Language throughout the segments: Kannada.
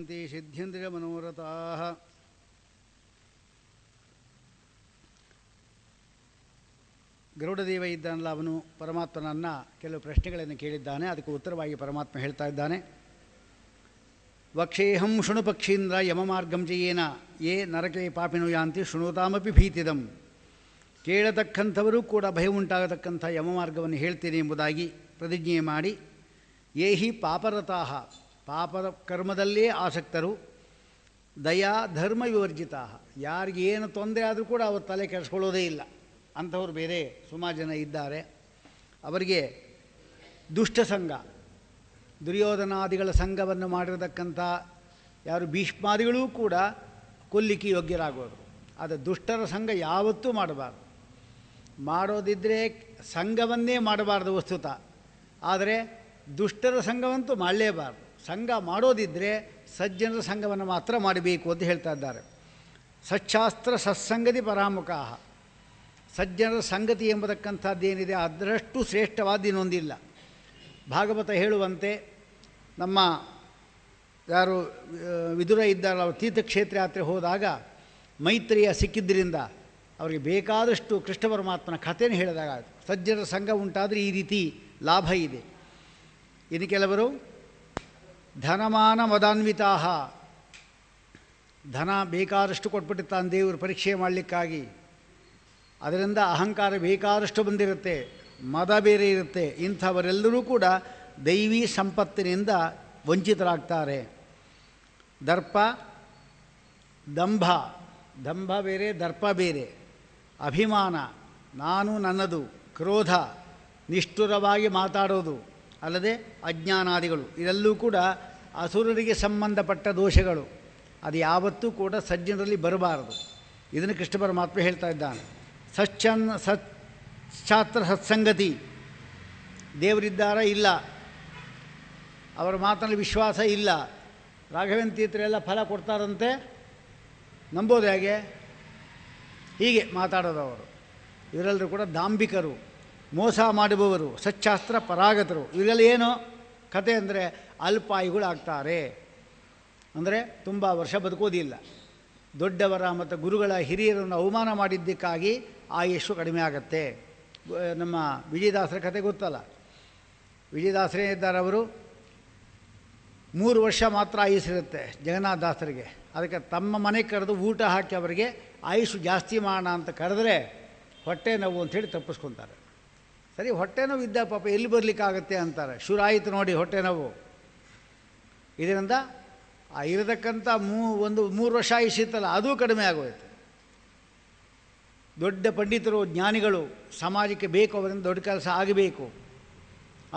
ಸಿದ್ಧೇಂದ್ರಿಯ ಮನೋರಥಾಃ ಗರುಡದೇವ ಇದ್ದಾನಲ್ಲ, ಅವನು ಪರಮಾತ್ಮನನ್ನು ಕೆಲವು ಪ್ರಶ್ನೆಗಳನ್ನು ಕೇಳಿದ್ದಾನೆ. ಅದಕ್ಕೆ ಉತ್ತರವಾಗಿ ಪರಮಾತ್ಮ ಹೇಳ್ತಾ ಇದ್ದಾನೆ. ವಕ್ಷೇಹಂ ಶೃಣು ಪಕ್ಷೀಂದ್ರ ಯಮಮಾರ್ಗಂ ಚಯೇನ ಯೇ ನರಕೆ ಪಾಪಿನು ಯಾಂತಿ ಶೃಣುತಾಮಪಿ ಭೀತಿದಂ. ಕೇಳತಕ್ಕಂಥವರು ಕೂಡ ಭಯ ಉಂಟಾಗತಕ್ಕಂಥ ಯಮಮಾರ್ಗವನ್ನು ಹೇಳ್ತೇನೆ ಎಂಬುದಾಗಿ ಪ್ರತಿಜ್ಞೆ ಮಾಡಿ, ಯೇ ಹಿ ಪಾಪರತಾಃ, ಪಾಪದ ಕರ್ಮದಲ್ಲೇ ಆಸಕ್ತರು, ದಯಾ ಧರ್ಮ ವಿವರ್ಜಿತಾ, ಯಾರಿಗೆ ಏನು ತೊಂದರೆ ಆದರೂ ಕೂಡ ಅವರು ತಲೆ ಕೆಡಿಸ್ಕೊಳ್ಳೋದೇ ಇಲ್ಲ ಅಂಥವ್ರು ಬೇರೆ ಸುಮಾರು ಜನ ಇದ್ದಾರೆ. ಅವರಿಗೆ ದುಷ್ಟ ಸಂಘ, ದುರ್ಯೋಧನಾದಿಗಳ ಸಂಘವನ್ನು ಮಾಡಿರತಕ್ಕಂಥ ಯಾರು ಭೀಷ್ಮಾದಿಗಳೂ ಕೂಡ ಕೊಲ್ಲಿಕ್ಕೆ ಯೋಗ್ಯರಾಗೋರು. ಆದರೆ ದುಷ್ಟರ ಸಂಘ ಯಾವತ್ತೂ ಮಾಡಬಾರ್ದು. ಮಾಡೋದಿದ್ದರೆ ಸಂಘವನ್ನೇ ಮಾಡಬಾರ್ದು ವಸ್ತುತ, ಆದರೆ ದುಷ್ಟರ ಸಂಘವಂತೂ ಮಾಡಲೇಬಾರ್ದು. ಸಂಘ ಮಾಡೋದಿದ್ದರೆ ಸಜ್ಜನರ ಸಂಘವನ್ನು ಮಾತ್ರ ಮಾಡಬೇಕು ಅಂತ ಹೇಳ್ತಾ ಇದ್ದಾರೆ. ಸಚ್ಛಾಸ್ತ್ರ ಸತ್ಸಂಗತಿ ಪರಾಮುಖ, ಸಜ್ಜನರ ಸಂಗತಿ ಎಂಬತಕ್ಕಂಥದ್ದೇನಿದೆ ಅದರಷ್ಟು ಶ್ರೇಷ್ಠವಾದ ಇನ್ನೊಂದಿಲ್ಲ. ಭಾಗವತ ಹೇಳುವಂತೆ ನಮ್ಮ ಯಾರು ವಿದುರ ಇದ್ದಾರಲ್ಲ, ಅವರು ತೀರ್ಥಕ್ಷೇತ್ರ ಯಾತ್ರೆ ಹೋದಾಗ ಮೈತ್ರಿಯ ಸಿಕ್ಕಿದ್ದರಿಂದ ಅವರಿಗೆ ಬೇಕಾದಷ್ಟು ಕೃಷ್ಣ ಪರಮಾತ್ಮನ ಕಥೆಯನ್ನು ಹೇಳಿದಾಗ ಸಜ್ಜನರ ಸಂಘ ಉಂಟಾದರೆ ಈ ರೀತಿ ಲಾಭ ಇದೆ. ಇನ್ನು ಕೆಲವರು ಧನಮಾನ ಮದಾನ್ವಿತಾ, ಧನ ಬೇಕಾದಷ್ಟು ಕೊಟ್ಬಿಟ್ಟಿರ್ತಾನೆ ದೇವರು ಪರೀಕ್ಷೆ ಮಾಡಲಿಕ್ಕಾಗಿ, ಅದರಿಂದ ಅಹಂಕಾರ ಬೇಕಾದಷ್ಟು ಬಂದಿರುತ್ತೆ, ಮದ ಬೇರೆ ಇರುತ್ತೆ. ಇಂಥವರೆಲ್ಲರೂ ಕೂಡ ದೈವಿ ಸಂಪತ್ತಿನಿಂದ ವಂಚಿತರಾಗ್ತಾರೆ. ದರ್ಪ ದಂಭ, ದಂಭ ಬೇರೆ ದರ್ಪ ಬೇರೆ, ಅಭಿಮಾನ, ನಾನು ನನ್ನದು, ಕ್ರೋಧ, ನಿಷ್ಠುರವಾಗಿ ಮಾತಾಡೋದು, ಅಲ್ಲದೆ ಅಜ್ಞಾನಾದಿಗಳು, ಇದೆಲ್ಲೂ ಕೂಡ ಅಸುರರಿಗೆ ಸಂಬಂಧಪಟ್ಟ ದೋಷಗಳು. ಅದು ಯಾವತ್ತೂ ಕೂಡ ಸಜ್ಜನರಲ್ಲಿ ಬರಬಾರದು. ಇದನ್ನು ಕೃಷ್ಣ ಪರಮಾತ್ಮ ಹೇಳ್ತಾ ಇದ್ದಾನೆ. ಸಚ್ಛಾಸ್ತ್ರ ಸತ್ಸಂಗತಿ, ದೇವರಿದ್ದಾರ ಇಲ್ಲ, ಅವರ ಮಾತಲ್ಲಿ ವಿಶ್ವಾಸ ಇಲ್ಲ, ರಾಘವೇಂದ್ರ ತೀರ್ಥರೆಲ್ಲ ಫಲ ಕೊಡ್ತಾರಂತೆ, ನಂಬೋದು ಹೇಗೆ? ಹೀಗೆ ಮಾತಾಡೋದು ಅವರು. ಇವರೆಲ್ಲರೂ ಕೂಡ ದಾಂಭಿಕರು, ಮೋಸ ಮಾಡುವವರು, ಸಚ್ಛಾಸ್ತ್ರ ಪರಾಗತರು. ಇವರೆಲ್ಲ ಏನು ಕತೆ ಅಂದರೆ ಅಲ್ಪಾಯುಗಳಾಗ್ತಾರೆ, ಅಂದರೆ ತುಂಬ ವರ್ಷ ಬದುಕೋದಿಲ್ಲ. ದೊಡ್ಡವರ ಮತ್ತು ಗುರುಗಳ ಹಿರಿಯರನ್ನು ಅವಮಾನ ಮಾಡಿದ್ದಕ್ಕಾಗಿ ಆಯುಷ್ಯು ಕಡಿಮೆ ಆಗುತ್ತೆ. ನಮ್ಮ ವಿಜಯದಾಸರ ಕತೆ ಗೊತ್ತಲ್ಲ, ವಿಜಯದಾಸರೇ ಇದ್ದಾರೆ, ಅವರು 3 ವರ್ಷ ಮಾತ್ರ ಆಯುಸ್ಸಿರುತ್ತೆ ಜಗನ್ನಾಥ ದಾಸರಿಗೆ. ಅದಕ್ಕೆ ತಮ್ಮ ಮನೆಗೆ ಕರೆದು ಊಟ ಹಾಕಿ ಅವರಿಗೆ ಆಯುಷು ಜಾಸ್ತಿ ಮಾಡೋಣ ಅಂತ ಕರೆದ್ರೆ ಹೊಟ್ಟೆ ನೋವು ಅಂಥೇಳಿ ತಪ್ಪಿಸ್ಕೊತಾರೆ. ಸರಿ, ಹೊಟ್ಟೆ ನೋವು ಇದ್ದ ಪಾಪ ಎಲ್ಲಿ ಬರಲಿಕ್ಕಾಗತ್ತೆ ಅಂತಾರೆ. ಶುರು ಆಯಿತು ನೋಡಿ ಹೊಟ್ಟೆ ನೋವು. ಇದರಿಂದ ಇರತಕ್ಕಂಥ 3 ವರ್ಷ ಆಯುಷ್ಯಿತ್ತಲ್ಲ ಅದು ಕಡಿಮೆ ಆಗೋಯ್ತು. ದೊಡ್ಡ ಪಂಡಿತರು, ಜ್ಞಾನಿಗಳು, ಸಮಾಜಕ್ಕೆ ಬೇಕು, ಅವರಿಂದ ದೊಡ್ಡ ಕೆಲಸ ಆಗಬೇಕು.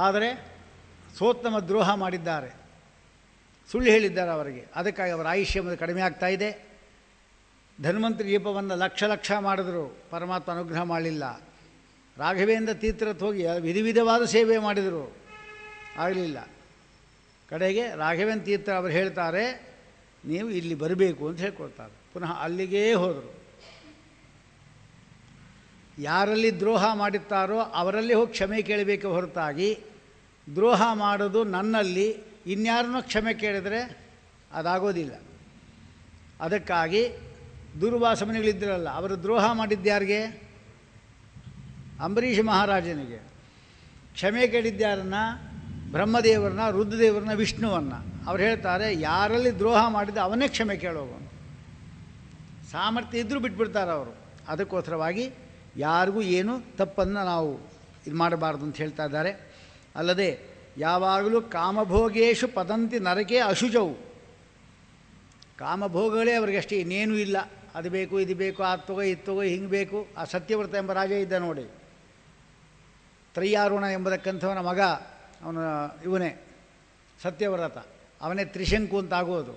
ಆದರೆ ಸೋತ್ತಮ ದ್ರೋಹ ಮಾಡಿದ್ದಾರೆ, ಸುಳ್ಳು ಹೇಳಿದ್ದಾರೆ ಅವರಿಗೆ. ಅದಕ್ಕಾಗಿ ಅವರ ಆಯುಷ್ಯ ಕಡಿಮೆ ಆಗ್ತಾಯಿದೆ. ಧನ್ವಂತರಿ ದೀಪವನ್ನು ಲಕ್ಷ ಮಾಡಿದ್ರು, ಪರಮಾತ್ಮ ಅನುಗ್ರಹ ಮಾಡಲಿಲ್ಲ. ರಾಘವೇಂದ್ರ ತೀರ್ಥರತ್ತು ಹೋಗಿ ವಿಧವಾದ ಸೇವೆ ಮಾಡಿದರು, ಆಗಲಿಲ್ಲ. ಕಡೆಗೆ ರಾಘವೇಂದ್ರ ತೀರ್ಥ ಅವರು ಹೇಳ್ತಾರೆ, ನೀವು ಇಲ್ಲಿ ಬರಬೇಕು ಅಂತ ಹೇಳ್ಕೊಳ್ತಾರೆ. ಪುನಃ ಅಲ್ಲಿಗೇ ಹೋದರು. ಯಾರಲ್ಲಿ ದ್ರೋಹ ಮಾಡುತ್ತಾರೋ ಅವರಲ್ಲಿ ಹೋಗಿ ಕ್ಷಮೆ ಕೇಳಬೇಕು ಹೊರತಾಗಿ, ದ್ರೋಹ ಮಾಡೋದು ನನ್ನಲ್ಲಿ ಇನ್ಯಾರನ್ನೋ ಕ್ಷಮೆ ಕೇಳಿದರೆ ಅದಾಗೋದಿಲ್ಲ. ಅದಕ್ಕಾಗಿ ದುರ್ವಾಸ ಮುನಿಗಳಿದ್ದರಲ್ಲ, ಅವರು ದ್ರೋಹ ಮಾಡಿದ್ದ್ಯಾರಿಗೆ? ಅಂಬರೀಷ ಮಹಾರಾಜನಿಗೆ. ಕ್ಷಮೆ ಕೇಳಿದ್ಯಾರನ್ನ? ಬ್ರಹ್ಮದೇವರನ್ನ, ರುದ್ರದೇವರನ್ನ, ವಿಷ್ಣುವನ್ನು. ಅವ್ರು ಹೇಳ್ತಾರೆ, ಯಾರಲ್ಲಿ ದ್ರೋಹ ಮಾಡಿದ್ದ ಅವನೇ ಕ್ಷಮೆ ಕೇಳೋವನು. ಸಾಮರ್ಥ್ಯ ಇದ್ದರೂ ಬಿಟ್ಬಿಡ್ತಾರೆ ಅವರು. ಅದಕ್ಕೋಸ್ಕರವಾಗಿ ಯಾರಿಗೂ ಏನು ತಪ್ಪನ್ನು ನಾವು ಇದು ಮಾಡಬಾರ್ದು ಅಂತ ಹೇಳ್ತಾ ಇದ್ದಾರೆ. ಅಲ್ಲದೆ ಯಾವಾಗಲೂ ಕಾಮಭೋಗೇಶು ಪದಂತಿ ನರಕೆ ಅಶುಚವು, ಕಾಮಭೋಗಗಳೇ ಅವರಿಗಷ್ಟೇ, ಇನ್ನೇನೂ ಇಲ್ಲ. ಅದು ಬೇಕು, ಇದು ಬೇಕು, ಅದು ತಗೋ, ಇದು ತಗೋ, ಹಿಂಗೆ ಬೇಕು. ಆ ಸತ್ಯವ್ರತ ಎಂಬ ರಾಜ ಇದ್ದ ನೋಡಿ, ತ್ರಯ್ಯಾರುಣ ಎಂಬತಕ್ಕಂಥವನ ಮಗ, ಅವನ ಇವನೇ ಸತ್ಯವ್ರತ, ಅವನೇ ತ್ರಿಶಂಕು ಅಂತ ಆಗೋದು.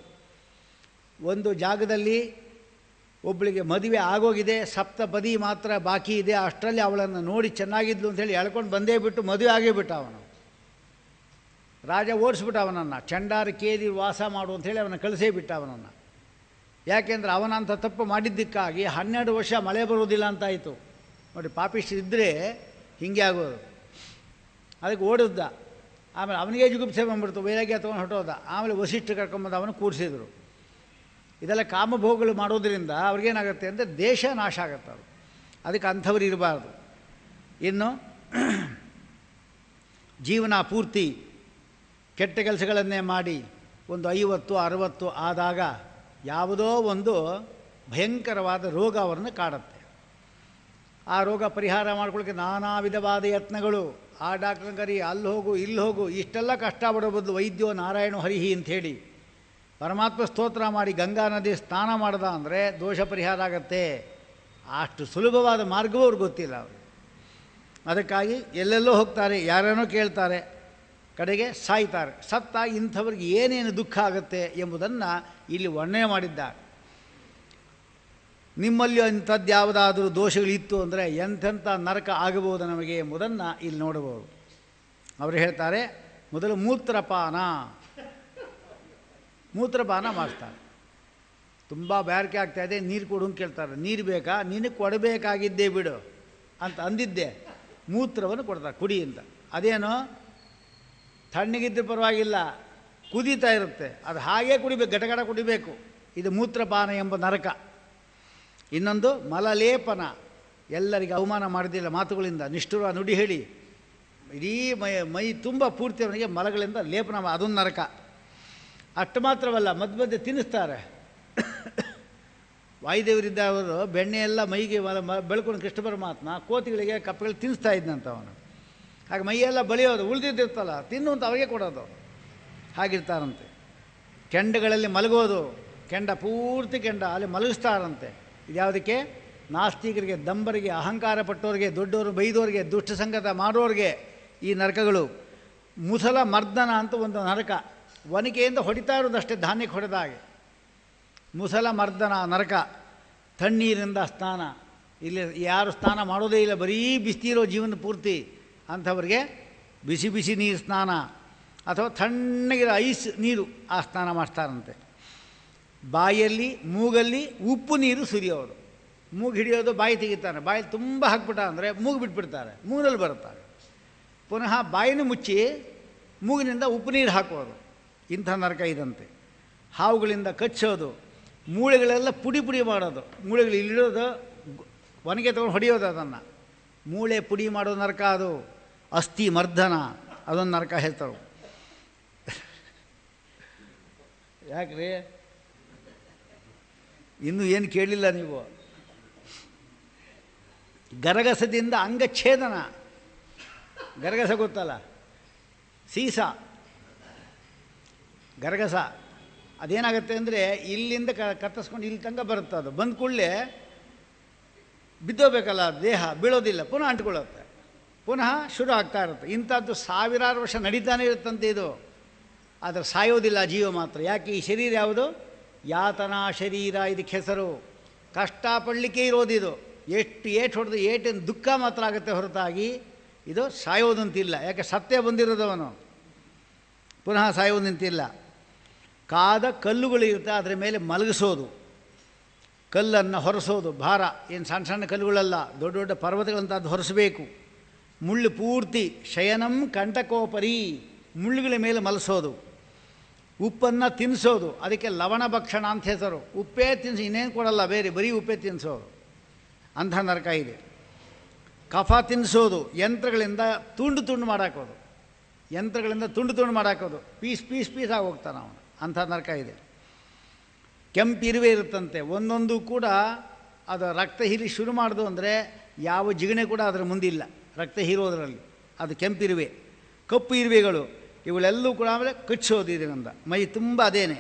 ಒಂದು ಜಾಗದಲ್ಲಿ ಒಬ್ಬಳಿಗೆ ಮದುವೆ ಆಗೋಗಿದೆ, ಸಪ್ತಪದಿ ಮಾತ್ರ ಬಾಕಿ ಇದೆ, ಅಷ್ಟರಲ್ಲಿ ಅವಳನ್ನು ನೋಡಿ ಚೆನ್ನಾಗಿದ್ಲು ಅಂಥೇಳಿ ಎಳ್ಕೊಂಡು ಬಂದೇ ಬಿಟ್ಟು ಮದುವೆ ಆಗೇ ಬಿಟ್ಟ ಅವನು. ರಾಜ ಓಡಿಸ್ಬಿಟ್ಟ ಅವನನ್ನು, ಚಂಡಾರ ಕೇರಿ ವಾಸ ಮಾಡು ಅಂಥೇಳಿ ಅವನ ಕಳಿಸೇ ಬಿಟ್ಟ ಅವನನ್ನು. ಯಾಕೆಂದರೆ ಅವನಂಥ ತಪ್ಪು ಮಾಡಿದ್ದಕ್ಕಾಗಿ 12 ವರ್ಷ ಮಳೆ ಬರೋದಿಲ್ಲ ಅಂತಾಯಿತು ನೋಡಿ. ಪಾಪಿಷ್ಠ ಇದ್ದರೆ ಹೀಗೆ ಆಗೋದು. ಅದಕ್ಕೆ ಓಡಿದ್ದ. ಆಮೇಲೆ ಅವನಿಗೆ ಜುಗುಪ್ಸೆ ಬಂದ್ಬಿಡ್ತು, ವೈರಾಗ್ಯ ತೊಗೊಂಡು ಹೊಟ್ಟೋದ. ಆಮೇಲೆ ವಸಿಷ್ಠ ಕರ್ಕೊಂಬಂದು ಅವನು ಕೂಡಿಸಿದ್ರು. ಇದೆಲ್ಲ ಕಾಮಭೋಗಗಳು ಮಾಡೋದ್ರಿಂದ ಅವ್ರಿಗೇನಾಗುತ್ತೆ ಅಂದರೆ ದೇಶ ನಾಶ ಆಗುತ್ತೆ. ಅವರು ಅದಕ್ಕೆ ಅಂಥವ್ರು ಇರಬಾರ್ದು. ಇನ್ನು ಜೀವನ ಪೂರ್ತಿ ಕೆಟ್ಟ ಕೆಲಸಗಳನ್ನೇ ಮಾಡಿ ಒಂದು 50-60 ಆದಾಗ ಯಾವುದೋ ಒಂದು ಭಯಂಕರವಾದ ರೋಗ ಅವರನ್ನು ಕಾಡುತ್ತೆ. ಆ ರೋಗ ಪರಿಹಾರ ಮಾಡ್ಕೊಳ್ಳೋಕ್ಕೆ ನಾನಾ ವಿಧವಾದ ಯತ್ನಗಳು. ಆ ಡಾಕ್ಟ್ರನ್ನ ಕರಿ, ಅಲ್ಲಿ ಹೋಗು ಇಲ್ಲಿ ಹೋಗು, ಇಷ್ಟೆಲ್ಲ ಕಷ್ಟ ಪಡೋ ಬದಲು ವೈದ್ಯೋ ನಾರಾಯಣ ಹರಿಹಿ ಅಂಥೇಳಿ ಪರಮಾತ್ಮ ಸ್ತೋತ್ರ ಮಾಡಿ ಗಂಗಾ ನದಿ ಸ್ನಾನ ಮಾಡ್ದ ಅಂದರೆ ದೋಷ ಪರಿಹಾರ ಆಗತ್ತೆ. ಅಷ್ಟು ಸುಲಭವಾದ ಮಾರ್ಗವೂ ಅವ್ರಿಗೆ ಗೊತ್ತಿಲ್ಲ. ಅವರು ಅದಕ್ಕಾಗಿ ಎಲ್ಲೆಲ್ಲೋ ಹೋಗ್ತಾರೆ, ಯಾರೇನೋ ಕೇಳ್ತಾರೆ, ಕಡೆಗೆ ಸಾಯ್ತಾರೆ. ಸತ್ತಾಗಿ ಇಂಥವ್ರಿಗೆ ಏನೇನು ದುಃಖ ಆಗುತ್ತೆ ಎಂಬುದನ್ನು ಇಲ್ಲಿ ವರ್ಣನೆ ಮಾಡಿದ್ದಾರೆ. ನಿಮ್ಮಲ್ಲಿ ಅಂಥದ್ದು ಯಾವುದಾದ್ರೂ ದೋಷಗಳಿತ್ತು ಅಂದರೆ ಎಂಥೆಂಥ ನರಕ ಆಗಬಹುದು ನಮಗೆ ಎಂಬುದನ್ನು ಇಲ್ಲಿ ನೋಡಬಹುದು. ಅವರು ಹೇಳ್ತಾರೆ, ಮೊದಲು ಮೂತ್ರಪಾನ ಮಾಡ್ತಾರೆ. ತುಂಬ ಬ್ಯಾರಿಕೆ ಆಗ್ತಾಯಿದೆ, ನೀರು ಕೊಡು ಅಂತ ಕೇಳ್ತಾರೆ. ನೀರು ಬೇಕಾ? ನಿನಗೆ ಕೊಡಬೇಕಾಗಿದ್ದೇ ಬಿಡು ಅಂತ ಅಂದಿದ್ದೆ. ಮೂತ್ರವನ್ನು ಕೊಡ್ತಾರೆ, ಕುಡಿ ಅಂತ. ಅದೇನು ತಣ್ಣಗಿದ್ದರೆ ಪರವಾಗಿಲ್ಲ, ಕುದೀತಾ ಇರುತ್ತೆ, ಅದು ಹಾಗೇ ಕುಡಿಬೇಕು, ಗಟಗಟ ಕುಡಿಬೇಕು. ಇದು ಮೂತ್ರಪಾನ ಎಂಬ ನರಕ. ಇನ್ನೊಂದು ಮಲಲೇಪನ. ಎಲ್ಲರಿಗೆ ಅವಮಾನ ಮಾಡಿದಿಲ್ಲ ಮಾತುಗಳಿಂದ, ನಿಷ್ಠುರ ನುಡಿ ಹೇಳಿ ಇಡೀ ಮೈ ತುಂಬ ಪೂರ್ತಿ ಅವನಿಗೆ ಮಲಗಳಿಂದ ಲೇಪನ, ಅದೊಂದು ನರಕ. ಅಷ್ಟು ಮಾತ್ರವಲ್ಲ, ಮಧ್ಯೆ ತಿನ್ನಿಸ್ತಾರೆ. ವಾಯುದೇವರಿದ್ದ ಅವರು ಬೆಣ್ಣೆ ಎಲ್ಲ ಮೈಗೆ ಬೆಳ್ಕೊಂಡು ಕೃಷ್ಣ ಪರಮಾತ್ಮ ಕೋತಿಗಳಿಗೆ ಕಪ್ಪೆಗಳು ತಿನ್ನಿಸ್ತಾ ಇದ್ದಂತ ಅವನು. ಹಾಗೆ ಮೈಯೆಲ್ಲ ಬಳಿಯೋದು, ಉಳಿದಿದ್ದಿರ್ತಲ್ಲ ತಿನ್ನು ಅಂತ ಅವರಿಗೆ ಕೊಡೋದು. ಹಾಗಿರ್ತಾರಂತೆ. ಕೆಂಡಗಳಲ್ಲಿ ಮಲಗೋದು, ಕೆಂಡ ಪೂರ್ತಿ ಕೆಂಡ ಅಲ್ಲಿ ಮಲಗಿಸ್ತಾರಂತೆ. ಇದ್ಯಾವುದಕ್ಕೆ? ನಾಸ್ತಿಕರಿಗೆ, ದಂಬರಿಗೆ, ಅಹಂಕಾರ ಪಟ್ಟೋರಿಗೆ, ದೊಡ್ಡವರು ಬೈದೋರಿಗೆ, ದುಷ್ಟ ಸಂಗತ ಮಾಡೋರಿಗೆ ಈ ನರಕಗಳು. ಮುಸಲ ಮರ್ದನ ಅಂತ ಒಂದು ನರಕ. ಒನಕೆಯಿಂದ ಹೊಡಿತಾ ಇರೋದಷ್ಟೇ, ಧಾನ್ಯಕ್ಕೆ ಹೊಡೆದ ಹಾಗೆ. ಮುಸಲ ಮರ್ದನ ನರಕ. ತಣ್ಣೀರಿಂದ ಸ್ನಾನ. ಇಲ್ಲಿ ಯಾರು ಸ್ನಾನ ಮಾಡೋದೇ ಇಲ್ಲ, ಬರೀ ಬಿಸಿರೋ ಜೀವನ ಪೂರ್ತಿ. ಅಂಥವ್ರಿಗೆ ಬಿಸಿ ಬಿಸಿ ನೀರು ಸ್ನಾನ ಅಥವಾ ತಣ್ಣಗಿರೋ ಐಸ್ ನೀರು ಆ ಸ್ನಾನ ಮಾಡ್ತಾರಂತೆ. ಬಾಯಲ್ಲಿ ಮೂಗಲ್ಲಿ ಉಪ್ಪು ನೀರು ಸುರಿಯೋದು. ಮೂಗು ಹಿಡಿಯೋದು, ಬಾಯಿ ತೆಗಿತಾನೆ. ಬಾಯಿ ತುಂಬ ಹಾಕ್ಬಿಟ್ಟ ಅಂದರೆ ಮೂಗು ಬಿಟ್ಬಿಡ್ತಾರೆ, ಮೂಗಿನಲ್ಲಿ ಬರುತ್ತಾರೆ. ಪುನಃ ಬಾಯಿನ ಮುಚ್ಚಿ ಮೂಗಿನಿಂದ ಉಪ್ಪು ನೀರು ಹಾಕೋದು. ಇಂಥ ನರಕ ಇದಂತೆ. ಹಾವುಗಳಿಂದ ಕಚ್ಚೋದು, ಮೂಳೆಗಳೆಲ್ಲ ಪುಡಿ ಪುಡಿ ಮಾಡೋದು. ಮೂಳೆಗಳು ಇಲ್ಲಿಡೋದು, ಒನಗೆ ತೊಗೊಂಡು ಹೊಡೆಯೋದು ಅದನ್ನು. ಮೂಳೆ ಪುಡಿ ಮಾಡೋ ನರಕ ಅದು. ಅಸ್ಥಿ ಮರ್ದನ ಅದೊಂದು ನರಕ ಹೇಳ್ತಾರೆ. ಯಾಕ್ರಿ ಇನ್ನೂ ಏನು ಕೇಳಿಲ್ಲ ನೀವು? ಗರಗಸದಿಂದ ಅಂಗಚ್ಛೇದನ. ಗರಗಸ ಗೊತ್ತಲ್ಲ, ಸೀಸ ಗರಗಸ. ಅದೇನಾಗುತ್ತೆ ಅಂದರೆ ಇಲ್ಲಿಂದ ಕತ್ತರಿಸ್ಕೊಂಡು ಇಲ್ಲಿ ತನಕ ಬರುತ್ತೆ. ಅದು ಬಂದ ಕೂಡಲೇ ಬಿದ್ದೋಗ್ಬೇಕಲ್ಲ, ದೇಹ ಬೀಳೋದಿಲ್ಲ, ಪುನಃ ಅಂಟ್ಕೊಳ್ಳುತ್ತೆ, ಪುನಃ ಶುರು ಆಗ್ತಾ ಇರುತ್ತೆ. ಇಂಥದ್ದು ಸಾವಿರಾರು ವರ್ಷ ನಡೀತಾನೆ ಇರುತ್ತಂತೆ ಇದು. ಆದರೆ ಸಾಯೋದಿಲ್ಲ ಜೀವ ಮಾತ್ರ. ಯಾಕೆ? ಈ ಶರೀರ ಯಾವುದು? ಯಾತನಾ ಶರೀರ. ಇದಕ್ಕೆ ಹೆಸರು. ಕಷ್ಟಪಡಲಿಕ್ಕೆ ಇರೋದಿದು. ಎಷ್ಟು ಏಟು ಹೊಡೆದು ಏಟಿನ ದುಃಖ ಮಾತ್ರ ಆಗುತ್ತೆ ಹೊರತಾಗಿ ಇದು ಸಾಯೋದಂತಿಲ್ಲ. ಯಾಕೆ? ಸತ್ಯ ಬಂದಿರೋದವನು, ಪುನಃ ಸಾಯೋದಂತಿಲ್ಲ. ಕಾದ ಕಲ್ಲುಗಳಿರುತ್ತೆ, ಅದರ ಮೇಲೆ ಮಲಗಿಸೋದು, ಕಲ್ಲನ್ನು ಹೊರಸೋದು. ಭಾರ ಏನು ಸಣ್ಣ ಸಣ್ಣ ಕಲ್ಲುಗಳಲ್ಲ, ದೊಡ್ಡ ದೊಡ್ಡ ಪರ್ವತಗಳಂಥದ್ದು ಹೊರಸಬೇಕು. ಮುಳ್ಳು ಪೂರ್ತಿ. ಶಯನಂ ಕಂಟಕೋಪರಿ, ಮುಳ್ಳುಗಳ ಮೇಲೆ ಮಲಸೋದು. ಉಪ್ಪನ್ನು ತಿನ್ನಿಸೋದು, ಅದಕ್ಕೆ ಲವಣ ಭಕ್ಷಣ ಅಂತ ಹೆಸರು. ಉಪ್ಪೇ ತಿನ್ನಿಸಿ, ಇನ್ನೇನು ಕೊಡಲ್ಲ ಬೇರೆ, ಬರೀ ಉಪ್ಪೇ ತಿನ್ನಿಸೋದು. ಅಂಥ ನರಕ ಇದೆ. ಕಫ ತಿನ್ನಿಸೋದು, ಯಂತ್ರಗಳಿಂದ ತುಂಡು ತುಂಡು ಮಾಡಾಕೋದು. ಯಂತ್ರಗಳಿಂದ ತುಂಡು ತುಂಡು ಮಾಡಾಕೋದು, ಪೀಸ್ ಪೀಸ್ ಪೀಸಾಗಿ ಹೋಗ್ತಾನೆ ಅವನು. ಅಂಥ ನರಕ ಇದೆ. ಕೆಂಪಿರುವೆ ಇರುತ್ತಂತೆ, ಒಂದೊಂದು ಕೂಡ ಅದು ರಕ್ತ ಹೀರಿ ಶುರು ಮಾಡೋದು ಅಂದರೆ ಯಾವ ಜಿಗಣೆ ಕೂಡ ಅದರ ಮುಂದಿಲ್ಲ ರಕ್ತ ಹೀರೋದರಲ್ಲಿ. ಅದು ಕೆಂಪಿರುವೆ. ಕಪ್ಪು ಇರುವೆಗಳು ಇವುಗಳೆಲ್ಲೂ ಕೂಡ ಆಮೇಲೆ ಕಚ್ಚೋದು ಇದರಿಂದ ಮೈ ತುಂಬ. ಅದೇನೆ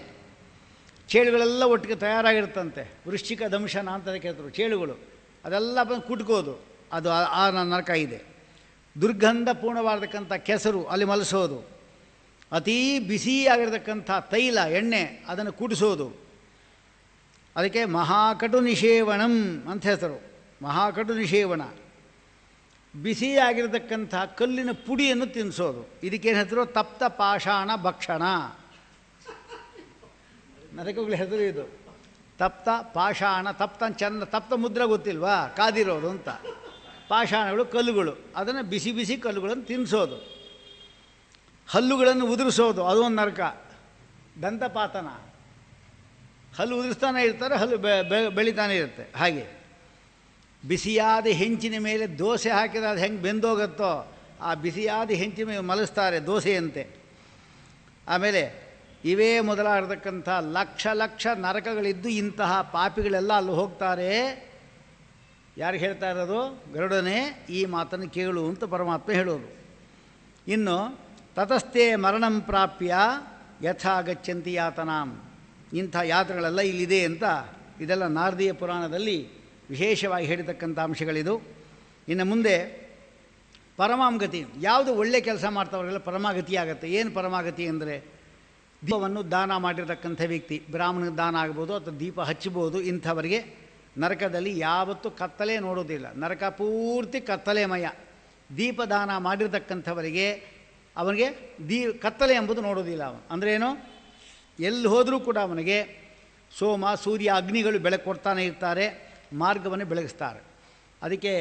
ಚೇಳುಗಳೆಲ್ಲ ಒಟ್ಟಿಗೆ ತಯಾರಾಗಿರ್ತಂತೆ. ವೃಶ್ಚಿಕ ದಂಶನ ಅಂತ ಹೇಳ್ತಾರೆ ಚೇಳುಗಳು. ಅದೆಲ್ಲ ಬಂದು ಕುಟ್ಕೋದು. ಅದು ಆ ನರಕ ಇದೆ. ದುರ್ಗಂಧ ಪೂರ್ಣವಾಗಿರ್ತಕ್ಕಂಥ ಕೆಸರು ಅಲ್ಲಿ ಮಲಸೋದು. ಅತೀ ಬಿಸಿಯಾಗಿರ್ತಕ್ಕಂಥ ತೈಲ, ಎಣ್ಣೆ ಅದನ್ನು ಕುಡಿಸೋದು. ಅದಕ್ಕೆ ಮಹಾಕಟು ನಿಷೇವಣಂ ಅಂತ ಹೆಸರು. ಮಹಾಕಟು ನಿಷೇವಣ. ಬಿಸಿಯಾಗಿರ್ತಕ್ಕಂಥ ಕಲ್ಲಿನ ಪುಡಿಯನ್ನು ತಿನ್ನಿಸೋದು. ಇದಕ್ಕೇನು ಹೆಸರು? ತಪ್ತ ಪಾಷಾಣ ಭಕ್ಷಣ. ನರಕಗಳ ಹೆಸರು ಇದು. ತಪ್ತ ಪಾಷಾಣ. ತಪ್ತ ಚಂದ, ತಪ್ತ ಮುದ್ರ ಗೊತ್ತಿಲ್ವಾ? ಕಾದಿರೋದು ಅಂತ. ಪಾಷಾಣಗಳು ಕಲ್ಲುಗಳು, ಅದನ್ನು ಬಿಸಿ ಬಿಸಿ ಕಲ್ಲುಗಳನ್ನು ತಿನ್ನಿಸೋದು. ಹಲ್ಲುಗಳನ್ನು ಉದುರಿಸೋದು ಅದು ಒಂದು ನರಕ. ದಂತಪಾತನ, ಹಲ್ಲು ಉದುರಿಸ್ತಾನೆ ಇರ್ತಾರೆ, ಹಲ್ಲು ಬೆಳಿತಾನೆ ಇರುತ್ತೆ. ಹಾಗೆ ಬಿಸಿಯಾದ ಹೆಂಚಿನ ಮೇಲೆ ದೋಸೆ ಹಾಕಿದ್ರೆ ಅದು ಹೆಂಗೆ ಬೆಂದೋಗುತ್ತೋ ಆ ಬಿಸಿಯಾದ ಹೆಂಚಿನ ಮೇಲೆ ಮಲಗಿಸ್ತಾರೆ ದೋಸೆಯಂತೆ. ಆಮೇಲೆ ಇವೇ ಮೊದಲಾಗಿರ್ತಕ್ಕಂಥ ಲಕ್ಷ ಲಕ್ಷ ನರಕಗಳಿದ್ದು ಇಂತಹ ಪಾಪಿಗಳೆಲ್ಲ ಅಲ್ಲಿ ಹೋಗ್ತಾರೆ. ಯಾರು ಹೇಳ್ತಾ ಇರೋದು? ಗರುಡನೇ ಈ ಮಾತನ್ನು ಕೇಳು ಅಂತ ಪರಮಾತ್ಮ ಹೇಳೋದು. ಇನ್ನು ತತಸ್ಥೆ ಮರಣಂ ಪ್ರಾಪ್ಯ ಯಥಾ ಗಚ್ಚಂತಿ ಯಾತನಾಂ, ಇಂಥ ಯಾತ್ರೆಗಳೆಲ್ಲ ಇಲ್ಲಿದೆ ಅಂತ ಇದೆಲ್ಲ ನಾರದೀಯ ಪುರಾಣದಲ್ಲಿ ವಿಶೇಷವಾಗಿ ಹೇಳಿರ್ತಕ್ಕಂಥ ಅಂಶಗಳಿದು. ಇನ್ನು ಮುಂದೆ ಪರಮಾಗತಿ, ಯಾವುದು ಒಳ್ಳೆ ಕೆಲಸ ಮಾಡ್ತಾವ್ರಿಗೆಲ್ಲ ಪರಮಾಗತಿ ಆಗುತ್ತೆ. ಏನು ಪರಮಾಗತಿ ಅಂದರೆ ದೀಪವನ್ನು ದಾನ ಮಾಡಿರ್ತಕ್ಕಂಥ ವ್ಯಕ್ತಿ, ಬ್ರಾಹ್ಮಣಗೆ ದಾನ ಆಗ್ಬೋದು ಅಥವಾ ದೀಪ ಹಚ್ಚಬೋದು, ಇಂಥವರಿಗೆ ನರಕದಲ್ಲಿ ಯಾವತ್ತೂ ಕತ್ತಲೆ ನೋಡೋದಿಲ್ಲ. ನರಕ ಪೂರ್ತಿ ಕತ್ತಲೆಮಯ. ದೀಪದಾನ ಮಾಡಿರ್ತಕ್ಕಂಥವರಿಗೆ ಅವನಿಗೆ ಕತ್ತಲೆ ಎಂಬುದು ನೋಡೋದಿಲ್ಲ. ಅವನು ಅಂದ್ರೇನು? ಎಲ್ಲಿ ಹೋದರೂ ಕೂಡ ಅವನಿಗೆ ಸೋಮ ಸೂರ್ಯ ಅಗ್ನಿಗಳು ಬೆಳಕು ಕೊಡ್ತಾನೆ ಇರ್ತಾರೆ, ಮಾರ್ಗವನ್ನು ಬೆಳಗಿಸ್ತಾರೆ. ಅದಕ್ಕೆ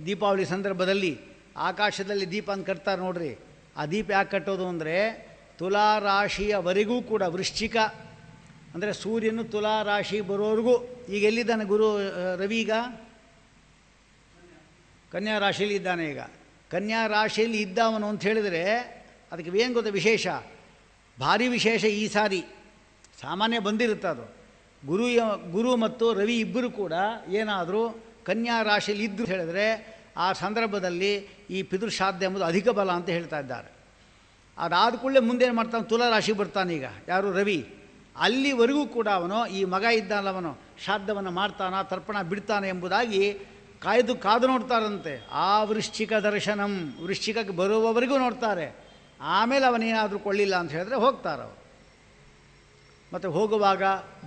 ದೀಪಾವಳಿ ಸಂದರ್ಭದಲ್ಲಿ ಆಕಾಶದಲ್ಲಿ ದೀಪ ಅಂತ ಕಟ್ತಾರೆ ನೋಡ್ರಿ. ಆ ದೀಪ ಯಾಕೆ ಕಟ್ಟೋದು ಅಂದರೆ ತುಲಾರಾಶಿಯವರೆಗೂ ಕೂಡ, ವೃಶ್ಚಿಕ ಅಂದರೆ ಸೂರ್ಯನು ತುಲಾರಾಶಿ ಬರೋವರೆಗೂ, ಈಗ ಎಲ್ಲಿದ್ದಾನೆ ಗುರು ರವಿ? ಈಗ ಕನ್ಯಾ ರಾಶಿಯಲ್ಲಿ ಇದ್ದಾನೆ. ಈಗ ಕನ್ಯಾ ರಾಶಿಯಲ್ಲಿ ಇದ್ದವನು ಅಂತ ಹೇಳಿದರೆ ಅದಕ್ಕೆ ಏನು ಗೊತ್ತಾ ವಿಶೇಷ? ಭಾರಿ ವಿಶೇಷ ಈ ಸಾರಿ. ಸಾಮಾನ್ಯ ಬಂದಿರುತ್ತೆ ಅದು. ಗುರು ಮತ್ತು ರವಿ ಇಬ್ಬರು ಕೂಡ ಏನಾದರೂ ಕನ್ಯಾ ರಾಶಿಯಲ್ಲಿ ಇದ್ದು ಹೇಳಿದರೆ ಆ ಸಂದರ್ಭದಲ್ಲಿ ಈ ಪಿತೃಶ್ರಾದ್ದ ಎಂಬುದು ಅಧಿಕ ಬಲ ಅಂತ ಹೇಳ್ತಾ ಇದ್ದಾರೆ. ಅದಾದ ಕೂಡಲೇ ಮುಂದೇನು ಮಾಡ್ತಾನೆ? ತುಲಾ ರಾಶಿ ಬರ್ತಾನೆ ಈಗ ಯಾರು? ರವಿ. ಅಲ್ಲಿವರೆಗೂ ಕೂಡ ಅವನು ಈ ಮಗ ಇದ್ದಾನವನು ಶ್ರಾದ್ದವನ್ನು ಮಾಡ್ತಾನ, ತರ್ಪಣ ಬಿಡ್ತಾನೆ ಎಂಬುದಾಗಿ ಕಾದು ನೋಡ್ತಾರಂತೆ. ಆ ವೃಶ್ಚಿಕ ದರ್ಶನಂ, ವೃಶ್ಚಿಕಕ್ಕೆ ಬರುವವರೆಗೂ ನೋಡ್ತಾರೆ. ಆಮೇಲೆ ಅವನೇನಾದರೂ ಕೊಳ್ಳಿಲ್ಲ ಅಂತ ಹೇಳಿದ್ರೆ ಹೋಗ್ತಾರವರು. ಮತ್ತು ಹೋಗುವಾಗ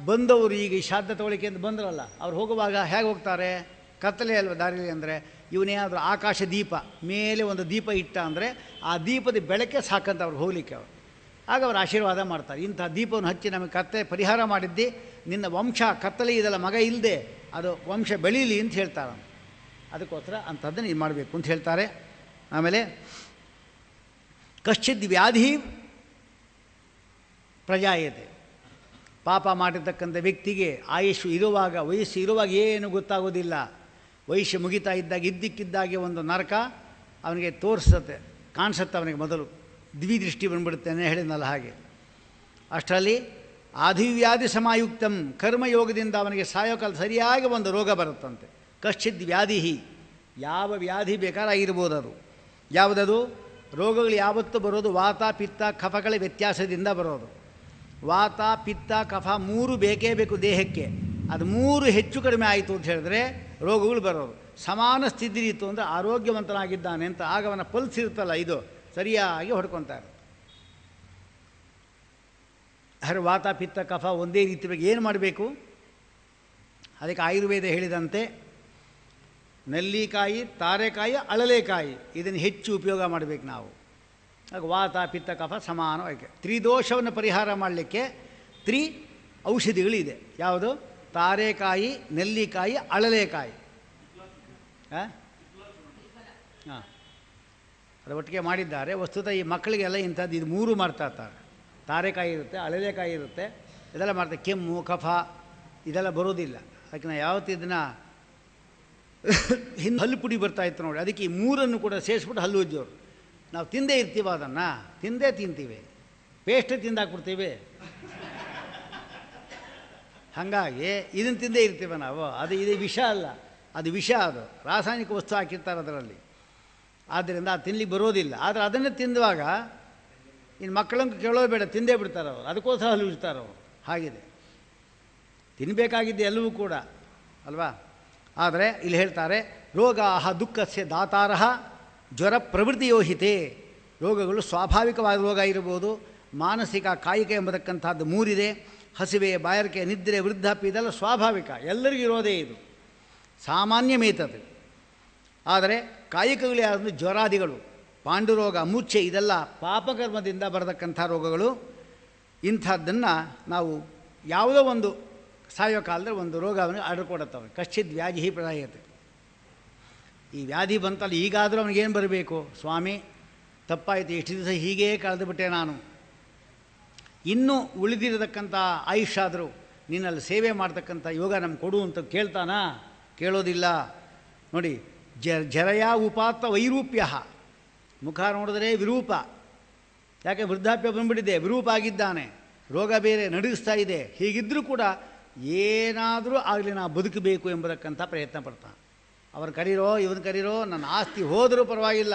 ಬಂದವರು ಈಗ ಈ ಶ್ರಾದ್ದ ತಗೊಳ್ಳಿಕ್ಕೆ ಅಂತ ಬಂದ್ರಲ್ಲ, ಅವ್ರು ಹೋಗುವಾಗ ಹೇಗೆ ಹೋಗ್ತಾರೆ? ಕತ್ತಲೆ ಅಲ್ವ ದಾರಿಲಿ. ಅಂದರೆ ಇವನೇನಾದರೂ ಆಕಾಶ ದೀಪ ಮೇಲೆ ಒಂದು ದೀಪ ಇಟ್ಟ ಅಂದರೆ ಆ ದೀಪದ ಬೆಳಕೆ ಸಾಕಂತ ಅವ್ರು ಹೋಗಲಿಕ್ಕೆ. ಅವರು ಆಗ ಅವರು ಆಶೀರ್ವಾದ ಮಾಡ್ತಾರೆ. ಇಂಥ ದೀಪವನ್ನು ಹಚ್ಚಿ ನಮಗೆ ಕತ್ತಲೆ ಪರಿಹಾರ ಮಾಡಿದ್ದಿ, ನಿನ್ನ ವಂಶ ಕತ್ತಲೆ ಇದೆಲ್ಲ ಮಗ ಇಲ್ಲದೆ ಅದು ವಂಶ ಬೆಳೀಲಿ ಅಂತ ಹೇಳ್ತಾರೆ. ಅದಕ್ಕೋಸ್ಕರ ಅಂಥದ್ದನ್ನು ಇದು ಮಾಡಬೇಕು ಅಂತ ಹೇಳ್ತಾರೆ. ಆಮೇಲೆ ಕಶ್ಚಿದ್ ವ್ಯಾಧಿ ಪ್ರಜಾಯತೆ, ಪಾಪ ಮಾಡಿರ್ತಕ್ಕಂಥ ವ್ಯಕ್ತಿಗೆ ಆಯುಷು ಇರುವಾಗ, ವಯಸ್ಸು ಇರುವಾಗ ಏನು ಗೊತ್ತಾಗೋದಿಲ್ಲ. ವಯಸ್ಸು ಮುಗಿತಾ ಇದ್ದಾಗ ಇದ್ದಕ್ಕಿದ್ದಾಗೆ ಒಂದು ನರಕ ಅವನಿಗೆ ತೋರಿಸುತ್ತೆ, ಕಾಣಿಸುತ್ತೆ. ಅವನಿಗೆ ಮೊದಲು ದ್ವಿದೃಷ್ಟಿ ಬಂದ್ಬಿಡುತ್ತೇನೆ ಹೇಳಿದ್ನಲ್ಲ ಹಾಗೆ. ಅಷ್ಟರಲ್ಲಿ ಆದಿವ್ಯಾಧಿ ಸಮಾಯುಕ್ತಂ, ಕರ್ಮಯೋಗದಿಂದ ಅವನಿಗೆ ಸಾಯೋಕಾಲ ಸರಿಯಾಗಿ ಒಂದು ರೋಗ ಬರುತ್ತಂತೆ. ಕಶ್ಚಿದ್ ವ್ಯಾಧಿ, ಯಾವ ವ್ಯಾಧಿ ಬೇಕಾರಾಗಿರ್ಬೋದು ಅದು. ಯಾವುದದು? ರೋಗಗಳು ಯಾವತ್ತೂ ಬರೋದು ವಾತ ಪಿತ್ತ ಕಫಗಳ ವ್ಯತ್ಯಾಸದಿಂದ ಬರೋದು. ವಾತ ಪಿತ್ತ ಕಫ ಮೂರು ಬೇಕೇ ಬೇಕು ದೇಹಕ್ಕೆ. ಅದು ಮೂರು ಹೆಚ್ಚು ಕಡಿಮೆ ಆಯಿತು ಅಂತ ಹೇಳಿದ್ರೆ ರೋಗಗಳು ಬರೋದು. ಸಮಾನ ಸ್ಥಿತಿ ಇತ್ತು ಅಂದರೆ ಆರೋಗ್ಯವಂತನಾಗಿದ್ದಾನೆ ಅಂತ ಆಗ ಅವನ ಪಲ್ಸ್ ಇರುತ್ತಲ್ಲ, ಇದು ಸರಿಯಾಗಿ ಹೊಡ್ಕೊತಾರೆ. ಹರ ವಾತ ಪಿತ್ತ ಕಫ ಒಂದೇ ರೀತಿ ಬಗ್ಗೆ ಏನು ಮಾಡಬೇಕು? ಅದಕ್ಕೆ ಆಯುರ್ವೇದ ಹೇಳಿದಂತೆ ನೆಲ್ಲಿಕಾಯಿ, ತಾರೆಕಾಯಿ, ಅಳಲೆಕಾಯಿ ಇದನ್ನು ಹೆಚ್ಚು ಉಪಯೋಗ ಮಾಡಬೇಕು ನಾವು. ಆಗ ವಾತ ಪಿತ್ತ ಕಫ ಸಮಾನವಾಗಿ ತ್ರಿದೋಷವನ್ನು ಪರಿಹಾರ ಮಾಡಲಿಕ್ಕೆ ಔಷಧಿಗಳಿದೆ. ಯಾವುದು? ತಾರೆಕಾಯಿ, ನೆಲ್ಲಿಕಾಯಿ, ಅಳಲೆಕಾಯಿ. ಹಾಂ, ಅದು ಒಟ್ಟಿಗೆ ಮಾಡಿದ್ದಾರೆ. ವಸ್ತುತಃ ಈ ಮಕ್ಕಳಿಗೆಲ್ಲ ಇಂಥದ್ದು ಇದು ಮೂರು ಮಾಡ್ತಾ ಇರ್ತಾರೆ. ತಾರೆಕಾಯಿ ಇರುತ್ತೆ, ಅಳಲೆಕಾಯಿ ಇರುತ್ತೆ, ಇದೆಲ್ಲ ಮಾಡ್ತಾರೆ. ಕೆಮ್ಮು ಕಫ ಇದೆಲ್ಲ ಬರೋದಿಲ್ಲ. ಅದಕ್ಕೆ ನಾವು ಯಾವತ್ತೂ ಇದನ್ನು ಹಿಂದೆ ಹಲ್ಲು ಪುಡಿ ಬರ್ತಾಯಿತ್ತು ನೋಡಿ, ಅದಕ್ಕೆ ಈ ಮೂರನ್ನು ಕೂಡ ಸೇರಿಸ್ಬಿಟ್ಟು ಹಲ್ಲು ಉಜ್ಜೋರು. ನಾವು ತಿಂದೇ ಇರ್ತೀವಿ, ಅದನ್ನು ತಿಂತೀವಿ, ಪೇಸ್ಟ್ ತಿಂದಾಕ್ಬಿಡ್ತೀವಿ. ಹಾಗಾಗಿ ಇದನ್ನು ತಿಂದೇ ಇರ್ತೀವಿ ನಾವು. ಇದು ವಿಷ ಅಲ್ಲ, ಅದು ವಿಷ, ಅದು ರಾಸಾಯನಿಕ ವಸ್ತು ಹಾಕಿರ್ತಾರೆ ಅದರಲ್ಲಿ. ಆದ್ದರಿಂದ ಅದು ತಿನ್ನಲಿಕ್ಕೆ ಬರೋದಿಲ್ಲ. ಆದರೆ ಅದನ್ನೇ ತಿಂದುವಾಗ ಇನ್ನು ಮಕ್ಕಳಂಗೆ ಕೇಳೋದು ಬೇಡ, ತಿಂದೇ ಬಿಡ್ತಾರೆ ಅವರು. ಅದಕ್ಕೋಸ್ಕರ ಹಲ್ಲು ಉಜ್ತಾರೆ ಅವರು. ಹಾಗಿದೆ, ತಿನ್ನಬೇಕಾಗಿದ್ದೆ ಎಲ್ಲವೂ ಕೂಡ ಅಲ್ವಾ. ಆದರೆ ಇಲ್ಲಿ ಹೇಳ್ತಾರೆ ರೋಗಾಹ ದುಃಖಸ್ಯ ದಾತಾರಃ ಜ್ವರ ಪ್ರವೃತ್ತಿಯೋಹಿತೆ. ರೋಗಗಳು ಸ್ವಾಭಾವಿಕವಾದ ರೋಗ ಇರ್ಬೋದು, ಮಾನಸಿಕ ಕಾಯಿಕ ಎಂಬತಕ್ಕಂಥದ್ದು ಮೂರಿದೆ. ಹಸಿವೆ, ಬಾಯಾರಿಕೆ, ನಿದ್ರೆ, ವೃದ್ಧಾಪ್ಯ ಇದೆಲ್ಲ ಸ್ವಾಭಾವಿಕ, ಎಲ್ಲರಿಗೂ ಇರೋದೇ ಇದು, ಸಾಮಾನ್ಯ ಮೇತದು. ಆದರೆ ಕಾಯಿಕಗಳು ಯಾವುದು? ಜ್ವರಾದಿಗಳು, ಪಾಂಡುರೋಗ, ಮೂರ್ಛೆ ಇದೆಲ್ಲ ಪಾಪಕರ್ಮದಿಂದ ಬರತಕ್ಕಂಥ ರೋಗಗಳು. ಇಂಥದ್ದನ್ನು ನಾವು ಯಾವುದೋ ಒಂದು ಸಾಯೋ ಕಾಲದಲ್ಲಿ ಒಂದು ರೋಗವನ್ನು ಆಡ್ಕೊಡುತ್ತವೆ. ಕಶ್ಚಿದ್ ವ್ಯಾಧಿ ಪ್ರದಾಯತೆ. ಈ ವ್ಯಾಧಿ ಬಂತಲ್ಲ, ಈಗಾದರೂ ಅವನಿಗೇನು ಬರಬೇಕು? ಸ್ವಾಮಿ ತಪ್ಪಾಯಿತು, ಎಷ್ಟು ದಿವಸ ಹೀಗೇ ಕಳೆದುಬಿಟ್ಟೆ ನಾನು. ಇನ್ನೂ ಉಳಿದಿರತಕ್ಕಂಥ ಆಯುಷ್ಯಾದರೂ ನಿನ್ನಲ್ಲಿ ಸೇವೆ ಮಾಡ್ತಕ್ಕಂಥ ಯೋಗ ನಮ್ಗೆ ಕೊಡು ಅಂತ ಕೇಳ್ತಾನಾ? ಕೇಳೋದಿಲ್ಲ. ನೋಡಿ, ಜರಯ ಉಪಾತ್ತ ವೈರೂಪ್ಯ, ಮುಖ ನೋಡಿದ್ರೆ ವಿರೂಪ. ಯಾಕೆ? ವೃದ್ಧಾಪ್ಯ ಬಂದುಬಿಟ್ಟಿದೆ, ವಿರೂಪ ಆಗಿದ್ದಾನೆ, ರೋಗ ಬೇರೆ ನಡುಗಿಸ್ತಾ ಇದೆ. ಹೀಗಿದ್ದರೂ ಕೂಡ ಏನಾದರೂ ಆಗಲಿ ನಾ ಬದುಕಬೇಕು ಎಂಬತಕ್ಕಂಥ ಪ್ರಯತ್ನ ಪಡ್ತಾನೆ. ಅವ್ರು ಕರೀರೋ ಇವನು ಕರೀರೋ, ನನ್ನ ಆಸ್ತಿ ಹೋದರೂ ಪರವಾಗಿಲ್ಲ,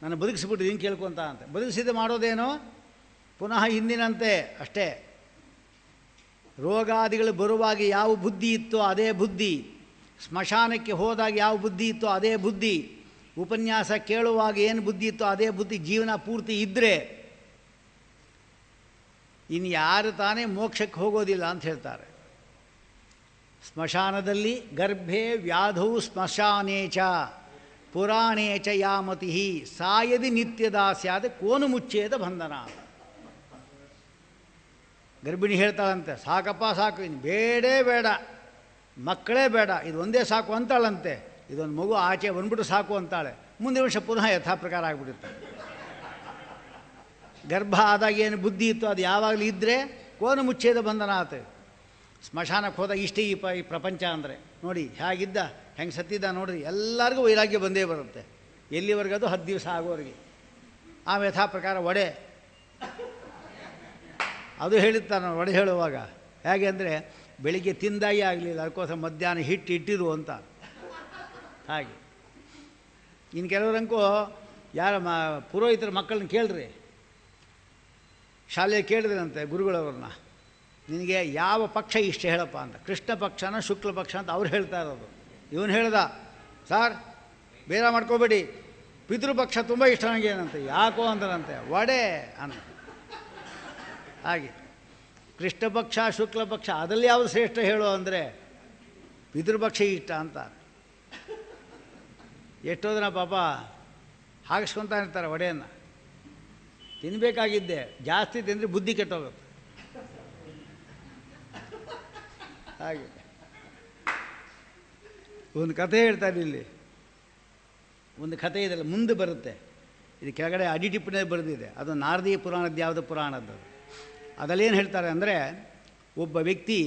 ನಾನು ಬದುಕಿಸ್ಬಿಟ್ಟು ಹಿಂಗೆ ಕೇಳ್ಕೊತ ಅಂತ. ಬದುಕಿಸಿದ ಮಾಡೋದೇನೋ ಪುನಃ ಹಿಂದಿನಂತೆ ಅಷ್ಟೇ. ರೋಗಾದಿಗಳು ಬರುವಾಗ ಯಾವ ಬುದ್ಧಿ ಇತ್ತೋ ಅದೇ ಬುದ್ಧಿ, ಸ್ಮಶಾನಕ್ಕೆ ಹೋದಾಗ ಯಾವ ಬುದ್ಧಿ ಇತ್ತೋ ಅದೇ ಬುದ್ಧಿ, ಉಪನ್ಯಾಸ ಕೇಳುವಾಗ ಏನು ಬುದ್ಧಿ ಇತ್ತೋ ಅದೇ ಬುದ್ಧಿ ಜೀವನ ಪೂರ್ತಿ ಇದ್ದರೆ ಇನ್ನು ಯಾರು ತಾನೇ ಮೋಕ್ಷಕ್ಕೆ ಹೋಗೋದಿಲ್ಲ ಅಂತ ಹೇಳ್ತಾರೆ. ಸ್ಮಶಾನದಲ್ಲಿ ಗರ್ಭೆ ವ್ಯಾಧೌ ಸ್ಮಶಾನೇಚ ಪುರಾಣೇಚ ಯಾಮತಿ ಸಾಯದಿ ನಿತ್ಯದಾಸ್ಯಾದ ಕೋನು ಮುಚ್ಚೇದ ಬಂಧನ. ಗರ್ಭಿಣಿ ಹೇಳ್ತಾಳಂತೆ, ಸಾಕಪ್ಪ ಸಾಕು, ಇನ್ನು ಬೇಡೇ ಬೇಡ, ಮಕ್ಕಳೇ ಬೇಡ, ಇದು ಒಂದೇ ಸಾಕು ಅಂತಾಳಂತೆ. ಇದೊಂದು ಮಗು ಆಚೆ ಬಂದ್ಬಿಟ್ಟು ಸಾಕು ಅಂತಾಳೆ. ಮುಂದಿನ ವರ್ಷ ಪುನಃ ಯಥಾ ಪ್ರಕಾರ ಆಗಿಬಿಡುತ್ತೆ. ಗರ್ಭ ಆದಾಗ ಏನು ಬುದ್ಧಿ ಇತ್ತು ಅದು ಯಾವಾಗಲೂ ಇದ್ದರೆ ಕೋನು ಮುಚ್ಚೇದ ಬಂಧನ ಆತ. ಸ್ಮಶಾನಕ್ಕೆ ಹೋದಾಗ ಇಷ್ಟೇ ಈ ಪ್ರಪಂಚ ಅಂದರೆ ನೋಡಿ ಹೇಗಿದ್ದ, ಹೆಂಗೆ ಸತ್ತಿದ್ದ ನೋಡ್ರಿ. ಎಲ್ಲರಿಗೂ ವೈರಾಗ್ಯ ಬಂದೇ ಬರುತ್ತೆ. ಎಲ್ಲಿವರೆಗೆ? ಅದು 10 ದಿವಸ ಆಗೋವರೆಗೆ. ಆಮೇಲೆ ಯಥಾ ಪ್ರಕಾರ ಒಡೆ, ಅದು ಹೇಳಿರ್ತಾನೆ ಒಡೆ ಹೇಳುವಾಗ. ಹೇಗೆ ಅಂದರೆ ಬೆಳಿಗ್ಗೆ ತಿಂದಾಗಿ ಆಗಲಿಲ್ಲ, ಅದಕ್ಕೋಸ್ಕರ ಮಧ್ಯಾಹ್ನ ಇಟ್ಟಿರು ಅಂತ. ಹಾಗೆ ಇನ್ನು ಕೆಲವರಂಗೂ ಯಾರ ಪುರೋಹಿತರ ಮಕ್ಕಳನ್ನ ಕೇಳ್ರಿ, ಶಾಲೆಗೆ ಕೇಳಿದ್ರಂತೆ ಗುರುಗಳವ್ರನ್ನ, ನಿನಗೆ ಯಾವ ಪಕ್ಷ ಇಷ್ಟ ಹೇಳಪ್ಪ ಅಂತ. ಕೃಷ್ಣ ಪಕ್ಷನ ಶುಕ್ಲ ಪಕ್ಷ ಅಂತ ಅವ್ರು ಹೇಳ್ತಾ ಇರೋದು. ಇವನು ಹೇಳ್ದ, ಸಾರ್ ಬೇರೆ ಮಾಡ್ಕೋಬೇಡಿ, ಪಿತೃಪಕ್ಷ ತುಂಬ ಇಷ್ಟ ನನಗೇನಂತೆ. ಯಾಕೋ ಅಂತಾರಂತೆ, ವಡೆ ಅಂತ. ಹಾಗೆ ಕೃಷ್ಣ ಪಕ್ಷ ಶುಕ್ಲ ಪಕ್ಷ ಅದರಲ್ಲಿ ಯಾವುದು ಶ್ರೇಷ್ಠ ಹೇಳು ಅಂದರೆ ಪಿತೃಪಕ್ಷ ಇಷ್ಟ ಅಂತ. ಎಷ್ಟೋ ಜನ ಪಾಪ ಹಾಕಿಸ್ಕೊತಾ ಇರ್ತಾರೆ ವಡೆಯನ್ನು. ತಿನ್ನಬೇಕಾಗಿದ್ದೆ, ಜಾಸ್ತಿ ತಿಂದರೆ ಬುದ್ಧಿ ಕೆಟ್ಟೋಗುತ್ತೆ. ಹಾಗೆ ಒಂದು ಕಥೆ ಹೇಳ್ತಾರೆ ಇಲ್ಲಿ. ಒಂದು ಕಥೆ ಇದೆಲ್ಲ ಮುಂದೆ ಬರುತ್ತೆ, ಇದು ಕೆಳಗಡೆ ಅಡಿಟಿಪ್ಪಣೆ ಬರೆದಿದೆ. ಅದು ನಾರದೀಯ ಪುರಾಣದ್ದು, ಯಾವುದೋ ಪುರಾಣದ್ದು. ಅದಲ್ಲೇನು ಹೇಳ್ತಾರೆ ಅಂದರೆ, ಒಬ್ಬ ವ್ಯಕ್ತಿ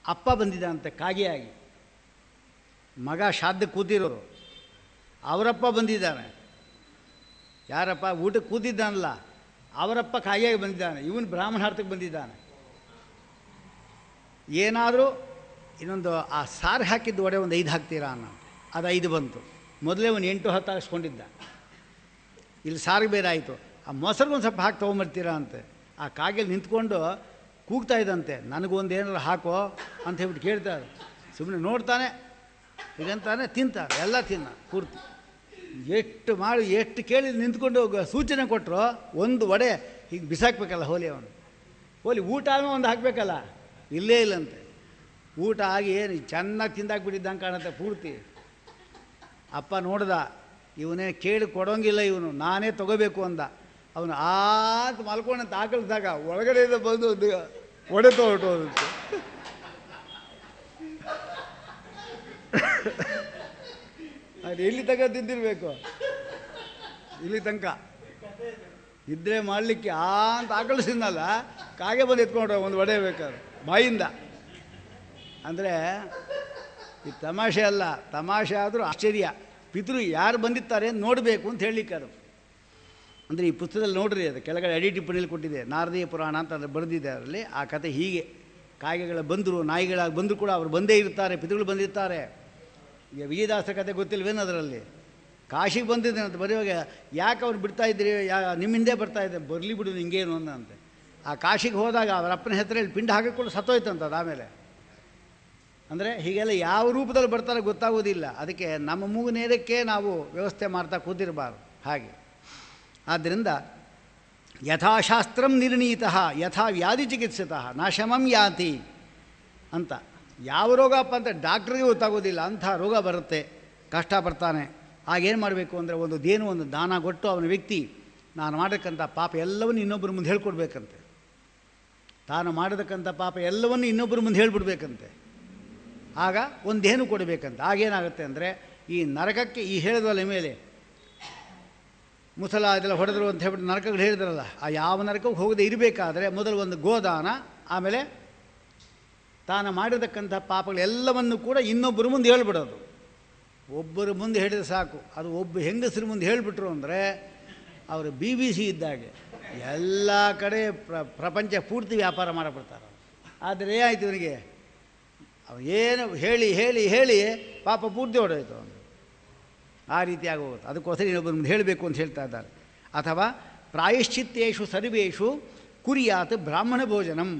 ಅಪ್ಪ ಬಂದಿದ್ದಾನಂತೆ ಕಾಗೆಯಾಗಿ. ಮಗ ಶ್ರಾದ್ದಕ್ಕೆ ಕೂತಿರೋರು, ಅವರಪ್ಪ ಬಂದಿದ್ದಾನೆ. ಯಾರಪ್ಪ? ಊಟಕ್ಕೆ ಕೂತಿದ್ದಾನಲ್ಲ ಅವರಪ್ಪ ಕಾಗೆಯಾಗಿ ಬಂದಿದ್ದಾನೆ. ಇವನು ಬ್ರಾಹ್ಮಣಾರ್ಥಕ್ಕೆ ಬಂದಿದ್ದಾನೆ. ಏನಾದರೂ ಇನ್ನೊಂದು ಆ ಸಾರು ಹಾಕಿದ್ದು ವಡೆ ಒಂದು 5 ಹಾಕ್ತೀರಾ ಅನ್ನೋ, ಅದು 5 ಬಂತು. ಮೊದಲೇ ಒಂದು 8-10 ಹಾಕಿಸ್ಕೊಂಡಿದ್ದ. ಇಲ್ಲಿ ಸಾರಿಗೆ ಬೇರೆ ಆಯಿತು. ಆ ಮೊಸರಿಗೊಂದು ಸ್ವಲ್ಪ ಹಾಕಿ ತೊಗೊಂಬರ್ತೀರಾ ಅಂತೆ. ಆ ಕಾಗೆಯಲ್ಲಿ ನಿಂತ್ಕೊಂಡು ಕೂಗ್ತಾ ಇದ್ದಂತೆ, ನನಗೊಂದು ಏನಾರು ಹಾಕೋ ಅಂತ ಹೇಳ್ಬಿಟ್ಟು ಕೇಳ್ತಾರೆ. ಸುಮ್ಮನೆ ನೋಡ್ತಾನೆ, ಹೀಗಂತಾನೆ ತಿಂತಾರೆ, ಎಲ್ಲ ತಿನ್ನ ಪೂರ್ತಿ. ಎಷ್ಟು ಕೇಳಿ ನಿಂತ್ಕೊಂಡು ಸೂಚನೆ ಕೊಟ್ಟರು, ಒಂದು ವಡೆ ಹೀಗೆ ಬಿಸಾಕಬೇಕಲ್ಲ ಹೋಲಿ ಊಟನೂ ಒಂದು ಹಾಕಬೇಕಲ್ಲ, ಇಲ್ಲೇ ಇಲ್ಲಂತೆ. ಊಟ ಆಗಿ ಏನು ಚೆನ್ನಾಗಿ ತಿಂದಾಕ್ಬಿಟ್ಟಿದ್ದಂಗೆ ಕಾಣುತ್ತೆ ಪೂರ್ತಿ. ಅಪ್ಪ ನೋಡ್ದ, ಇವನೇ ಕೇಳಿ ಕೊಡೋಂಗಿಲ್ಲ ಇವನು, ನಾನೇ ತೊಗೋಬೇಕು ಅಂದ. ಅವನು ಆತ ಮಲ್ಕೊಂಡಂತ ಆಕಳಿಸಿದಾಗ ಒಳಗಡೆಯಿಂದ ಬಂದು ಒಂದು ಒಡೆ ತೊಗೊಟ್ಟೋದಂತೆ. ಅದು ಎಲ್ಲಿ ತನಕ ತಿಂದಿರಬೇಕು? ಇಲ್ಲಿ ತನಕ ಇದ್ದರೆ ಮಾಡಲಿಕ್ಕೆ ಅಂತ ಆಕಳಿಸಿದ್ನಲ್ಲ, ಕಾಗೆ ಬಂದು ಎತ್ಕೊಂಡ್ರೆ ಒಂದು ಒಡೆ ಬೇಕಾದ್ರೆ ಬಾಯಿಂದ. ಅಂದರೆ ಈ ತಮಾಷೆ ಅಲ್ಲ, ತಮಾಷೆ ಆದರೂ ಆಶ್ಚರ್ಯ. ಪಿತೃ ಯಾರು ಬಂದಿರ್ತಾರೆ ನೋಡಬೇಕು ಅಂತ ಹೇಳಲಿಕ್ಕೆ ಅದು. ಅಂದರೆ ಈ ಪುಸ್ತಕದಲ್ಲಿ ನೋಡ್ರಿ, ಅದು ಕೆಳಗಡೆ ಟಿಪ್ಪಣಿಯಲ್ಲಿ ಕೊಟ್ಟಿದೆ, ನಾರದೀಯ ಪುರಾಣ ಅಂತ ಅದು ಬರೆದಿದೆ. ಅದರಲ್ಲಿ ಆ ಕತೆ ಹೀಗೆ, ಕಾಗೆಗಳ ಬಂದರು, ನಾಯಿಗಳಾಗಿ ಬಂದರೂ ಕೂಡ ಅವರು ಬಂದೇ ಇರ್ತಾರೆ, ಪಿತೃಗಳು ಬಂದಿರ್ತಾರೆ. ಈಗ ವಿಜಯದಾಸರ ಕತೆ ಗೊತ್ತಿಲ್ವೇನು ಅದರಲ್ಲಿ? ಕಾಶಿಗೆ ಬಂದಿದ್ದೇನೆ ಅಂತ ಬರೆಯುವಾಗ, ಯಾಕೆ ಅವ್ರು ಬಿಡ್ತಾಯಿದ್ರಿ, ನಿಮ್ಮಿಂದೇ ಬರ್ತಾಯಿದ್ದೆ, ಬರಲಿ ಬಿಡು ನಿಂಗೇನು ಅಂತೆ. ಆ ಕಾಶಿಗೆ ಹೋದಾಗ ಅವರ ಅಪ್ಪನ ಹೆಸರಲ್ಲಿ ಪಿಂಡ ಹಾಕಿಕೊಂಡು ಸತ್ತೋಯ್ತಂತ ಅದು. ಆಮೇಲೆ ಅಂದರೆ ಹೀಗೆಲ್ಲ ಯಾವ ರೂಪದಲ್ಲಿ ಬರ್ತಾರೆ ಗೊತ್ತಾಗೋದಿಲ್ಲ. ಅದಕ್ಕೆ ನಮ್ಮ ಮೂಗು ನೇರಕ್ಕೆ ನಾವು ವ್ಯವಸ್ಥೆ ಮಾಡ್ತಾ ಕೂತಿರಬಾರ್ದು. ಹಾಗೆ ಆದ್ದರಿಂದ ಯಥಾಶಾಸ್ತ್ರಂ ನಿರ್ಣೀತಃ ಯಥಾ ವ್ಯಾಧಿ ಚಿಕಿತ್ಸಿತಃ ನಾಶಮಂ ಯಾತಿ ಅಂತ. ಯಾವ ರೋಗಪ್ಪ ಅಂತ ಡಾಕ್ಟ್ರಿಗೆ ಗೊತ್ತಾಗೋದಿಲ್ಲ, ಅಂಥ ರೋಗ ಬರುತ್ತೆ, ಕಷ್ಟಪಡ್ತಾನೆ. ಆಗೇನು ಮಾಡಬೇಕು ಅಂದರೆ ಒಂದು ದಾನ ಕೊಟ್ಟು ಅವನ ವ್ಯಕ್ತಿ ನಾನು ಮಾಡತಕ್ಕಂಥ ಪಾಪ ಎಲ್ಲವನ್ನೂ ಇನ್ನೊಬ್ಬರ ಮುಂದೆ ಹೇಳ್ಕೊಡ್ಬೇಕಂತೆ. ತಾನು ಮಾಡತಕ್ಕಂಥ ಪಾಪ ಎಲ್ಲವನ್ನೂ ಇನ್ನೊಬ್ಬರ ಮುಂದೆ ಹೇಳ್ಬಿಡ್ಬೇಕಂತೆ. ಆಗ ಒಂದೇನು ಕೊಡಬೇಕಂತ. ಆಗೇನಾಗುತ್ತೆ ಅಂದರೆ ಈ ನರಕಕ್ಕೆ ಈ ಹೇಳಿದವಲ್ಲ ಮೇಲೆ ಮುಸಲ ಅದೆಲ್ಲ ಹೊಡೆದ್ರು ಅಂತ ಹೇಳ್ಬಿಟ್ಟು ನರಕಗಳು ಹೇಳಿದ್ರಲ್ಲ, ಆ ಯಾವ ನರಕಕ್ಕೆ ಹೋಗದೆ ಇರಬೇಕಾದ್ರೆ ಮೊದಲು ಒಂದು ಗೋದಾನ, ಆಮೇಲೆ ತಾನು ಮಾಡಿರ್ತಕ್ಕಂಥ ಪಾಪಗಳೆಲ್ಲವನ್ನು ಕೂಡ ಇನ್ನೊಬ್ಬರ ಮುಂದೆ ಹೇಳ್ಬಿಡೋದು. ಒಬ್ಬರ ಮುಂದೆ ಹೇಳಿದ್ರೆ ಸಾಕು, ಅದು ಒಬ್ಬ ಹೆಂಗಸರ ಮುಂದೆ ಹೇಳಿಬಿಟ್ರು ಅಂದರೆ ಅವರು BBC ಇದ್ದಾಗೆ ಎಲ್ಲ ಕಡೆ ಪ್ರಪಂಚ ಪೂರ್ತಿ ವ್ಯಾಪಾರ ಮಾಡಿಬಿಡ್ತಾರೆ. ಆದರೆ ಆಯಿತು ಇವನಿಗೆ ಅವನು ಏನು ಹೇಳಿ ಹೇಳಿ ಹೇಳಿ ಪಾಪ ಪೂರ್ತಿ ಹೊಡೆಯಿತು ಅವನು. ಆ ರೀತಿಯಾಗಿ ಹೋಗುತ್ತೆ. ಅದಕ್ಕೋಸ್ಕರ ಇನ್ನೊಬ್ಬರ ಮುಂದೆ ಹೇಳಬೇಕು ಅಂತ ಹೇಳ್ತಾ ಇದ್ದಾರೆ. ಅಥವಾ ಪ್ರಾಯಶ್ಚಿತ್ತೇಷು ಸರ್ವೇಷು ಕುರಿಯಾತ್ ಬ್ರಾಹ್ಮಣ ಭೋಜನಂ.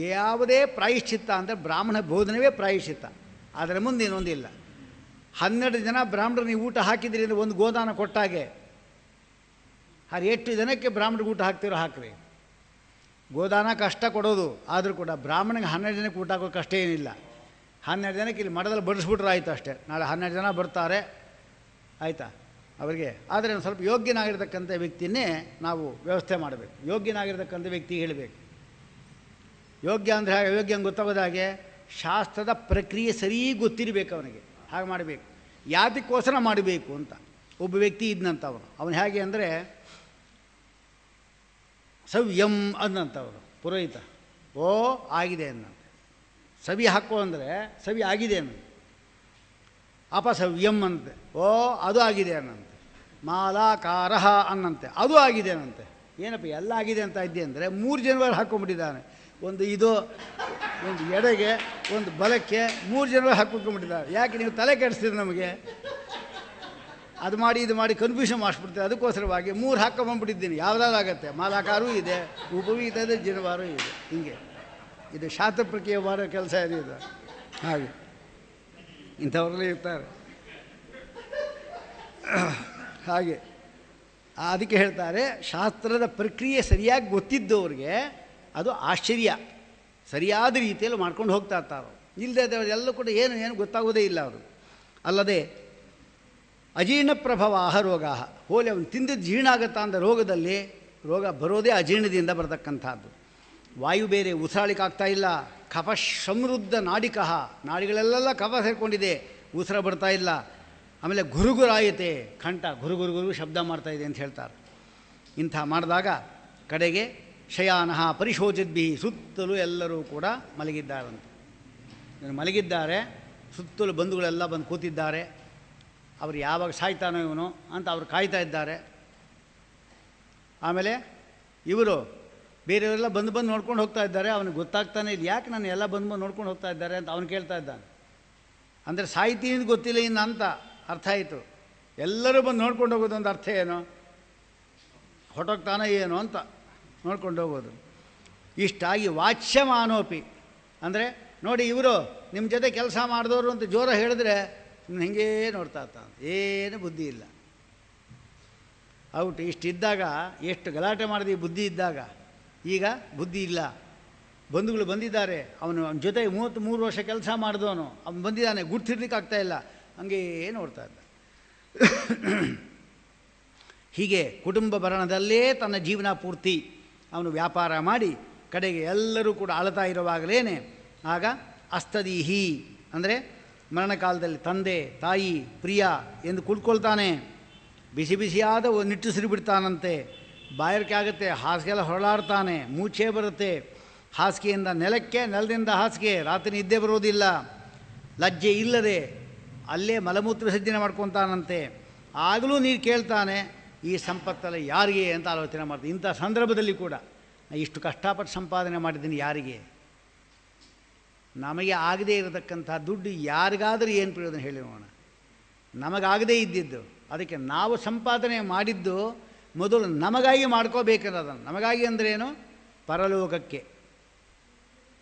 ಯಾವುದೇ ಪ್ರಾಯಶ್ಚಿತ್ತ ಅಂದರೆ ಬ್ರಾಹ್ಮಣ ಭೋಜನವೇ ಪ್ರಾಯಶ್ಚಿತ್ತ, ಅದರ ಮುಂದೆ ಇನ್ನೊಂದಿಲ್ಲ. 12 ಜನ ಬ್ರಾಹ್ಮಣರು ನೀವು ಊಟ ಹಾಕಿದ್ರಿ ಅಂದರೆ ಒಂದು ಗೋದಾನ ಕೊಟ್ಟಾಗೆ. ಅದು ಎಷ್ಟು ಜನಕ್ಕೆ ಬ್ರಾಹ್ಮಣರಿಗೆ ಊಟ ಹಾಕ್ತಿರೋ ಹಾಕ್ರಿ. ಗೋದಾನ ಕಷ್ಟ ಕೊಡೋದು, ಆದರೂ ಕೂಡ ಬ್ರಾಹ್ಮಣಿಗೆ 12 ಜನಕ್ಕೆ ಊಟ ಹಾಕೋದು ಕಷ್ಟ ಏನಿಲ್ಲ. 12 ಜನಕ್ಕೆ ಇಲ್ಲಿ ಮಠದಲ್ಲಿ ಬಡಿಸ್ಬಿಟ್ರೆ ಆಯಿತು ಅಷ್ಟೇ. ನಾಳೆ 12 ಜನ ಬರ್ತಾರೆ, ಆಯಿತಾ ಅವರಿಗೆ. ಆದರೆ ಒಂದು ಸ್ವಲ್ಪ ಯೋಗ್ಯನಾಗಿರ್ತಕ್ಕಂಥ ವ್ಯಕ್ತಿಯನ್ನೇ ನಾವು ವ್ಯವಸ್ಥೆ ಮಾಡಬೇಕು. ಯೋಗ್ಯನಾಗಿರ್ತಕ್ಕಂಥ ವ್ಯಕ್ತಿ ಹೇಳಬೇಕು. ಯೋಗ್ಯ ಅಂದರೆ ಹಾಗೆ, ಯೋಗ್ಯ ಅಂತ ಗೊತ್ತಾಗೋದು ಹಾಗೆ ಶಾಸ್ತ್ರದ ಪ್ರಕ್ರಿಯೆ ಸರಿ ಗೊತ್ತಿರಬೇಕು ಅವನಿಗೆ. ಹಾಗೆ ಮಾಡಬೇಕು. ಯಾತಕ್ಕೋಸ್ಕರ ಮಾಡಬೇಕು ಅಂತ ಒಬ್ಬ ವ್ಯಕ್ತಿ ಇದ್ನಂತವನು. ಅವನು ಹೇಗೆ ಅಂದರೆ ಸವ್ಯಂ ಅಂದಂಥವನು ಪುರೋಹಿತ. ಓ ಆಗಿದೆ ಅನ್ನಂತೆ. ಸವಿ ಹಾಕೋ ಅಂದರೆ ಸವಿ ಆಗಿದೆ ಅನ್ನಂತೆ. ಅಪಸವ್ಯಂ ಅಂತೆ. ಓ ಅದು ಆಗಿದೆ ಅನ್ನಂತೆ. ಮಾಲಾಕಾರಹ ಅನ್ನಂತೆ, ಅದು ಆಗಿದೆ ಅನ್ನಂತೆ. ಏನಪ್ಪ ಎಲ್ಲ ಆಗಿದೆ ಅಂತ ಇದ್ದೆ ಅಂದರೆ 3 ಜನವರ ಹಾಕ್ಕೊಂಬಿಟ್ಟಿದ್ದಾನೆ. ಒಂದು ಇದು, ಒಂದು ಎಡೆಗೆ, ಒಂದು ಬಲಕ್ಕೆ 3 ಜನವರ ಹಾಕ್ಕೊಂಡ್ಬಿಟ್ಟಿದ್ದಾರೆ. ಯಾಕೆ ನೀವು ತಲೆ ಕೆಡಿಸ್ತೀರಿ ನಮಗೆ? ಅದು ಮಾಡಿ ಇದು ಮಾಡಿ ಕನ್ಫ್ಯೂಷನ್ ಮಾಡಿಸ್ಬಿಡ್ತೀವಿ. ಅದಕ್ಕೋಸ್ಕರವಾಗಿ 3 ಹಾಕ್ಕೊಂಬಂದ್ಬಿಟ್ಟಿದ್ದೀನಿ. ಯಾವುದಾಗುತ್ತೆ, ಮಾಲಾಕಾರೂ ಇದೆ, ಉಪವೀತ ಇದೆ, ಜನವಾರೂ ಇದೆ. ಹೀಗೆ ಇದು ಶಾಸ್ತ್ರ ಪ್ರಕ್ರಿಯೆ ಮಾಡೋ ಕೆಲಸ ಇದೆ. ಹಾಗೆ ಇಂಥವ್ರಲ್ಲೇ ಇರ್ತಾರೆ. ಹಾಗೆ ಅದಕ್ಕೆ ಹೇಳ್ತಾರೆ, ಶಾಸ್ತ್ರದ ಪ್ರಕ್ರಿಯೆ ಸರಿಯಾಗಿ ಗೊತ್ತಿದ್ದವ್ರಿಗೆ ಅದು ಆಶ್ಚರ್ಯ. ಸರಿಯಾದ ರೀತಿಯಲ್ಲಿ ಮಾಡ್ಕೊಂಡು ಹೋಗ್ತಾ ಇರ್ತಾರೋ. ಇಲ್ಲದೆ ಎಲ್ಲೂ ಕೂಡ ಏನು ಗೊತ್ತಾಗೋದೇ ಇಲ್ಲ ಅವರು. ಅಲ್ಲದೆ ಅಜೀರ್ಣ ಪ್ರಭವಾಹ ರೋಗ. ಹೋಲಿ ಅವನು ತಿಂದಿದ್ದು ಜೀರ್ಣ ಆಗುತ್ತಾ ಅಂತ ರೋಗದಲ್ಲಿ, ರೋಗ ಬರೋದೇ ಅಜೀರ್ಣದಿಂದ ಬರತಕ್ಕಂಥದ್ದು. ವಾಯು ಬೇರೆ ಉಸಿರಾಳಿಕಾಗ್ತಾ ಇಲ್ಲ. ಕಫ ಸಮೃದ್ಧ ನಾಡಿಕಃ, ನಾಡಿಗಳೆಲ್ಲ ಕಫ ಸೇರಿಕೊಂಡಿದೆ, ಉಸಿರ ಬರ್ತಾ ಇಲ್ಲ. ಆಮೇಲೆ ಗುರುಗುರಾಯತೆ, ಕಂಠ ಗುರು ಶಬ್ದ ಮಾಡ್ತಾಯಿದೆ ಅಂತ ಹೇಳ್ತಾರೆ. ಇಂಥ ಮಾಡಿದಾಗ ಕಡೆಗೆ ಶಯಾನಃ ಪರಿಶೋಚಿದ್ಭಿ, ಸುತ್ತಲೂ ಎಲ್ಲರೂ ಕೂಡ ಮಲಗಿದ್ದಾರಂತೆ. ಮಲಗಿದ್ದಾರೆ, ಸುತ್ತಲೂ ಬಂಧುಗಳೆಲ್ಲ ಬಂದು ಕೂತಿದ್ದಾರೆ. ಅವರು ಯಾವಾಗ ಸಾಯ್ತಾನೋ ಇವನು ಅಂತ ಅವ್ರು ಕಾಯ್ತಾ ಇದ್ದಾರೆ. ಆಮೇಲೆ ಇವರು ಬೇರೆಯವರೆಲ್ಲ ಬಂದು ನೋಡ್ಕೊಂಡು ಹೋಗ್ತಾ ಇದ್ದಾರೆ. ಅವನಿಗೆ ಗೊತ್ತಾಗ್ತಾನೆ ಇಲ್ಲ, ಯಾಕೆ ನಾನು ಎಲ್ಲ ಬಂದು ನೋಡ್ಕೊಂಡು ಹೋಗ್ತಾ ಇದ್ದಾರೆ ಅಂತ ಅವನು ಕೇಳ್ತಾ ಇದ್ದಾನೆ. ಅಂದರೆ ಸಾಯ್ತೀನಿ ಅಂತ ಗೊತ್ತಿಲ್ಲ ಇನ್ನು ಅಂತ ಅರ್ಥ ಆಯಿತು. ಎಲ್ಲರೂ ಬಂದು ನೋಡ್ಕೊಂಡು ಹೋಗೋದು ಒಂದು ಅರ್ಥ ಏನು, ಹೊಟ್ಟೋಗ್ತಾನೋ ಏನು ಅಂತ ನೋಡ್ಕೊಂಡು ಹೋಗೋದು. ಇಷ್ಟಾಗಿ ವಾಚ್ಯಮಾನೋಪಿ ಅಂದರೆ ನೋಡಿ, ಇವರು ನಿಮ್ಮ ಜೊತೆ ಕೆಲಸ ಮಾಡಿದವರು ಅಂತ ಜೋರ ಹೇಳಿದ್ರೆ ಹಿಂಗೇ ನೋಡ್ತಾ ಇರ್ತಾನೆ, ಏನು ಬುದ್ಧಿ ಇಲ್ಲ. ಔಟ್ ಇಷ್ಟಿದ್ದಾಗ ಎಷ್ಟು ಗಲಾಟೆ ಮಾಡಿದ್ವಿ ಬುದ್ಧಿ ಇದ್ದಾಗ. ಈಗ ಬುದ್ಧಿ ಇಲ್ಲ. ಬಂಧುಗಳು ಬಂದಿದ್ದಾರೆ, ಅವನ ಜೊತೆ 33 ವರ್ಷ ಕೆಲಸ ಮಾಡಿದವನು ಅವನು ಬಂದಿದ್ದಾನೆ, ಗುರ್ತಿರ್ಲಿಕ್ಕೆ ಆಗ್ತಾಯಿಲ್ಲ, ಹಂಗೇ ನೋಡ್ತಾ ಇದ್ದ. ಹೀಗೆ ಕುಟುಂಬ ಭರಣದಲ್ಲೇ ತನ್ನ ಜೀವನ ಪೂರ್ತಿ ಅವನು ವ್ಯಾಪಾರ ಮಾಡಿ ಕಡೆಗೆ ಎಲ್ಲರೂ ಕೂಡ ಅಳತಾ ಇರುವಾಗಲೇ ಆಗ ಅಸ್ತದೀಹಿ ಅಂದರೆ ಮರಣಕಾಲದಲ್ಲಿ ತಂದೆ ತಾಯಿ ಪ್ರಿಯ ಎಂದು ಕುಳ್ಕೊಳ್ತಾನೆ. ಬಿಸಿ ಬಿಸಿಯಾದ ನಿಟ್ಟುಸಿರು ಬಿಡ್ತಾನಂತೆ. ಬಾಯಾರಿಕೆ ಆಗುತ್ತೆ, ಹಾಸಿಗೆಲ್ಲ ಹೊರಳಾಡ್ತಾನೆ, ಮೂಚೆ ಬರುತ್ತೆ. ಹಾಸಿಗೆಯಿಂದ ನೆಲಕ್ಕೆ, ನೆಲದಿಂದ ಹಾಸಿಗೆ, ರಾತ್ರಿ ನಿದ್ದೆ ಬರೋದಿಲ್ಲ. ಲಜ್ಜೆ ಇಲ್ಲದೆ ಅಲ್ಲೇ ಮಲಮೂತ್ರ ವಿಸರ್ಜನೆ ಮಾಡ್ಕೊತಾನಂತೆ. ಆಗಲೂ ನೀರು ಕೇಳ್ತಾನೆ, ಈ ಸಂಪತ್ತಲ್ಲ ಯಾರಿಗೆ ಅಂತ ಆಲೋಚನೆ ಮಾಡ್ತೀನಿ. ಇಂಥ ಸಂದರ್ಭದಲ್ಲಿ ಕೂಡ ಇಷ್ಟು ಕಷ್ಟಪಟ್ಟು ಸಂಪಾದನೆ ಮಾಡಿದ್ದೀನಿ ಯಾರಿಗೆ? ನಮಗೆ ಆಗದೇ ಇರತಕ್ಕಂಥ ದುಡ್ಡು ಯಾರಿಗಾದರೂ ಏನು ಪ್ರಯೋಜನ ಹೇಳಿ ನೋಡೋಣ. ನಮಗಾಗದೇ ಇದ್ದಿದ್ದು, ಅದಕ್ಕೆ ನಾವು ಸಂಪಾದನೆ ಮಾಡಿದ್ದು ಮೊದಲು ನಮಗಾಗಿ ಮಾಡ್ಕೋಬೇಕನ್ನೋದನ್ನು. ನಮಗಾಗಿ ಅಂದ್ರೇನು? ಪರಲೋಕಕ್ಕೆ.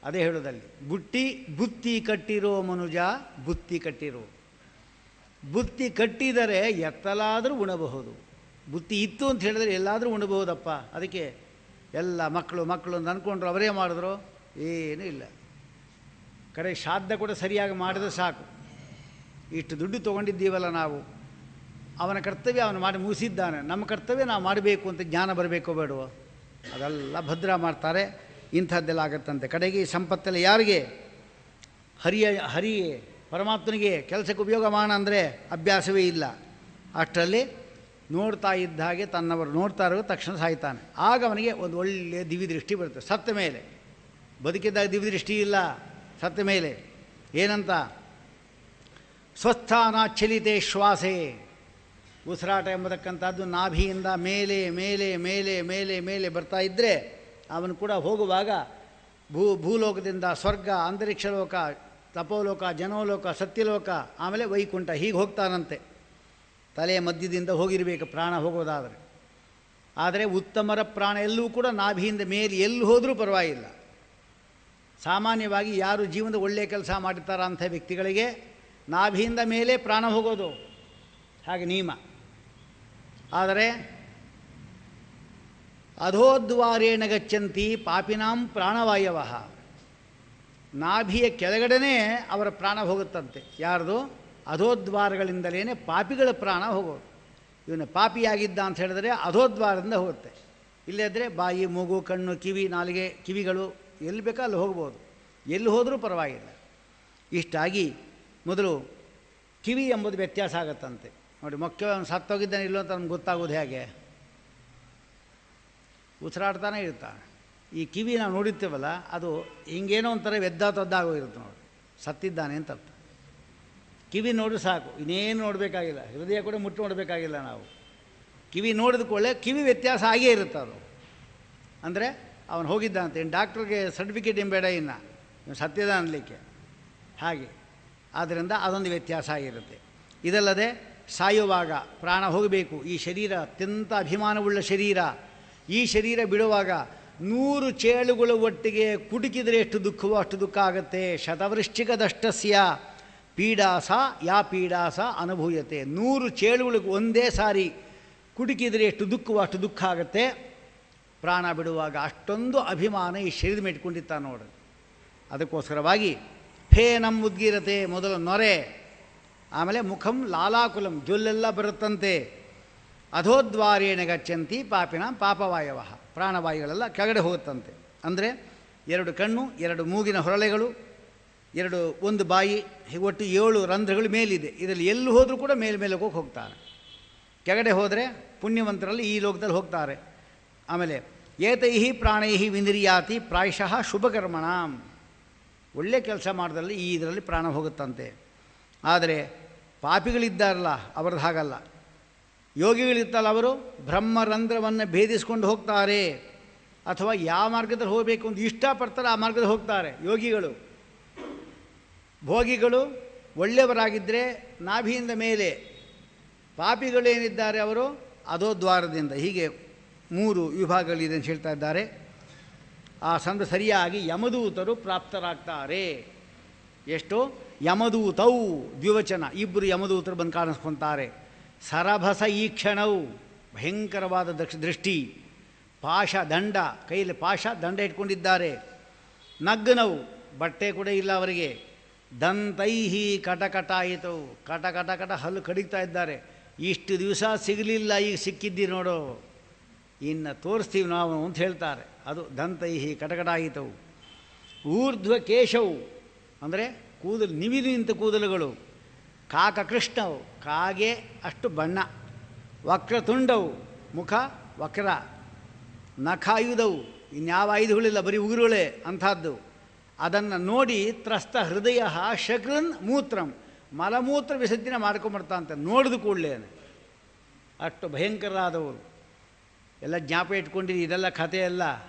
ಅದೇ ಹೇಳೋದಲ್ಲಿ ಬುತ್ತಿ ಕಟ್ಟಿರೋ ಮನುಜ ಬುತ್ತಿ ಕಟ್ಟಿರೋ. ಬುತ್ತಿ ಕಟ್ಟಿದರೆ ಎತ್ತಲಾದರೂ ಉಣಬಹುದು. ಬುತ್ತಿ ಇತ್ತು ಅಂತ ಹೇಳಿದ್ರೆ ಎಲ್ಲಾದರೂ ಉಣಬಹುದಪ್ಪ. ಅದಕ್ಕೆ ಎಲ್ಲ ಮಕ್ಕಳು ಅಂತ ಅಂದ್ಕೊಂಡ್ರು, ಅವರೇ ಮಾಡಿದ್ರು, ಏನೂ ಇಲ್ಲ. ಕಡೆ ಶ್ರಾದ್ದ ಕೂಡ ಸರಿಯಾಗಿ ಮಾಡಿದ್ರೆ ಸಾಕು. ಇಷ್ಟು ದುಡ್ಡು ತೊಗೊಂಡಿದ್ದೀವಲ್ಲ ನಾವು, ಅವನ ಕರ್ತವ್ಯ ಅವನು ಮಾಡಿ ಮುಗಿಸಿದ್ದಾನೆ, ನಮ್ಮ ಕರ್ತವ್ಯ ನಾವು ಮಾಡಬೇಕು ಅಂತ ಜ್ಞಾನ ಬರಬೇಕೋ ಬೇಡವೋ? ಅದೆಲ್ಲ ಭದ್ರ ಮಾಡ್ತಾರೆ. ಇಂಥದ್ದೆಲ್ಲ ಆಗತ್ತಂತೆ. ಕಡೆಗೆ ಈ ಸಂಪತ್ತೆಲ್ಲ ಯಾರಿಗೆ? ಹರಿಯೇ ಪರಮಾತ್ಮನಿಗೆ ಕೆಲಸಕ್ಕೆ ಉಪಯೋಗ ಮಾಡೋಣ ಅಂದರೆ ಅಭ್ಯಾಸವೇ ಇಲ್ಲ. ಅಷ್ಟರಲ್ಲಿ ನೋಡ್ತಾ ಇದ್ದ ಹಾಗೆ ತನ್ನವರು ನೋಡ್ತಾ ಇರೋ ತಕ್ಷಣ ಸಾಯ್ತಾನೆ. ಆಗ ಅವನಿಗೆ ಒಂದು ಒಳ್ಳೆಯ ದಿವ್ಯದೃಷ್ಟಿ ಬರುತ್ತೆ. ಸತ್ತ ಮೇಲೆ, ಬದುಕಿದ್ದಾಗ ದಿವ್ಯದೃಷ್ಟಿ ಇಲ್ಲ, ಸತ್ತ ಮೇಲೆ ಏನಂತ, ಸ್ವಸ್ಥಾನಾಚ್ಛಲಿತೆ ಶ್ವಾಸೆ, ಉಸಿರಾಟ ಎಂಬತಕ್ಕಂಥದ್ದು ನಾಭಿಯಿಂದ ಮೇಲೆ ಮೇಲೆ ಮೇಲೆ ಮೇಲೆ ಮೇಲೆ ಬರ್ತಾ ಇದ್ದರೆ ಅವನು ಕೂಡ ಹೋಗುವಾಗ ಭೂಲೋಕದಿಂದ ಸ್ವರ್ಗ, ಅಂತರಿಕ್ಷ ಲೋಕ, ತಪೋಲೋಕ, ಜನೋಲೋಕ, ಸತ್ಯಲೋಕ, ಆಮೇಲೆ ವೈಕುಂಠ, ಹೀಗೆ ಹೋಗ್ತಾನಂತೆ. ತಲೆಯ ಮಧ್ಯದಿಂದ ಹೋಗಿರಬೇಕು ಪ್ರಾಣ ಹೋಗೋದಾದರೆ. ಆದರೆ ಉತ್ತಮರ ಪ್ರಾಣ ಎಲ್ಲೂ ಕೂಡ ನಾಭಿಯಿಂದ ಮೇಲೆ ಎಲ್ಲಿ ಹೋದರೂ ಪರವಾಗಿಲ್ಲ. ಸಾಮಾನ್ಯವಾಗಿ ಯಾರು ಜೀವನದ ಒಳ್ಳೆಯ ಕೆಲಸ ಮಾಡಿರ್ತಾರ ಅಂಥ ವ್ಯಕ್ತಿಗಳಿಗೆ ನಾಭಿಯಿಂದ ಮೇಲೆ ಪ್ರಾಣ ಹೋಗೋದು, ಹಾಗೆ ನಿಯಮ. ಆದರೆ ಅಧೋದ್ವಾರೇಣ ಗಚ್ಚಂತಿ ಪಾಪಿನಾಂ ಪ್ರಾಣವಾಯವ, ನಾಭಿಯ ಕೆಳಗಡೆನೇ ಅವರ ಪ್ರಾಣ ಹೋಗುತ್ತಂತೆ. ಯಾರ್ದು? ಅಧೋದ್ವಾರಗಳಿಂದಲೇ ಪಾಪಿಗಳ ಪ್ರಾಣ ಹೋಗೋದು. ಇವನು ಪಾಪಿಯಾಗಿದ್ದ ಅಂತ ಹೇಳಿದ್ರೆ ಅಧೋದ್ವಾರದಿಂದ ಹೋಗುತ್ತೆ. ಇಲ್ಲದ್ರೆ ಬಾಯಿ, ಮೂಗು, ಕಣ್ಣು, ಕಿವಿ, ನಾಲಿಗೆ, ಕಿವಿಗಳು ಎಲ್ಲಿ ಬೇಕೋ ಅಲ್ಲಿ ಹೋಗ್ಬೋದು, ಎಲ್ಲಿ ಹೋದರೂ ಪರವಾಗಿಲ್ಲ. ಇಷ್ಟಾಗಿ ಮೊದಲು ಕಿವಿ ಎಂಬುದು ವ್ಯತ್ಯಾಸ ಆಗುತ್ತಂತೆ. ನೋಡಿ, ಮುಖ್ಯ ಸತ್ತೋಗಿದ್ದಾನೆ ಇಲ್ಲೋ ಅಂತ ನಮ್ಗೆ ಗೊತ್ತಾಗೋದು ಹೇಗೆ? ಉಸಿರಾಡ್ತಾನೆ ಇರ್ತಾನೆ. ಈ ಕಿವಿ ನಾವು ನೋಡಿರ್ತೇವಲ್ಲ, ಅದು ಹಿಂಗೇನೋ ಒಂಥರ ತೊದ್ದಾಗೋಗಿರುತ್ತೆ ನೋಡಿ, ಸತ್ತಿದ್ದಾನೆ ಅಂತ ಅರ್ಥ. ಕಿವಿ ನೋಡ್ರೆ ಸಾಕು, ಇನ್ನೇನು ನೋಡಬೇಕಾಗಿಲ್ಲ, ಹೃದಯ ಕೂಡ ಮುಟ್ಟು ನೋಡಬೇಕಾಗಿಲ್ಲ ನಾವು. ಕಿವಿ ನೋಡಿದ ಕೂಡಲೇ ಕಿವಿ ವ್ಯತ್ಯಾಸ ಆಗೇ ಇರುತ್ತೆ. ಅದು ಅಂದರೆ ಅವನು ಹೋಗಿದ್ದಂತೆ. ಇನ್ನು ಡಾಕ್ಟ್ರಿಗೆ ಸರ್ಟಿಫಿಕೇಟ್ ಏನು ಬೇಡ, ಇನ್ನು ಸತ್ಯದ ಅನ್ನಲಿಕ್ಕೆ. ಹಾಗೆ ಆದ್ದರಿಂದ ಅದೊಂದು ವ್ಯತ್ಯಾಸ ಆಗಿರುತ್ತೆ. ಇದಲ್ಲದೆ ಸಾಯುವಾಗ ಪ್ರಾಣ ಹೋಗಬೇಕು. ಈ ಶರೀರ ಅತ್ಯಂತ ಅಭಿಮಾನವುಳ್ಳ ಶರೀರ. ಈ ಶರೀರ ಬಿಡುವಾಗ 100 ಚೇಳುಗಳು ಒಟ್ಟಿಗೆ ಕುಟುಕಿದರೆ ಎಷ್ಟು ದುಃಖವೋ ಅಷ್ಟು ದುಃಖ ಆಗುತ್ತೆ. ಶತವೃಶ್ಚಿಕದಷ್ಟಸ್ಯ ಪೀಡಾಸ ಯಾ ಪೀಡಾಸ ಅನುಭೂಯತೆ. 100 ಚೇಳುಗಳಿಗೆ ಒಂದೇ ಸಾರಿ ಕುಟುಕಿದರೆ ಎಷ್ಟು ದುಃಖವೋ ಅಷ್ಟು ದುಃಖ ಆಗುತ್ತೆ ಪ್ರಾಣ ಬಿಡುವಾಗ. ಅಷ್ಟೊಂದು ಅಭಿಮಾನ ಈ ಶರೀರ ಇಟ್ಕೊಂಡಿತ್ತ ನೋಡಿ. ಅದಕ್ಕೋಸ್ಕರವಾಗಿ ಫೇನಂ ಉದ್ಗಿರತೆ, ಮೊದಲು ನೊರೆ, ಆಮೇಲೆ ಮುಖಂ ಲಾಲಾಕುಲಂ, ಜೊಲ್ಲೆಲ್ಲ ಬರುತ್ತಂತೆ. ಅಧೋದ್ವಾರೇಣ ಗಚ್ಚಂತಿ ಪಾಪಿನ ಪಾಪವಾಯವ, ಪ್ರಾಣವಾಯುಗಳೆಲ್ಲ ಕೆಳಗಡೆ ಹೋಗುತ್ತಂತೆ. ಅಂದರೆ 2 ಕಣ್ಣು, 2 ಮೂಗಿನ ಹೊರಳೆಗಳು, 1 ಬಾಯಿ, ಒಟ್ಟು 7 ರಂಧ್ರಗಳು ಮೇಲಿದೆ. ಇದರಲ್ಲಿ ಎಲ್ಲಿ ಹೋದರೂ ಕೂಡ ಮೇಲ್ಮೇಲೆ ಹೋಗ್ತಾರೆ. ಕೆಳಗಡೆ ಹೋದರೆ ಪುಣ್ಯವಂತರಲ್ಲಿ ಈ ಲೋಕದಲ್ಲಿ ಹೋಗ್ತಾರೆ. ಆಮೇಲೆ ಏತೈಹಿ ಪ್ರಾಣೈಹಿ ವಿನಿರ್ಯಾತಿ ಪ್ರಾಯಶಃ ಶುಭಕರ್ಮಣಾಂ, ಒಳ್ಳೆ ಕೆಲಸ ಮಾಡಿದಲ್ಲಿ ಈ ಇದರಲ್ಲಿ ಪ್ರಾಣ ಹೋಗುತ್ತಂತೆ. ಆದರೆ ಪಾಪಿಗಳಿದ್ದಾರಲ್ಲ ಅವರದ್ದು ಹಾಗಲ್ಲ. ಯೋಗಿಗಳಿರ್ತಾರಲ್ಲ, ಅವರು ಬ್ರಹ್ಮರಂಧ್ರವನ್ನು ಭೇದಿಸ್ಕೊಂಡು ಹೋಗ್ತಾರೆ. ಅಥವಾ ಯಾವ ಮಾರ್ಗದಲ್ಲಿ ಹೋಗಬೇಕು ಅಂತ ಇಷ್ಟಪಡ್ತಾರೆ ಆ ಮಾರ್ಗದಲ್ಲಿ ಹೋಗ್ತಾರೆ ಯೋಗಿಗಳು. ಭೋಗಿಗಳು ಒಳ್ಳೆಯವರಾಗಿದ್ದರೆ ನಾಭಿಯಿಂದ ಮೇಲೆ, ಪಾಪಿಗಳೇನಿದ್ದಾರೆ ಅವರು ಅಧೋದ್ವಾರದಿಂದ. ಹೀಗೆ 3 ವಿಭಾಗಗಳಿದೆ ಅಂತ ಹೇಳ್ತಾ ಇದ್ದಾರೆ. ಆ ಸಂದ ಸರಿಯಾಗಿ ಯಮದೂತರು ಪ್ರಾಪ್ತರಾಗ್ತಾರೆ. ಎಷ್ಟು? ಯಮದೂತವು ದ್ವಿವಚನ, 2 ಯಮದೂತರು ಬಂದು ಕಾಣಿಸ್ಕೊತಾರೆ. ಸರಭಸ ಈ ಕ್ಷಣವು, ಭಯಂಕರವಾದ ದೃಷ್ಟಿ, ಪಾಶ ದಂಡ, ಕೈಯಲ್ಲಿ ಪಾಶ ದಂಡ ಇಟ್ಕೊಂಡಿದ್ದಾರೆ. ನಗ್ನವು, ಬಟ್ಟೆ ಕೂಡ ಇಲ್ಲ ಅವರಿಗೆ. ದಂತೈಹಿ ಕಟಕಟಾಯಿತವು, ಕಟ ಹಲ್ಲು ಕಡಿಗ್ತಾ ಇದ್ದಾರೆ. ಇಷ್ಟು ದಿವಸ ಸಿಗಲಿಲ್ಲ, ಈಗ ಸಿಕ್ಕಿದ್ದೀರಿ ನೋಡು, ಇನ್ನು ತೋರಿಸ್ತೀವಿ ನಾವು ಅಂತ ಹೇಳ್ತಾರೆ. ಅದು ದಂತೈಹಿ ಕಟಕಟಾಯಿತವು. ಊರ್ಧ್ವ ಕೇಶವು ಅಂದರೆ ಕೂದಲು, ನಿವಿದು ನಿಂತ ಕೂದಲುಗಳು. ಕಾಕಕೃಷ್ಣವು, ಕಾಗೆ ಅಷ್ಟು ಬಣ್ಣ. ವಕ್ರತುಂಡವು, ಮುಖ ವಕ್ರ. ನಖಾಯುಧವು, ಇನ್ಯಾವ ಆಯುಧಗಳಿಲ್ಲ, ಬರೀ ಉಗುರುಗಳೇ ಅಂಥದ್ದು. ಅದನ್ನು ನೋಡಿ ತ್ರಸ್ತ ಹೃದಯ ಶಕ್ರನ್ ಮೂತ್ರಂ, ಮಲಮೂತ್ರ ವಿಸರ್ಜನೆ ಮಾಡ್ಕೊಂಬರ್ತಾಂತೆ ನೋಡಿದ ಕೂಡಲೇ. ಅಷ್ಟು ಭಯಂಕರರಾದವರು. ಎಲ್ಲ ಜ್ಞಾಪಕ ಇಟ್ಕೊಂಡಿರಿ, ಇದೆಲ್ಲ ಕಥೆ ಎಲ್ಲ.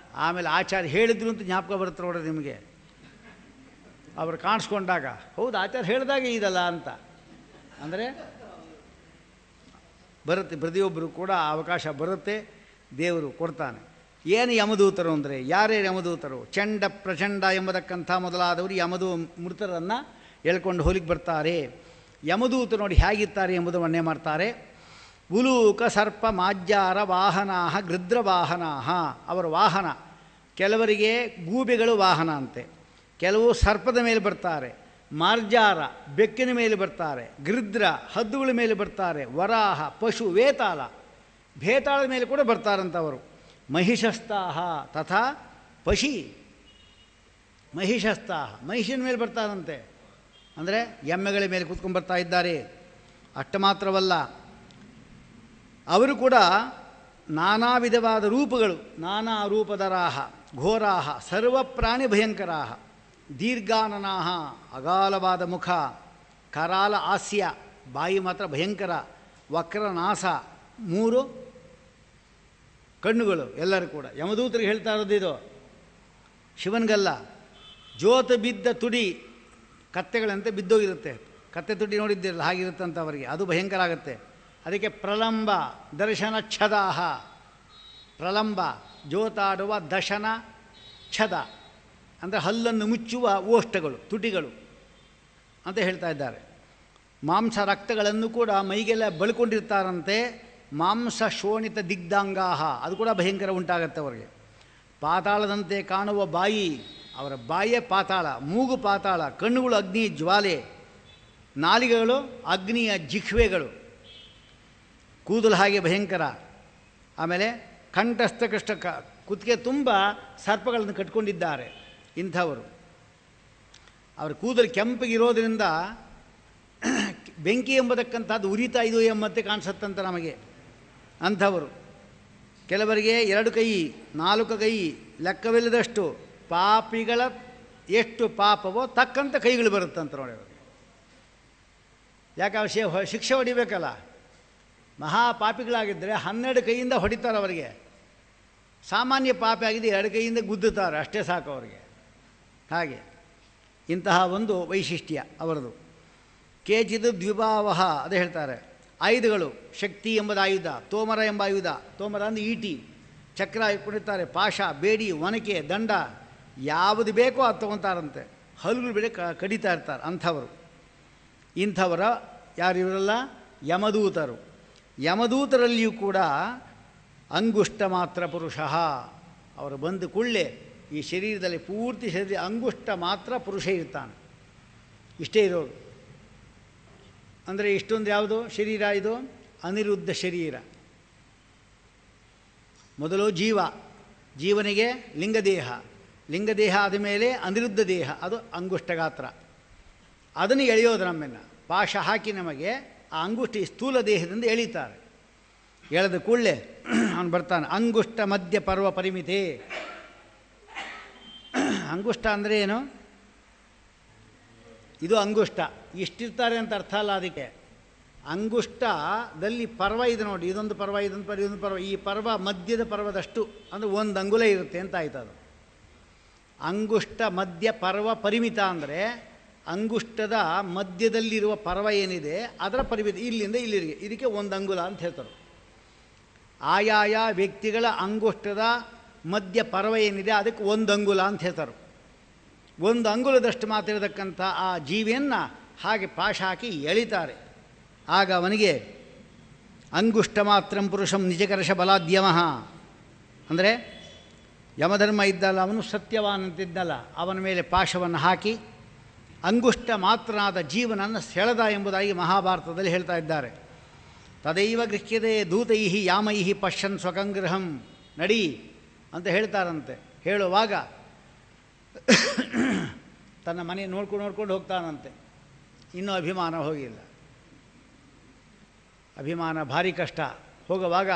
ಆಮೇಲೆ ಆಚಾರ್ಯ ಹೇಳಿದ್ರು ಅಂತ ಜ್ಞಾಪಕ ಬರುತ್ತೆ ನೋಡ್ರಿ ನಿಮಗೆ. ಅವರು ಕಾಣಿಸ್ಕೊಂಡಾಗ, ಹೌದು ಆಚಾರ್ಯ ಹೇಳಿದಾಗ ಇದಲ್ಲ ಅಂತ ಅಂದರೆ ಬರುತ್ತೆ. ಪ್ರತಿಯೊಬ್ಬರು ಕೂಡ ಅವಕಾಶ ಬರುತ್ತೆ, ದೇವರು ಕೊಡ್ತಾನೆ. ಏನು ಯಮದೂತರು ಅಂದರೆ ಯಾರ್ಯಾರು ಯಮದೂತರು? ಚಂಡ ಪ್ರಚಂಡ ಎಂಬತಕ್ಕಂಥ ಮೊದಲಾದವರು ಮೃತರನ್ನು ಎಳ್ಕೊಂಡು ಹೋಲಿಕ್ಕೆ ಬರ್ತಾರೆ. ಯಮದೂತರು ನೋಡಿ ಹೇಗಿರ್ತಾರೆ ಎಂಬುದು ವರ್ಣನೆ ಮಾಡ್ತಾರೆ. ಉಲೂಕ ಸರ್ಪ ಮಾಜ್ಯಾರ ವಾಹನಾಹ ಗೃದ್ರವಾಹನಾಹ, ಅವರ ವಾಹನ. ಕೆಲವರಿಗೆ ಗೂಬೆಗಳು ವಾಹನ ಅಂತೆ, ಕೆಲವು ಸರ್ಪದ ಮೇಲೆ ಬರ್ತಾರೆ, ಮಾರ್ಜಾರ ಬೆಕ್ಕಿನ ಮೇಲೆ ಬರ್ತಾರೆ, ಗೃದ್ರ ಹದ್ದುಗಳ ಮೇಲೆ ಬರ್ತಾರೆ, ವರಾಹ ಪಶು, ವೇತಾಳ ಭೇತಾಳದ ಮೇಲೆ ಕೂಡ ಬರ್ತಾರಂತವರು. ಮಹಿಷಸ್ತಾಹ ತಥಾ ಪಶಿ, ಮಹಿಷಸ್ತಾಹ ಮಹಿಷನ ಮೇಲೆ ಬರ್ತಾರಂತೆ, ಅಂದರೆ ಎಮ್ಮೆಗಳ ಮೇಲೆ ಕೂತ್ಕೊಂಡು ಬರ್ತಾ ಇದ್ದಾರೆ. ಅಷ್ಟು ಮಾತ್ರವಲ್ಲ, ಅವರು ಕೂಡ ನಾನಾ ವಿಧವಾದ ರೂಪಗಳು, ನಾನಾ ರೂಪಧರಾಹ ಘೋರಾಹ ಸರ್ವ ಪ್ರಾಣಿ ಭಯಂಕರಾಹ, ದೀರ್ಘಾನನಾಹ ಅಗಾಲವಾದ ಮುಖ, ಕರಾಲ ಹಾಸ್ಯ ಬಾಯಿ ಮಾತ್ರ ಭಯಂಕರ, ವಕ್ರನಾಸ 3 ಕಣ್ಣುಗಳು ಎಲ್ಲರೂ ಕೂಡ. ಯಮದೂತರಿಗೆ ಹೇಳ್ತಾ ಇರೋದು ಇದು, ಶಿವನಿಗಲ್ಲ. ಜೋತ ಬಿದ್ದ ತುಡಿ, ಕತ್ತೆಗಳಂತೆ ಬಿದ್ದೋಗಿರುತ್ತೆ, ಕತ್ತೆ ತುಡಿ ನೋಡಿದ್ದಿರಲ್ಲ ಹಾಗಿರುತ್ತಂತ ಅವರಿಗೆ, ಅದು ಭಯಂಕರ ಆಗುತ್ತೆ. ಅದಕ್ಕೆ ಪ್ರಲಂಬ ದರ್ಶನ ಛದಾಹ, ಪ್ರಲಂಬ ಜೋತಾಡುವ, ದಶನ ಛದ ಅಂದರೆ ಹಲ್ಲನ್ನು ಮುಚ್ಚುವ ಓಷ್ಟಗಳು, ತುಟಿಗಳು ಅಂತ ಹೇಳ್ತಾ ಇದ್ದಾರೆ. ಮಾಂಸ ರಕ್ತಗಳನ್ನು ಕೂಡ ಮೈಗೆಲ್ಲ ಬಳ್ಕೊಂಡಿರ್ತಾರಂತೆ, ಮಾಂಸ ಶೋಣಿತ ದಿಗ್ಧಾಂಗಾಹ, ಅದು ಕೂಡ ಭಯಂಕರ ಉಂಟಾಗತ್ತೆ ಅವರಿಗೆ. ಪಾತಾಳದಂತೆ ಕಾಣುವ ಬಾಯಿ, ಅವರ ಬಾಯೇ ಪಾತಾಳ, ಮೂಗು ಪಾತಾಳ, ಕಣ್ಣುಗಳು ಅಗ್ನಿ ಜ್ವಾಲೆ, ನಾಲಿಗೆಗಳು ಅಗ್ನಿಯ ಜಿಹ್ವೆಗಳು, ಕೂದಲು ಹಾಗೆ ಭಯಂಕರ. ಆಮೇಲೆ ಕಂಠಸ್ಥ ಕೃಷ್ಣ, ಕುತ್ತಿಗೆ ತುಂಬ ಸರ್ಪಗಳನ್ನು ಕಟ್ಕೊಂಡಿದ್ದಾರೆ ಇಂಥವರು. ಅವರ ಕೂದಲು ಕೆಂಪಗಿರೋದ್ರಿಂದ ಬೆಂಕಿ ಎಂಬತಕ್ಕಂಥದ್ದು ಉರಿತಾ ಇದು ಎಂಬಂತೆ ಕಾಣಿಸುತ್ತಂತೆ ನಮಗೆ ಅಂಥವರು. ಕೆಲವರಿಗೆ 2 ಕೈ 4 ಕೈ ಲೆಕ್ಕವಿಲ್ಲದಷ್ಟು, ಪಾಪಿಗಳ ಎಷ್ಟು ಪಾಪವೋ ತಕ್ಕಂಥ ಕೈಗಳು ಬರುತ್ತಂತ ನೋಡಿ ಅವರಿಗೆ. ಯಾಕೆ ಅವ್ರು ಶಿಕ್ಷೆ ಹೊಡಿಬೇಕಲ್ಲ, ಮಹಾಪಾಪಿಗಳಾಗಿದ್ದರೆ 12 ಕೈಯಿಂದ ಹೊಡಿತಾರೆ ಅವರಿಗೆ. ಸಾಮಾನ್ಯ ಪಾಪಿ ಆಗಿದೆ 2 ಕೈಯಿಂದ ಗುದ್ದುತ್ತಾರೆ, ಅಷ್ಟೇ ಸಾಕು ಅವರಿಗೆ. ಹಾಗೆ ಇಂತಹ ಒಂದು ವೈಶಿಷ್ಟ್ಯ ಅವರದು. ಕೇಚಿದ ದ್ವಿಭಾವಹ, ಅದೇ ಹೇಳ್ತಾರೆ. ಆಯುಧಗಳು, ಶಕ್ತಿ ಎಂಬುದು ಆಯುಧ, ತೋಮರ ಎಂಬ ಆಯುಧ, ತೋಮರ ಅಂದರೆ ಈಟಿ, ಚಕ್ರ ಇಟ್ಕೊಂಡಿರ್ತಾರೆ, ಪಾಶ, ಬೇಡಿ, ಒನಕೆ, ದಂಡ, ಯಾವುದು ಬೇಕೋ ಅದು ತೊಗೊತಾರಂತೆ, ಹಲ್ಲುಗಳು ಬೆಳೆ ಕಡಿತಾ ಇರ್ತಾರೆ ಅಂಥವರು. ಇಂಥವರ ಯಾರು ಇವರೆಲ್ಲ ಯಮದೂತರು. ಯಮದೂತರಲ್ಲಿಯೂ ಕೂಡ ಅಂಗುಷ್ಟ ಮಾತ್ರ ಪುರುಷ, ಅವರು ಬಂದು ಕೂಡಲೇ ಈ ಶರೀರದಲ್ಲಿ ಪೂರ್ತಿ ಶರೀರ ಅಂಗುಷ್ಟ ಮಾತ್ರ ಪುರುಷ ಇರ್ತಾನೆ, ಇಷ್ಟೇ ಇರೋದು. ಅಂದರೆ ಇಷ್ಟೊಂದು ಯಾವುದು ಶರೀರ ಇದು? ಅನಿರುದ್ಧ ಶರೀರ. ಮೊದಲು ಜೀವನಿಗೆ ಲಿಂಗದೇಹ, ಲಿಂಗದೇಹ ಆದಮೇಲೆ ಅನಿರುದ್ಧ ದೇಹ, ಅದು ಅಂಗುಷ್ಟ ಗಾತ್ರ. ಅದನ್ನು ಎಳೆಯೋದು ನಮ್ಮನ್ನು ಪಾಶ ಹಾಕಿ ನಮಗೆ ಆ ಅಂಗುಷ್ಟ ಸ್ಥೂಲ ದೇಹದಿಂದ ಎಳೀತಾರೆ. ಎಳೆದ ಕೂಡಲೇ ಅವನು ಬರ್ತಾನೆ. ಅಂಗುಷ್ಟ ಮಧ್ಯ ಪರ್ವ ಪರಿಮಿತಿ. ಅಂಗುಷ್ಟ ಅಂದರೆ ಏನು? ಇದು ಅಂಗುಷ್ಟ, ಇಷ್ಟಿರ್ತಾರೆ ಅಂತ ಅರ್ಥ ಅಲ್ಲ. ಅದಕ್ಕೆ ಅಂಗುಷ್ಟದಲ್ಲಿ ಪರ್ವ ಇದೆ ನೋಡಿ, ಇದೊಂದು ಪರ್ವ, ಇದೊಂದು ಪರ್ವ, ಇದೊಂದು ಪರ್ವ. ಈ ಪರ್ವ ಮಧ್ಯದ ಪರ್ವದಷ್ಟು ಅಂದರೆ 1 ಅಂಗುಲ ಇರುತ್ತೆ ಅಂತ ಆಯ್ತು. ಅದು ಅಂಗುಷ್ಟ ಮಧ್ಯ ಪರ್ವ ಪರಿಮಿತ ಅಂದರೆ ಅಂಗುಷ್ಟದ ಮಧ್ಯದಲ್ಲಿರುವ ಪರ್ವ ಏನಿದೆ ಅದರ ಪರಿಮಿತಿ ಇಲ್ಲಿಂದ ಇಲ್ಲಿಗೆ, ಇದಕ್ಕೆ 1 ಅಂಗುಲ ಅಂತ ಹೇಳ್ತಾರೆ. ಆಯಾಯ ವ್ಯಕ್ತಿಗಳ ಅಂಗುಷ್ಟದ ಮಧ್ಯ ಪರ್ವ ಏನಿದೆ ಅದಕ್ಕೆ 1 ಅಂಗುಲ ಅಂತ ಹೇಳ್ತಾರೆ. 1 ಅಂಗುಲದಷ್ಟು ಮಾತಿರತಕ್ಕಂಥ ಆ ಜೀವಿಯನ್ನು ಹಾಗೆ ಪಾಶ ಹಾಕಿ ಎಳಿತಾರೆ. ಆಗ ಅವನಿಗೆ ಅಂಗುಷ್ಟ ಮಾತ್ರಂ ಪುರುಷಂ ನಿಜಕರ್ಷ ಬಲಾದ್ಯಮಃ ಅಂದರೆ ಯಮಧರ್ಮ ಇದ್ದಲ್ಲ, ಅವನು ಸತ್ಯವಾನ್ ಅಂತಿದ್ದಲ್ಲ, ಅವನ ಮೇಲೆ ಪಾಶವನ್ನು ಹಾಕಿ ಅಂಗುಷ್ಟ ಮಾತ್ರನಾದ ಜೀವನನ್ನು ಸೆಳೆದ ಎಂಬುದಾಗಿ ಮಹಾಭಾರತದಲ್ಲಿ ಹೇಳ್ತಾ ಇದ್ದಾರೆ. ತದೈವ ಗೃಹ್ಯತೆ ದೂತೈ ಯಾಮೈ ಪಶ್ಯನ್ ಸ್ವಕಂಗೃಹಂ, ನಡಿ ಅಂತ ಹೇಳ್ತಾರಂತೆ. ಹೇಳುವಾಗ ತನ್ನ ಮನೆ ನೋಡ್ಕೊಂಡು ಹೋಗ್ತಾನಂತೆ. ಇನ್ನೂ ಅಭಿಮಾನ ಹೋಗಿಲ್ಲ. ಅಭಿಮಾನ ಭಾರಿ ಕಷ್ಟ. ಹೋಗುವಾಗ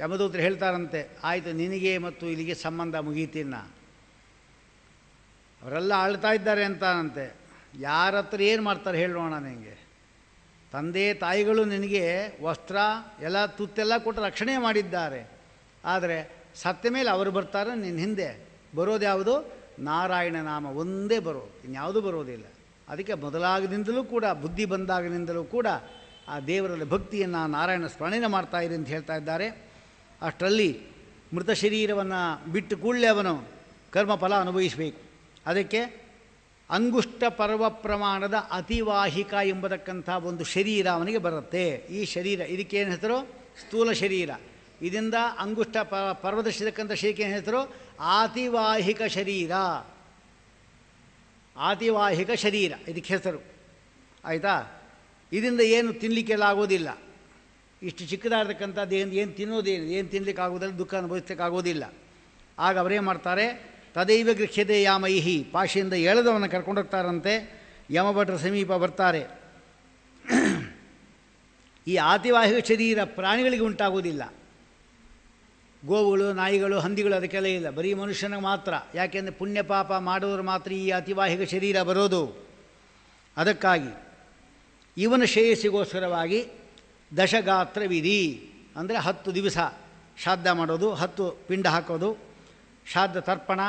ಯಮದೂತರು ಹೇಳ್ತಾರಂತೆ, ಆಯಿತು ನಿನಗೆ ಮತ್ತು ಇಲ್ಲಿಗೆ ಸಂಬಂಧ ಮುಗೀತಿನ್ನ. ಅವರೆಲ್ಲ ಆಳ್ತಾ ಇದ್ದಾರೆ ಅಂತಾನಂತೆ. ಯಾರ ಹತ್ರ ಏನು ಮಾಡ್ತಾರೆ ಹೇಳೋಣ ನಿನಗೆ? ತಂದೆ ತಾಯಿಗಳು ನಿನಗೆ ವಸ್ತ್ರ ಎಲ್ಲ ತುತ್ತೆಲ್ಲ ಕೊಟ್ಟು ರಕ್ಷಣೆ ಮಾಡಿದ್ದಾರೆ. ಆದರೆ ಸತ್ತ ಮೇಲೆ ಅವರು ಬರ್ತಾರೆ, ನಿನ್ನ ಹಿಂದೆ ಬರೋದು ಯಾವುದು? ನಾರಾಯಣ ನಾಮ ಒಂದೇ ಬರೋದು, ಇನ್ಯಾವುದೂ ಬರೋದಿಲ್ಲ. ಅದಕ್ಕೆ ಮೊದಲಾಗದಿಂದಲೂ ಕೂಡ, ಬುದ್ಧಿ ಬಂದಾಗನಿಂದಲೂ ಕೂಡ ಆ ದೇವರಲ್ಲಿ ಭಕ್ತಿಯನ್ನು, ನಾರಾಯಣ ಸ್ಮರಣೆ ಮಾಡ್ತಾಯಿರಿ ಅಂತ ಹೇಳ್ತಾ ಇದ್ದಾರೆ. ಅಷ್ಟರಲ್ಲಿ ಮೃತ ಶರೀರವನ್ನು ಬಿಟ್ಟು ಕೂಡಲೇ ಅವನು ಕರ್ಮಫಲ ಅನುಭವಿಸಬೇಕು. ಅದಕ್ಕೆ ಅಂಗುಷ್ಟ ಪರ್ವ ಪ್ರಮಾಣದ ಅತಿವಾಹಿಕ ಎಂಬತಕ್ಕಂಥ ಒಂದು ಶರೀರ ಅವನಿಗೆ ಬರುತ್ತೆ. ಈ ಶರೀರ ಇದಕ್ಕೇನು ಹೆಸರು? ಸ್ಥೂಲ ಶರೀರ. ಇದರಿಂದ ಅಂಗುಷ್ಟ ಪರ್ವದಲ್ಲಿರತಕ್ಕಂಥ ಶರೀರಕ್ಕೆ ಏನು ಹೆಸರು? ಆತಿವಾಹಿಕ ಶರೀರ. ಆತಿವಾಹಿಕ ಶರೀರ ಇದಕ್ಕೆ ಹೆಸರು, ಆಯಿತಾ? ಇದರಿಂದ ಏನು ತಿನ್ನಲಿಕ್ಕೆಲ್ಲ ಆಗೋದಿಲ್ಲ. ಇಷ್ಟು ಚಿಕ್ಕದಾಗಿರ್ತಕ್ಕಂಥದ್ದು ಏನು ತಿನ್ನೋದೇನು, ಏನು ತಿನ್ನಲಿಕ್ಕಾಗೋದಿಲ್ಲ, ದುಃಖ ಅನುಭವಿಸಲಿಕ್ಕಾಗೋದಿಲ್ಲ. ಆಗ ಅವರೇನು ಮಾಡ್ತಾರೆ? ತದೈವ ಗೃಹ್ಯತೆ ಯಾಮೈಹಿ, ಪಾಶೆಯಿಂದ ಎಳೆದವನ್ನ ಕರ್ಕೊಂಡೋಗ್ತಾರಂತೆ. ಯಮಭಟ್ರ ಸಮೀಪ ಬರ್ತಾರೆ. ಈ ಆತಿವಾಹಿಕ ಶರೀರ ಪ್ರಾಣಿಗಳಿಗೆ ಉಂಟಾಗುವುದಿಲ್ಲ. ಗೋವುಗಳು, ನಾಯಿಗಳು, ಹಂದಿಗಳು ಅದಕ್ಕೆಲ್ಲ ಇಲ್ಲ, ಬರೀ ಮನುಷ್ಯನಿಗೆ ಮಾತ್ರ. ಯಾಕೆಂದರೆ ಪುಣ್ಯ ಪಾಪ ಮಾಡೋರು ಮಾತ್ರ ಈ ಅತಿವಾಹಿಕ ಶರೀರ ಬರೋದು. ಅದಕ್ಕಾಗಿ ಇವನ ಶ್ರೇಯಸ್ಸಿಗೋಸ್ಕರವಾಗಿ ದಶಗಾತ್ರ ವಿಧಿ ಅಂದರೆ 10 ದಿವಸ ಶ್ರಾದ್ದ ಮಾಡೋದು, 10 ಪಿಂಡ ಹಾಕೋದು, ಶ್ರಾದ್ದ ತರ್ಪಣ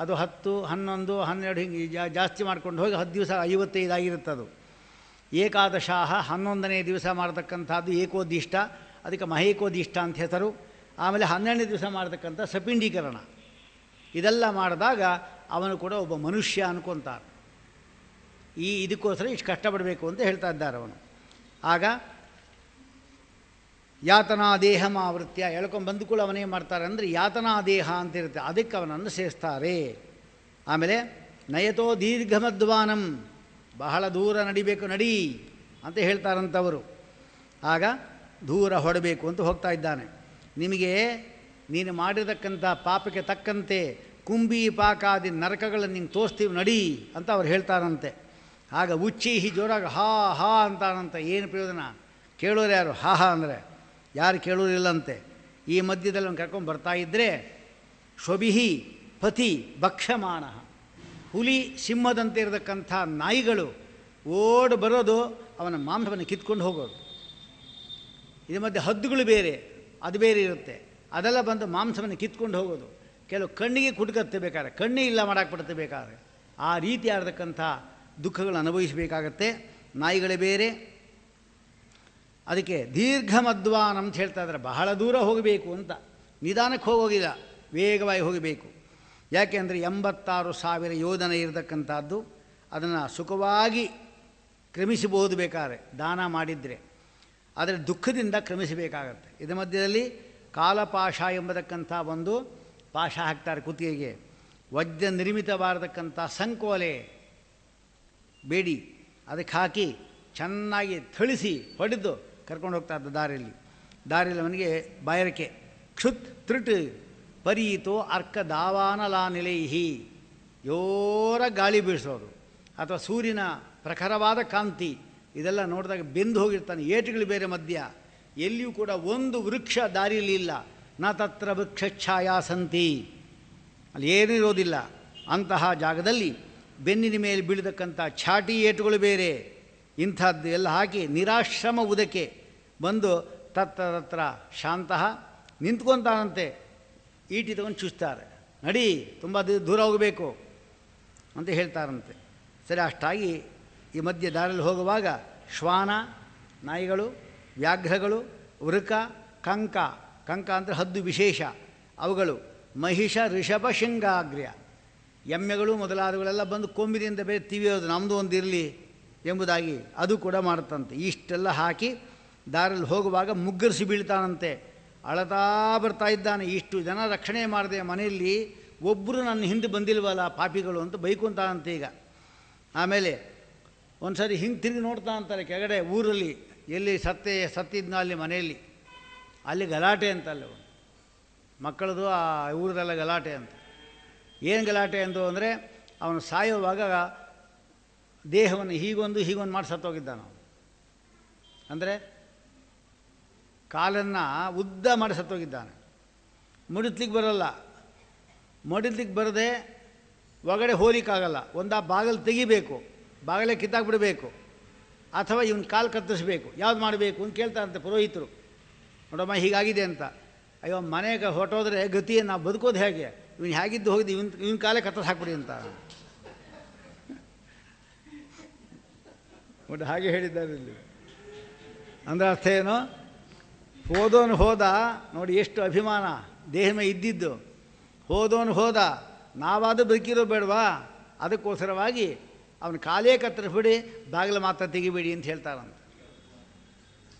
ಅದು 10, 11, 12 ಹಿಂಗೆ ಜಾಸ್ತಿ ಮಾಡ್ಕೊಂಡು ಹೋಗಿ 10 ದಿವಸ 55 ಆಗಿರುತ್ತದು. ಏಕಾದಶಾಹ 11ನೇ ದಿವಸ ಮಾಡತಕ್ಕಂಥದ್ದು ಏಕೋದಿಷ್ಟ, ಅದಕ್ಕೆ ಮಹೇಕೋದಿಷ್ಟ ಅಂತ ಹೆಸರು. ಆಮೇಲೆ 12ನೇ ದಿವಸ ಮಾಡತಕ್ಕಂಥ ಸಪಿಂಡೀಕರಣ. ಇದೆಲ್ಲ ಮಾಡಿದಾಗ ಅವನು ಕೂಡ ಒಬ್ಬ ಮನುಷ್ಯ ಅನ್ಕೊತಾರೆ. ಇದಕ್ಕೋಸ್ಕರ ಇಷ್ಟು ಕಷ್ಟಪಡಬೇಕು ಅಂತ ಹೇಳ್ತಾ ಇದ್ದಾರೆ ಅವನು. ಆಗ ಯಾತನಾ ದೇಹ ಮಾವೃತ್ಯ ಎಳ್ಕೊಂಡ್ಬಂದು ಕೂಡ ಅವನೇ ಮಾಡ್ತಾರೆ ಅಂದರೆ ಯಾತನಾ ದೇಹ ಅಂತಿರುತ್ತೆ, ಅದಕ್ಕೆ ಅವನನ್ನು ಸೇರಿಸ್ತಾರೆ. ಆಮೇಲೆ ನಯತೋ ದೀರ್ಘಮಧ್ವಾನಂ, ಬಹಳ ದೂರ ನಡಿಬೇಕು ನಡಿ ಅಂತ ಹೇಳ್ತಾರಂಥವರು. ಆಗ ದೂರ ಹೊಡಬೇಕು ಅಂತ ಹೋಗ್ತಾ ಇದ್ದಾನೆ. ನಿಮಗೆ ನೀನು ಮಾಡಿರತಕ್ಕಂಥ ಪಾಪಕ್ಕೆ ತಕ್ಕಂತೆ ಕುಂಬಿ ಪಾಕಾದಿ ನರಕಗಳನ್ನು ನಿಂಗೆ ತೋರಿಸ್ತೀವಿ ನಡಿ ಅಂತ ಅವ್ರು ಹೇಳ್ತಾರಂತೆ. ಆಗ ಉಚ್ಚೀಹಿ ಜೋರಾಗಿ ಹಾ ಹಾ ಅಂತಾರಂತೆ. ಏನು ಪ್ರಯೋಜನ? ಕೇಳೋರು ಯಾರು? ಹಾ ಹಾ ಅಂದರೆ ಯಾರು ಕೇಳೋರಿಲ್ಲಂತೆ. ಈ ಮಧ್ಯದಲ್ಲಿ ಅವ್ನು ಕರ್ಕೊಂಡು ಬರ್ತಾ ಇದ್ದರೆ ಶ್ವಭಿಹಿ ಪತಿ ಭಕ್ಷಮಾನ, ಹುಲಿ ಸಿಂಹದಂತೆ ಇರತಕ್ಕಂಥ ನಾಯಿಗಳು ಓಡಿ ಬರೋದು, ಅವನ ಮಾಂಸವನ್ನು ಕಿತ್ಕೊಂಡು ಹೋಗೋದು. ಇದ್ರ ಮಧ್ಯೆ ಹದ್ದುಗಳು ಬೇರೆ, ಅದು ಬೇರೆ ಇರುತ್ತೆ, ಅದೆಲ್ಲ ಬಂದು ಮಾಂಸವನ್ನು ಕಿತ್ಕೊಂಡು ಹೋಗೋದು. ಕೆಲವು ಕಣ್ಣಿಗೆ ಕುಟ್ಕತ್ತೆ ಬೇಕಾದ್ರೆ, ಕಣ್ಣೇ ಇಲ್ಲ ಮಾಡಾಕ್ಬಿಡುತ್ತೆ ಬೇಕಾದ್ರೆ. ಆ ರೀತಿಯಾಗಿರ್ತಕ್ಕಂಥ ದುಃಖಗಳು ಅನುಭವಿಸಬೇಕಾಗತ್ತೆ. ನಾಯಿಗಳೇ ಬೇರೆ. ಅದಕ್ಕೆ ದೀರ್ಘಮಧ್ವಾನ ಅಂತ ಹೇಳ್ತಾ ಇದ್ದಾರೆ, ಬಹಳ ದೂರ ಹೋಗಬೇಕು ಅಂತ. ನಿಧಾನಕ್ಕೆ ಹೋಗೋಗಿಲ್ಲ, ವೇಗವಾಗಿ ಹೋಗಬೇಕು. ಯಾಕೆಂದರೆ 86,000 ಯೋಧನ ಇರತಕ್ಕಂಥದ್ದು, ಅದನ್ನು ಸುಖವಾಗಿ ಕ್ರಮಿಸಬಹುದು ಬೇಕಾದ್ರೆ ದಾನ ಮಾಡಿದರೆ. ಆದರೆ ದುಃಖದಿಂದ ಕ್ರಮಿಸಬೇಕಾಗತ್ತೆ. ಇದರ ಮಧ್ಯದಲ್ಲಿ ಕಾಲಪಾಶ ಎಂಬತಕ್ಕಂಥ ಒಂದು ಪಾಶ ಹಾಕ್ತಾರೆ ಕುತ್ತಿಗೆಗೆ, ವಜ್ರ ನಿರ್ಮಿತವಾರತಕ್ಕಂಥ ಸಂಕೋಲೆ ಬೇಡಿ ಅದಕ್ಕೆ ಹಾಕಿ ಚೆನ್ನಾಗಿ ಥಳಿಸಿ ಹೊಡೆದು ಕರ್ಕೊಂಡು ಹೋಗ್ತಾ ಇದ್ದ ದಾರಿಯಲ್ಲಿ ಅವನಿಗೆ ಬಾಯರಿಕೆ ಕ್ಷುತ್ ತ್ರಿಟ್ ಪರೀತೋ ಅರ್ಕ ದಾವಾನಲಾ ನಿಲೈಹಿ, ಜೋರ ಗಾಳಿ ಬೀಳಿಸೋದು ಅಥವಾ ಸೂರ್ಯನ ಪ್ರಖರವಾದ ಕಾಂತಿ ಇದೆಲ್ಲ ನೋಡಿದಾಗ ಬೆಂದು ಹೋಗಿರ್ತಾನೆ. ಏಟುಗಳು ಬೇರೆ ಮಧ್ಯ, ಎಲ್ಲಿಯೂ ಕೂಡ ಒಂದು ವೃಕ್ಷ ದಾರಿಯಲ್ಲಿ ಇಲ್ಲ. ನ ತತ್ರ ವೃಕ್ಷಛಾಯಾ ಸಂತಿ, ಅಲ್ಲಿ ಏನೂ ಇರೋದಿಲ್ಲ. ಅಂತಹ ಜಾಗದಲ್ಲಿ ಬೆನ್ನಿನ ಮೇಲೆ ಬೀಳತಕ್ಕಂಥ ಛಾಟಿ ಏಟುಗಳು ಬೇರೆ, ಇಂಥದ್ದು ಎಲ್ಲ ಹಾಕಿ ನಿರಾಶ್ರಮ ಉದಕ್ಕೆ ಬಂದು ತತ್ರ ಶಾಂತಃ ನಿಂತ್ಕೊತಾನಂತೆ. ಈಟಿ ತಗೊಂಡು ಚುಚ್ತಾರೆ, ನಡಿ ತುಂಬ ದೂರ ಹೋಗಬೇಕು ಅಂತ ಹೇಳ್ತಾರಂತೆ. ಸರಿ, ಅಷ್ಟಾಗಿ ಈ ಮಧ್ಯೆ ದಾರಿಯಲ್ಲಿ ಹೋಗುವಾಗ ಶ್ವಾನ, ನಾಯಿಗಳು, ವ್ಯಾಘ್ರಗಳು, ವೃಕ, ಕಂಕ ಅಂದರೆ ಹದ್ದು ವಿಶೇಷ ಅವುಗಳು, ಮಹಿಷ, ಋಷಭ, ಶೃಂಗಾಗ್ರ್ಯ ಎಮ್ಮೆಗಳು ಮೊದಲಾದವುಗಳೆಲ್ಲ ಬಂದು ಕೊಂಬಿನಿಂದ ಬೇರೆ ತಿವಿಯೋದು, ನಮ್ಮದು ಒಂದು ಇರಲಿ ಎಂಬುದಾಗಿ ಅದು ಕೂಡ ಮಾಡುತ್ತಂತೆ. ಇಷ್ಟೆಲ್ಲ ಹಾಕಿ ದಾರಿಯಲ್ಲಿ ಹೋಗುವಾಗ ಮುಗ್ಗರಿಸಿ ಬೀಳ್ತಾನಂತೆ. ಅಳತಾ ಬರ್ತಾ ಇದ್ದಾನೆ. ಇಷ್ಟು ಜನ ರಕ್ಷಣೆ ಮಾಡಿದೆ, ಮನೆಯಲ್ಲಿ ಒಬ್ಬರು ನನ್ನ ಹಿಂದೆ ಬಂದಿಲ್ವಲ್ಲ ಪಾಪಿಗಳು ಅಂತ ಬೈಕೊಂತಾನಂತೆ. ಈಗ ಆಮೇಲೆ ಒಂದು ಸರಿ ಹಿಂಗೆ ತಿರುಗಿ ನೋಡ್ತಾ ಅಂತಾರೆ ಕೆಳಗಡೆ ಊರಲ್ಲಿ, ಎಲ್ಲಿ ಸತ್ತಿದ್ನೋ ಅಲ್ಲಿ ಮನೆಯಲ್ಲಿ, ಅಲ್ಲಿ ಗಲಾಟೆ ಅಂತಲ್ಲ ಮಕ್ಕಳದು, ಆ ಊರದೆಲ್ಲ ಗಲಾಟೆ ಅಂತ. ಏನು ಗಲಾಟೆ ಅಂದು ಅಂದರೆ ಅವನು ಸಾಯುವಾಗ ದೇಹವನ್ನು ಹೀಗೊಂದು ಮಾಡಿ ಸತ್ತೋಗಿದ್ದಾನ. ಅಂದರೆ ಕಾಲನ್ನು ಉದ್ದ ಮಾಡಿ ಸತ್ತೋಗಿದ್ದಾನೆ. ಮುಡಿತ್ಲಿಕ್ಕೆ ಬರೋಲ್ಲ, ಮಡಿತ್ಲಿಕ್ಕೆ ಬರದೆ ಒಳಗಡೆ ಹೋಲಿಕ್ಕಾಗಲ್ಲ. ಒಂದು ಆ ಬಾಗಿಲು ತೆಗಿಬೇಕು, ಬಾಗಿಲೇ ಕಿತ್ತಾಕ್ಬಿಡಬೇಕು, ಅಥವಾ ಇವನ ಕಾಲು ಕತ್ತರಿಸ್ಬೇಕು. ಯಾವ್ದು ಮಾಡಬೇಕು ಅಂತ ಕೇಳ್ತಾರಂತೆ ಪುರೋಹಿತರು. ನೋಡಮ್ಮ ಹೀಗಾಗಿದೆ ಅಂತ. ಅಯ್ಯೋ ಮನೆಗೆ ಹೊಟ್ಟೋದ್ರೆ ಗತಿಯನ್ನು ನಾವು ಬದುಕೋದು ಹೇಗೆ, ಇವನು ಹೇಗಿದ್ದು ಹೋಗಿದ್ದು ಇವನ ಕಾಲೇ ಕತ್ತರಿಸಿ ಹಾಕ್ಬಿಡಿ ಅಂತ ಒಟ್ಟು ಹಾಗೆ ಹೇಳಿದ್ದಾರೆ ಇಲ್ಲಿ. ಅಂದರೆ ಅರ್ಥ ಏನು? ಹೋದವನು ಹೋದ ನೋಡಿ, ಎಷ್ಟು ಅಭಿಮಾನ ದೇಹ ಮೇಲೆ ಇದ್ದಿದ್ದು. ಹೋದವನು ಹೋದ, ನಾವಾದರೂ ಬದುಕಿರೋ ಬೇಡವಾ? ಅದಕ್ಕೋಸ್ಕರವಾಗಿ ಅವನ ಕಾಲೇ ಕತ್ತರಿಸ್ಬಿಡಿ, ಬಾಗಿಲು ಮಾತ್ರ ತೆಗಿಬೇಡಿ ಅಂತ ಹೇಳ್ತಾರಂತ.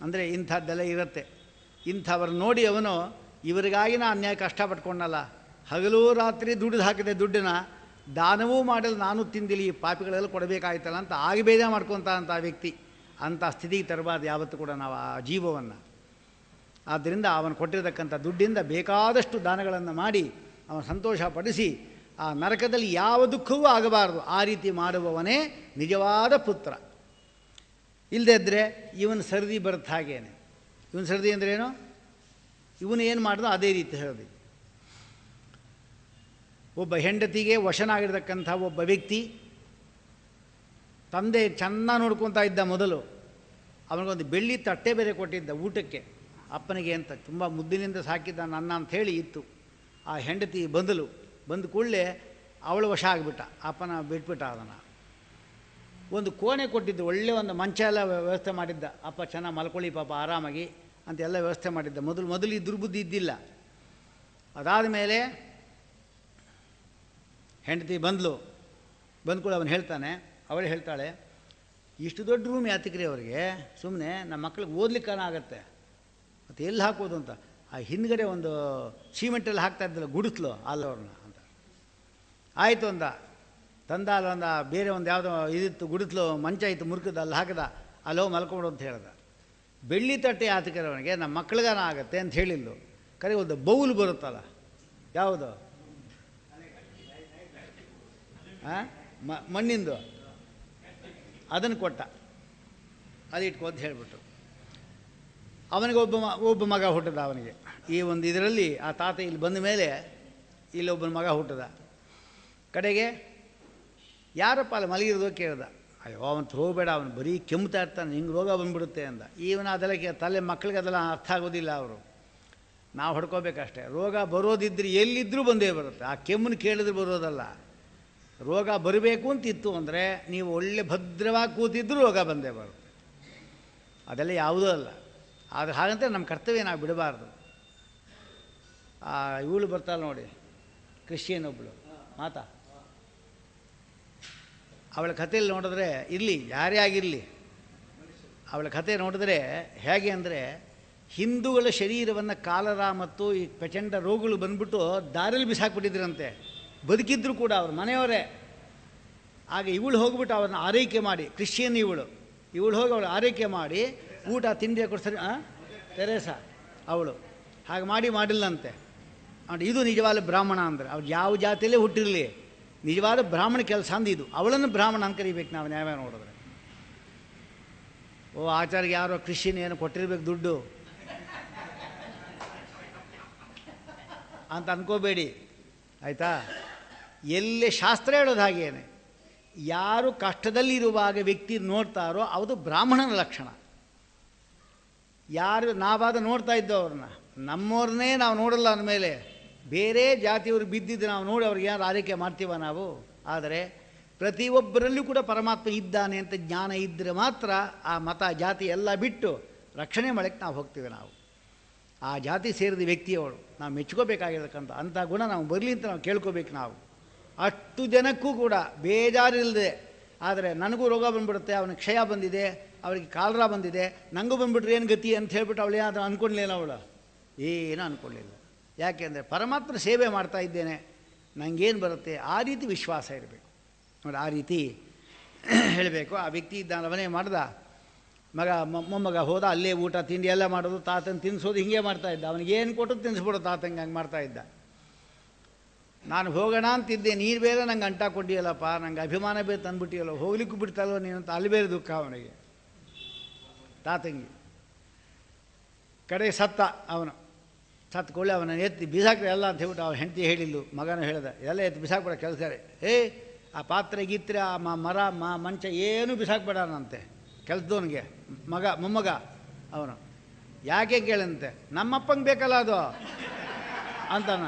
ಅಂದರೆ ಇಂಥದ್ದೆಲ್ಲ ಇರುತ್ತೆ. ಇಂಥವ್ರು ನೋಡಿ ಅವನು ಇವರಿಗಾಗಿ ನಾನು ಅನ್ಯಾಯ ಕಷ್ಟಪಟ್ಕೊಂಡಲ್ಲ, ಹಗಲು ರಾತ್ರಿ ದುಡಿದು ಹಾಕಿದೆ ದುಡ್ಡನ್ನ, ದಾನವೂ ಮಾಡಲು ನಾನು ತಿಂದಿಲ್ಲ, ಈ ಪಾಪಿಗಳೆಲ್ಲ ಕೊಡಬೇಕಾಯ್ತಲ್ಲ ಅಂತ ಆಗಿ ಬೇಜ ಮಾಡ್ಕೊತಾನಂಥ ವ್ಯಕ್ತಿ. ಅಂಥ ಸ್ಥಿತಿಗೆ ತರಬಾರ್ದು ಯಾವತ್ತೂ ಕೂಡ ನಾವು ಆ ಜೀವವನ್ನು. ಆದ್ದರಿಂದ ಅವನು ಕೊಟ್ಟಿರತಕ್ಕಂಥ ದುಡ್ಡಿಂದ ಬೇಕಾದಷ್ಟು ದಾನಗಳನ್ನು ಮಾಡಿ ಅವನು ಸಂತೋಷಪಡಿಸಿ ಆ ನರಕದಲ್ಲಿ ಯಾವ ದುಃಖವೂ ಆಗಬಾರದು. ಆ ರೀತಿ ಮಾಡುವವನೇ ನಿಜವಾದ ಪುತ್ರ. ಇಲ್ಲದೇ ಇದ್ದರೆ ಇವನು ಸರದಿ ಬರುತ್ತೆ ಹಾಗೇನೆ. ಇವನು ಸರದಿ ಅಂದ್ರೇನು? ಇವನು ಏನು ಮಾಡಿದೋ ಅದೇ ರೀತಿ ಸರದಿ. ಒಬ್ಬ ಹೆಂಡತಿಗೆ ವಶನಾಗಿರ್ತಕ್ಕಂಥ ಒಬ್ಬ ವ್ಯಕ್ತಿ ತಂದೆ ಚೆನ್ನಾಗಿ ನೋಡ್ಕೊತಾ ಇದ್ದ. ಮೊದಲು ಅವನಿಗೊಂದು ಬೆಳ್ಳಿ ತಟ್ಟೆ ಬೇರೆ ಕೊಟ್ಟಿದ್ದ ಊಟಕ್ಕೆ, ಅಪ್ಪನಿಗೆ ಅಂತ ತುಂಬ ಮುದ್ದಿನಿಂದ ಸಾಕಿದ್ದ ನನ್ನ ಅಂಥೇಳಿ ಇತ್ತು. ಆ ಹೆಂಡತಿ ಬಂದು ಕೂಡಲೇ ಅವಳು ವಶ ಆಗಿಬಿಟ್ಟ, ಅಪ್ಪನ ಬಿಟ್ಬಿಟ್ಟ. ಅದನ್ನು ಒಂದು ಕೋಣೆ ಕೊಟ್ಟಿದ್ದು, ಒಳ್ಳೆಯ ಒಂದು ಮಂಚ ಎಲ್ಲ ವ್ಯವಸ್ಥೆ ಮಾಡಿದ್ದ. ಅಪ್ಪ ಚೆನ್ನಾಗಿ ಮಲ್ಕೊಳ್ಳಿ ಪಾಪ ಆರಾಮಾಗಿ ಅಂತೆಲ್ಲ ವ್ಯವಸ್ಥೆ ಮಾಡಿದ್ದ. ಮೊದಲು ಈ ದುರ್ಬುದ್ಧಿ ಇದ್ದಿಲ್ಲ. ಅದಾದ ಮೇಲೆ ಹೆಂಡತಿ ಬಂದು ಕೂಡ ಅವನು ಹೇಳ್ತಾನೆ, ಅವಳು ಹೇಳ್ತಾಳೆ, ಇಷ್ಟು ದೊಡ್ಡ ರೂಮ್ ಯಾತಕ್ರಿ ಅವರಿಗೆ, ಸುಮ್ಮನೆ ನಮ್ಮ ಮಕ್ಳಿಗೆ ಓದ್ಲಿಕ್ಕೆ ಆಗುತ್ತೆ, ಮತ್ತು ಎಲ್ಲಿ ಹಾಕೋದು ಅಂತ. ಆ ಹಿಂದ್ಗಡೆ ಒಂದು ಸಿಮೆಂಟಲ್ಲಿ ಹಾಕ್ತಾ ಇದ್ದಲ್ಲ ಗುಡಿಸ್ಲು ಅಲ್ಲವ್ರನ್ನ ಅಂತ. ಆಯಿತು ಅಂದ, ತಂದ ಅಲ್ಲೊಂದು ಬೇರೆ ಒಂದು ಯಾವುದೋ ಇದಿತ್ತು ಗುಡಿಸ್ಲು ಮಂಚ ಇತ್ತು ಮುರುಕದ, ಅಲ್ಲಿ ಹಾಕಿದ, ಅಲ್ಲೋ ಮಲ್ಕೊಂಡು ಅಂತ ಹೇಳ್ದ. ಬೆಳ್ಳಿ ತಟ್ಟೆ ಯಾತಕ್ರಿ ಅವನಿಗೆ, ನಮ್ಮ ಮಕ್ಳಿಗಾನ ಆಗುತ್ತೆ ಅಂತ ಹೇಳಿಲ್ಲು. ಕರೆ ಒಂದು ಬೌಲ್ ಬರುತ್ತಲ್ಲ, ಯಾವುದು ಮಣ್ಣಿಂದು, ಅದನ್ನು ಕೊಟ್ಟ, ಅದು ಇಟ್ಕೊ ಅಂತ ಹೇಳಿಬಿಟ್ರು. ಅವನಿಗೆ ಒಬ್ಬ ಮಗ ಹುಟ್ಟದ. ಅವನಿಗೆ ಈ ಒಂದು ಇದರಲ್ಲಿ ಆ ತಾತ ಇಲ್ಲಿ ಬಂದ ಮೇಲೆ ಇಲ್ಲೊಬ್ಬನ ಮಗ ಹುಟ್ಟದ. ಕಡೆಗೆ ಯಾರಪ್ಪ ಅಲ್ಲಿ ಮಲಗಿರೋದು ಕೇಳ್ದ. ಅಯ್ಯೋ ಅವನು ಹೋಗಬೇಡ, ಅವನು ಬರೀ ಕೆಮ್ತಾ ಇರ್ತಾನೆ, ಹಿಂಗೆ ರೋಗ ಬಂದುಬಿಡುತ್ತೆ ಅಂದ. ಇವನು ಅದೆಲ್ಲ ತಲೆ ಮಕ್ಕಳಿಗೆ ಅದೆಲ್ಲ ಅರ್ಥ ಆಗೋದಿಲ್ಲ. ಅವರು ನಾವು ಹೊಡ್ಕೋಬೇಕಷ್ಟೆ. ರೋಗ ಬರೋದಿದ್ರೆ ಎಲ್ಲಿದ್ದರೂ ಬಂದೇ ಬರುತ್ತೆ. ಆ ಕೆಮ್ಮನ್ನು ಕೇಳಿದ್ರೆ ಬರೋದಲ್ಲ. ರೋಗ ಬರಬೇಕು ಅಂತಿತ್ತು ಅಂದರೆ ನೀವು ಒಳ್ಳೆ ಭದ್ರವಾಗಿ ಕೂತಿದ್ದರೂ ರೋಗ ಬಂದೇ ಬರುತ್ತೆ. ಅದೆಲ್ಲ ಯಾವುದೂ ಅಲ್ಲ. ಆದರೆ ಹಾಗಂತ ನಮ್ಮ ಕರ್ತವ್ಯ ನಾವು ಬಿಡಬಾರ್ದು. ಇವಳು ಬರ್ತಾಳೆ ನೋಡಿ, ಕ್ರಿಶ್ಚಿಯನ್ ಒಬ್ಬಳು ಮಾತಾ, ಅವಳ ಕಥೆಯಲ್ಲಿ ನೋಡಿದ್ರೆ, ಇರಲಿ ಯಾರೇ ಆಗಿರಲಿ, ಅವಳ ಕಥೆ ನೋಡಿದ್ರೆ ಹೇಗೆ ಅಂದರೆ, ಹಿಂದೂಗಳ ಶರೀರವನ್ನು ಕಾಲರ ಮತ್ತು ಈ ಪ್ರಚಂಡ ರೋಗಗಳು ಬಂದ್ಬಿಟ್ಟು ದಾರಿಯಲ್ಲಿ ಬಿಸಾಕ್ಬಿಟ್ಟಿದ್ರಂತೆ. ಬದುಕಿದ್ರು ಕೂಡ ಅವ್ರ ಮನೆಯವರೇ. ಆಗ ಇವಳು ಹೋಗ್ಬಿಟ್ಟು ಅವ್ರನ್ನ ಆರೈಕೆ ಮಾಡಿ, ಕ್ರಿಶ್ಚಿಯನ್ ಇವಳು ಹೋಗಿ ಅವಳು ಆರೈಕೆ ಮಾಡಿ ಊಟ ತಿಂಡಿ ಕೊಡ್ತಾರೆ. ತೆರೇಸಾ ಅವಳು ಹಾಗೆ ಮಾಡಿಲ್ಲಂತೆ. ಇದು ನಿಜವಾದ ಬ್ರಾಹ್ಮಣ ಅಂದರೆ ಅವ್ರು ಯಾವ ಜಾತಿಯಲ್ಲೇ ಹುಟ್ಟಿರಲಿ, ನಿಜವಾದ ಬ್ರಾಹ್ಮಣ ಕೆಲಸ ಅಂದಿದ್ದು. ಅವಳನ್ನು ಬ್ರಾಹ್ಮಣ ಅಂತ ಕರಿಬೇಕು ನಾವು ನ್ಯಾಯ ನೋಡಿದ್ರೆ. ಓ ಆಚಾರ್ಯಗೆ ಯಾರೋ ಕ್ರಿಶ್ಚಿಯನ್ ಏನು ಕೊಟ್ಟಿರ್ಬೇಕು ದುಡ್ಡು ಅಂತ ಅಂದ್ಕೋಬೇಡಿ, ಆಯಿತಾ. ಎಲ್ಲೇ ಶಾಸ್ತ್ರ ಹೇಳೋದು ಹಾಗೇನೆ, ಯಾರು ಕಷ್ಟದಲ್ಲಿರುವಾಗ ವ್ಯಕ್ತಿ ನೋಡ್ತಾರೋ ಅದು ಬ್ರಾಹ್ಮಣನ ಲಕ್ಷಣ. ಯಾರು ನಾವಾದ ನೋಡ್ತಾ ಇದ್ದೋ ಅವ್ರನ್ನ, ನಮ್ಮವ್ರನ್ನೇ ನಾವು ನೋಡಲ್ಲ ಅಂದಮೇಲೆ ಬೇರೆ ಜಾತಿಯವರು ಬಿದ್ದಿದ್ದು ನಾವು ನೋಡಿ ಅವ್ರಿಗೆ ಯಾರು ಆರೈಕೆ ಮಾಡ್ತೀವ ನಾವು. ಆದರೆ ಪ್ರತಿಯೊಬ್ಬರಲ್ಲೂ ಕೂಡ ಪರಮಾತ್ಮ ಇದ್ದಾನೆ ಅಂತ ಜ್ಞಾನ ಇದ್ದರೆ ಮಾತ್ರ ಆ ಮತ ಜಾತಿ ಎಲ್ಲ ಬಿಟ್ಟು ರಕ್ಷಣೆ ಮಾಡೋಕ್ಕೆ ನಾವು ಹೋಗ್ತೀವಿ. ನಾವು ಆ ಜಾತಿ ಸೇರಿದ ವ್ಯಕ್ತಿಯವಳು ನಾವು ಮೆಚ್ಕೋಬೇಕಾಗಿರ್ತಕ್ಕಂಥ ಅಂಥ ಗುಣ ನಾವು ಬರಲಿ ಅಂತ ನಾವು ಕೇಳ್ಕೋಬೇಕು. ನಾವು ಅಷ್ಟು ಜನಕ್ಕೂ ಕೂಡ ಬೇಜಾರಿಲ್ಲದೆ, ಆದರೆ ನನಗೂ ರೋಗ ಬಂದುಬಿಡುತ್ತೆ, ಅವನಿಗೆ ಕ್ಷಯ ಬಂದಿದೆ, ಅವಳಿಗೆ ಕಾಲರ ಬಂದಿದೆ, ನನಗೂ ಬಂದುಬಿಟ್ರೆ ಏನು ಗತಿ ಅಂತ ಹೇಳ್ಬಿಟ್ಟು ಅವಳು ಏನಾದರೂ ಅಂದ್ಕೊಳ್ಳಲಿಲ್ಲ. ಅವಳು ಏನೂ ಅಂದ್ಕೊಳ್ಳಿಲ್ಲ. ಯಾಕೆಂದರೆ ಪರಮಾತ್ಮ ಸೇವೆ ಮಾಡ್ತಾ ಇದ್ದೇನೆ, ನನಗೇನು ಬರುತ್ತೆ ಆ ರೀತಿ ವಿಶ್ವಾಸ ಇರಬೇಕು ನೋಡಿ. ಆ ರೀತಿ ಹೇಳಬೇಕು. ಆ ವ್ಯಕ್ತಿ ಇದ್ದಾನೆ, ಅವನೇ ಮಾಡ್ದ. ಮೊಮ್ಮಗ ಹೋದ, ಅಲ್ಲೇ ಊಟ ತಿಂಡಿ ಎಲ್ಲ ಮಾಡೋದು, ತಾತನ ತಿನ್ನಿಸೋದು, ಹಿಂಗೆ ಮಾಡ್ತಾಯಿದ್ದ. ಅವನಿಗೇನು ಕೊಟ್ಟು ತಿನ್ನಿಸ್ಬಿಡೋದು ತಾತಂಗೆ, ಹಂಗೆ ಮಾಡ್ತಾಯಿದ್ದ. ನಾನು ಹೋಗೋಣ ಅಂತಿದ್ದೆ, ನೀರು ಬೇರೆ ನಂಗೆ ಅಂಟ ಕೊಟ್ಟಿಯಲ್ಲಪ್ಪ, ನಂಗೆ ಅಭಿಮಾನ ಬೇರೆ ತಂದುಬಿಟ್ಟಿಯಲ್ಲ, ಹೋಗ್ಲಿಕ್ಕೂ ಬಿಡ್ತಲ್ವ ನೀನು ಅಂತ ಅಲ್ಲಿ ಬೇರೆ ದುಃಖ ಅವನಿಗೆ, ತಾತಂಗಿ. ಕಡೆ ಅವನು ಸತ್ಕೊಳ್ಳಿ ಅವನ ಎತ್ತಿ ಬಿಸಾಕ್ರೆ ಎಲ್ಲ ಅಂತ ಹೇಳ್ಬಿಟ್ಟು ಅವ್ನು ಹೆಂಡತಿ ಹೇಳಿಲ್ಲು, ಮಗನೂ ಹೇಳ್ದ, ಎಲ್ಲ ಎತ್ತಿ ಬಿಸಾಕ್ಬೇಡ ಕೆಲಸ. ಆ ಪಾತ್ರೆ ಗೀತ್ರೆ ಆ ಮರ ಮಂಚ ಏನೂ ಬಿಸಾಕ್ಬೇಡನಂತೆ ಕೆಲಸದವನಿಗೆ. ಮೊಮ್ಮಗ ಅವನು ಯಾಕೆ ಕೇಳಂತೆ, ನಮ್ಮಪ್ಪಂಗೆ ಬೇಕಲ್ಲ ಅದು ಅಂತಾನ.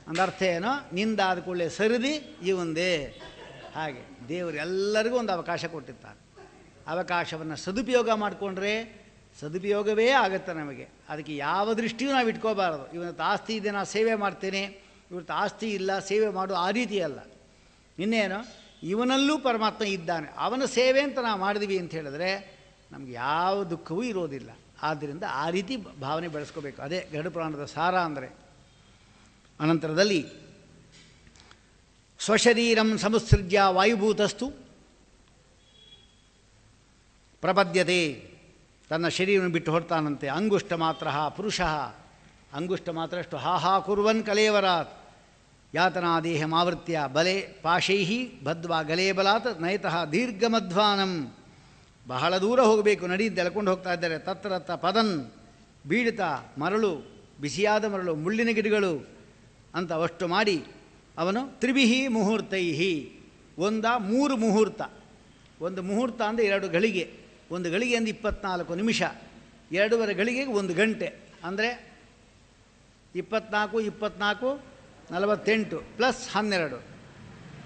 ಅಂದರ್ಥ ಏನೋ, ನಿಂದಾದ ಕೂಡಲೇ ಸರಿದಿ ಇವಂದೇ. ಹಾಗೆ ದೇವರು ಎಲ್ಲರಿಗೂ ಒಂದು ಅವಕಾಶ ಕೊಟ್ಟಿರ್ತಾನೆ. ಅವಕಾಶವನ್ನು ಸದುಪಯೋಗ ಮಾಡಿಕೊಂಡ್ರೆ ಸದುಪಯೋಗವೇ ಆಗುತ್ತೆ ನಮಗೆ. ಅದಕ್ಕೆ ಯಾವ ದೃಷ್ಟಿಯೂ ನಾವು ಇಟ್ಕೋಬಾರದು. ಇವತ್ತು ಆಸ್ತಿ ಇದೆ ನಾನು ಸೇವೆ ಮಾಡ್ತೇನೆ, ಇವತ್ತು ಆಸ್ತಿ ಇಲ್ಲ ಸೇವೆ ಮಾಡು, ಆ ರೀತಿ ಅಲ್ಲ. ಇನ್ನೇನು, ಇವನಲ್ಲೂ ಪರಮಾತ್ಮ ಇದ್ದಾನೆ, ಅವನ ಸೇವೆ ಅಂತ ನಾವು ಮಾಡಿದ್ವಿ ಅಂತ ಹೇಳಿದ್ರೆ ನಮಗೆ ಯಾವ ದುಃಖವೂ ಇರೋದಿಲ್ಲ. ಆದ್ದರಿಂದ ಆ ರೀತಿ ಭಾವನೆ ಬೆಳೆಸ್ಕೋಬೇಕು. ಅದೇ ಗರುಡ ಪುರಾಣದ ಸಾರ ಅಂದರೆ. ಅನಂತರದಲ್ಲಿ ಸ್ವಶರೀರಂ ಸಮುತ್ಸೃಜ್ಯ ವಾಯುಭೂತಸ್ತು ಪ್ರಪದ್ಯತೆ, ತನ್ನ ಶರೀರವನ್ನು ಬಿಟ್ಟು ಹೊರತಾನಂತೆ. ಅಂಗುಷ್ಟ ಮಾತ್ರ ಪುರುಷ, ಅಂಗುಷ್ಟ ಮಾತ್ರಷ್ಟು ಹಾಹಾ ಕುರ್ವನ್ ಕಲೇವರಾತ್ ಯಾತನಾದೇಹಮಾವೃತ್ಯ ಬಲೆ ಪಾಶೈ ಬದ್ವಾ ಗಲೇ ಬಲಾತ್ ನಯತಃ ದೀರ್ಘಮಧ್ವಾನಂ ಬಹಳ ದೂರ ಹೋಗಬೇಕು, ನಡಿಯಿಂದ ಎಳ್ಕೊಂಡು ಹೋಗ್ತಾ ಇದ್ದಾರೆ. ತತ್ರತ್ತ ಪದನ್, ಬೀಳ್ತ ಮರಳು, ಬಿಸಿಯಾದ ಮರಳು, ಮುಳ್ಳಿನ ಗಿಡಗಳು ಅಂತ ಅಷ್ಟು ಮಾಡಿ ಅವನು ತ್ರಿವಿಹಿ ಮುಹೂರ್ತೈಹಿ, ಮೂರು ಮುಹೂರ್ತ. ಒಂದು ಮುಹೂರ್ತ ಅಂದರೆ 2 ಗಳಿಗೆ, ಒಂದು ಗಳಿಗೆ ಅಂದರೆ 24 ನಿಮಿಷ, 2.5 ಗಳಿಗೆಗೆ 1 ಗಂಟೆ, ಅಂದರೆ 24 24 48 ಪ್ಲಸ್ 12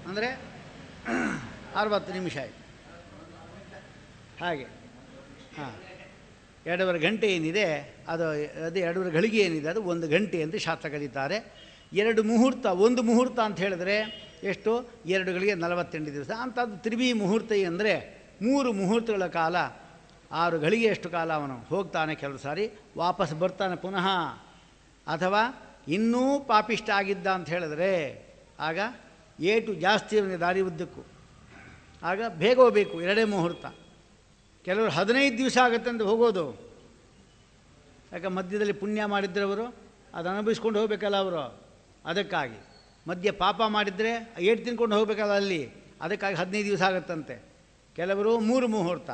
ಅಂದರೆ 60 ನಿಮಿಷ ಆಯಿತು. ಹಾಗೆ 2.5 ಗಂಟೆ ಏನಿದೆ ಅದು 2.5 ಗಳಿಗೆ ಏನಿದೆ ಅದು 1 ಗಂಟೆ ಅಂತ ಶಾಸ್ತ್ರ ಕರೀತಾರೆ. 2 ಮುಹೂರ್ತ, ಒಂದು ಮುಹೂರ್ತ ಅಂತ ಹೇಳಿದ್ರೆ ಎಷ್ಟು, 2 ಗಳಿಗೆ 48 ದಿವಸ. ಅಂಥದ್ದು ತ್ರಿವಿ ಮುಹೂರ್ತ ಅಂದರೆ 3 ಮುಹೂರ್ತಗಳ ಕಾಲ, 6 ಗಳಿಗೆಯಷ್ಟು ಕಾಲ ಅವನು ಹೋಗ್ತಾನೆ. ಕೆಲವು ಸಾರಿ ವಾಪಸ್ ಬರ್ತಾನೆ ಪುನಃ. ಅಥವಾ ಇನ್ನೂ ಪಾಪಿಷ್ಟ ಆಗಿದ್ದ ಅಂತ ಹೇಳಿದ್ರೆ ಆಗ ಏಟು ಜಾಸ್ತಿ ಅವನಿಗೆ ದಾರಿ ಉದ್ದಕ್ಕೂ, ಆಗ ಬೇಗ ಹೋಗಬೇಕು, 2 ಮುಹೂರ್ತ. ಕೆಲವರು 15 ದಿವಸ ಆಗುತ್ತೆ ಅಂತ ಹೋಗೋದು. ಯಾಕೆ ಮಧ್ಯದಲ್ಲಿ ಪುಣ್ಯ ಮಾಡಿದ್ರವರು ಅದು ಅನುಭವಿಸ್ಕೊಂಡು ಹೋಗಬೇಕಲ್ಲ ಅವರು, ಅದಕ್ಕಾಗಿ. ಮಧ್ಯ ಪಾಪ ಮಾಡಿದರೆ ಏಟು ತಿನ್ಕೊಂಡು ಹೋಗಬೇಕಲ್ಲ ಅಲ್ಲಿ, ಅದಕ್ಕಾಗಿ 15 ದಿವಸ ಆಗುತ್ತಂತೆ. ಕೆಲವರು 3 ಮುಹೂರ್ತ,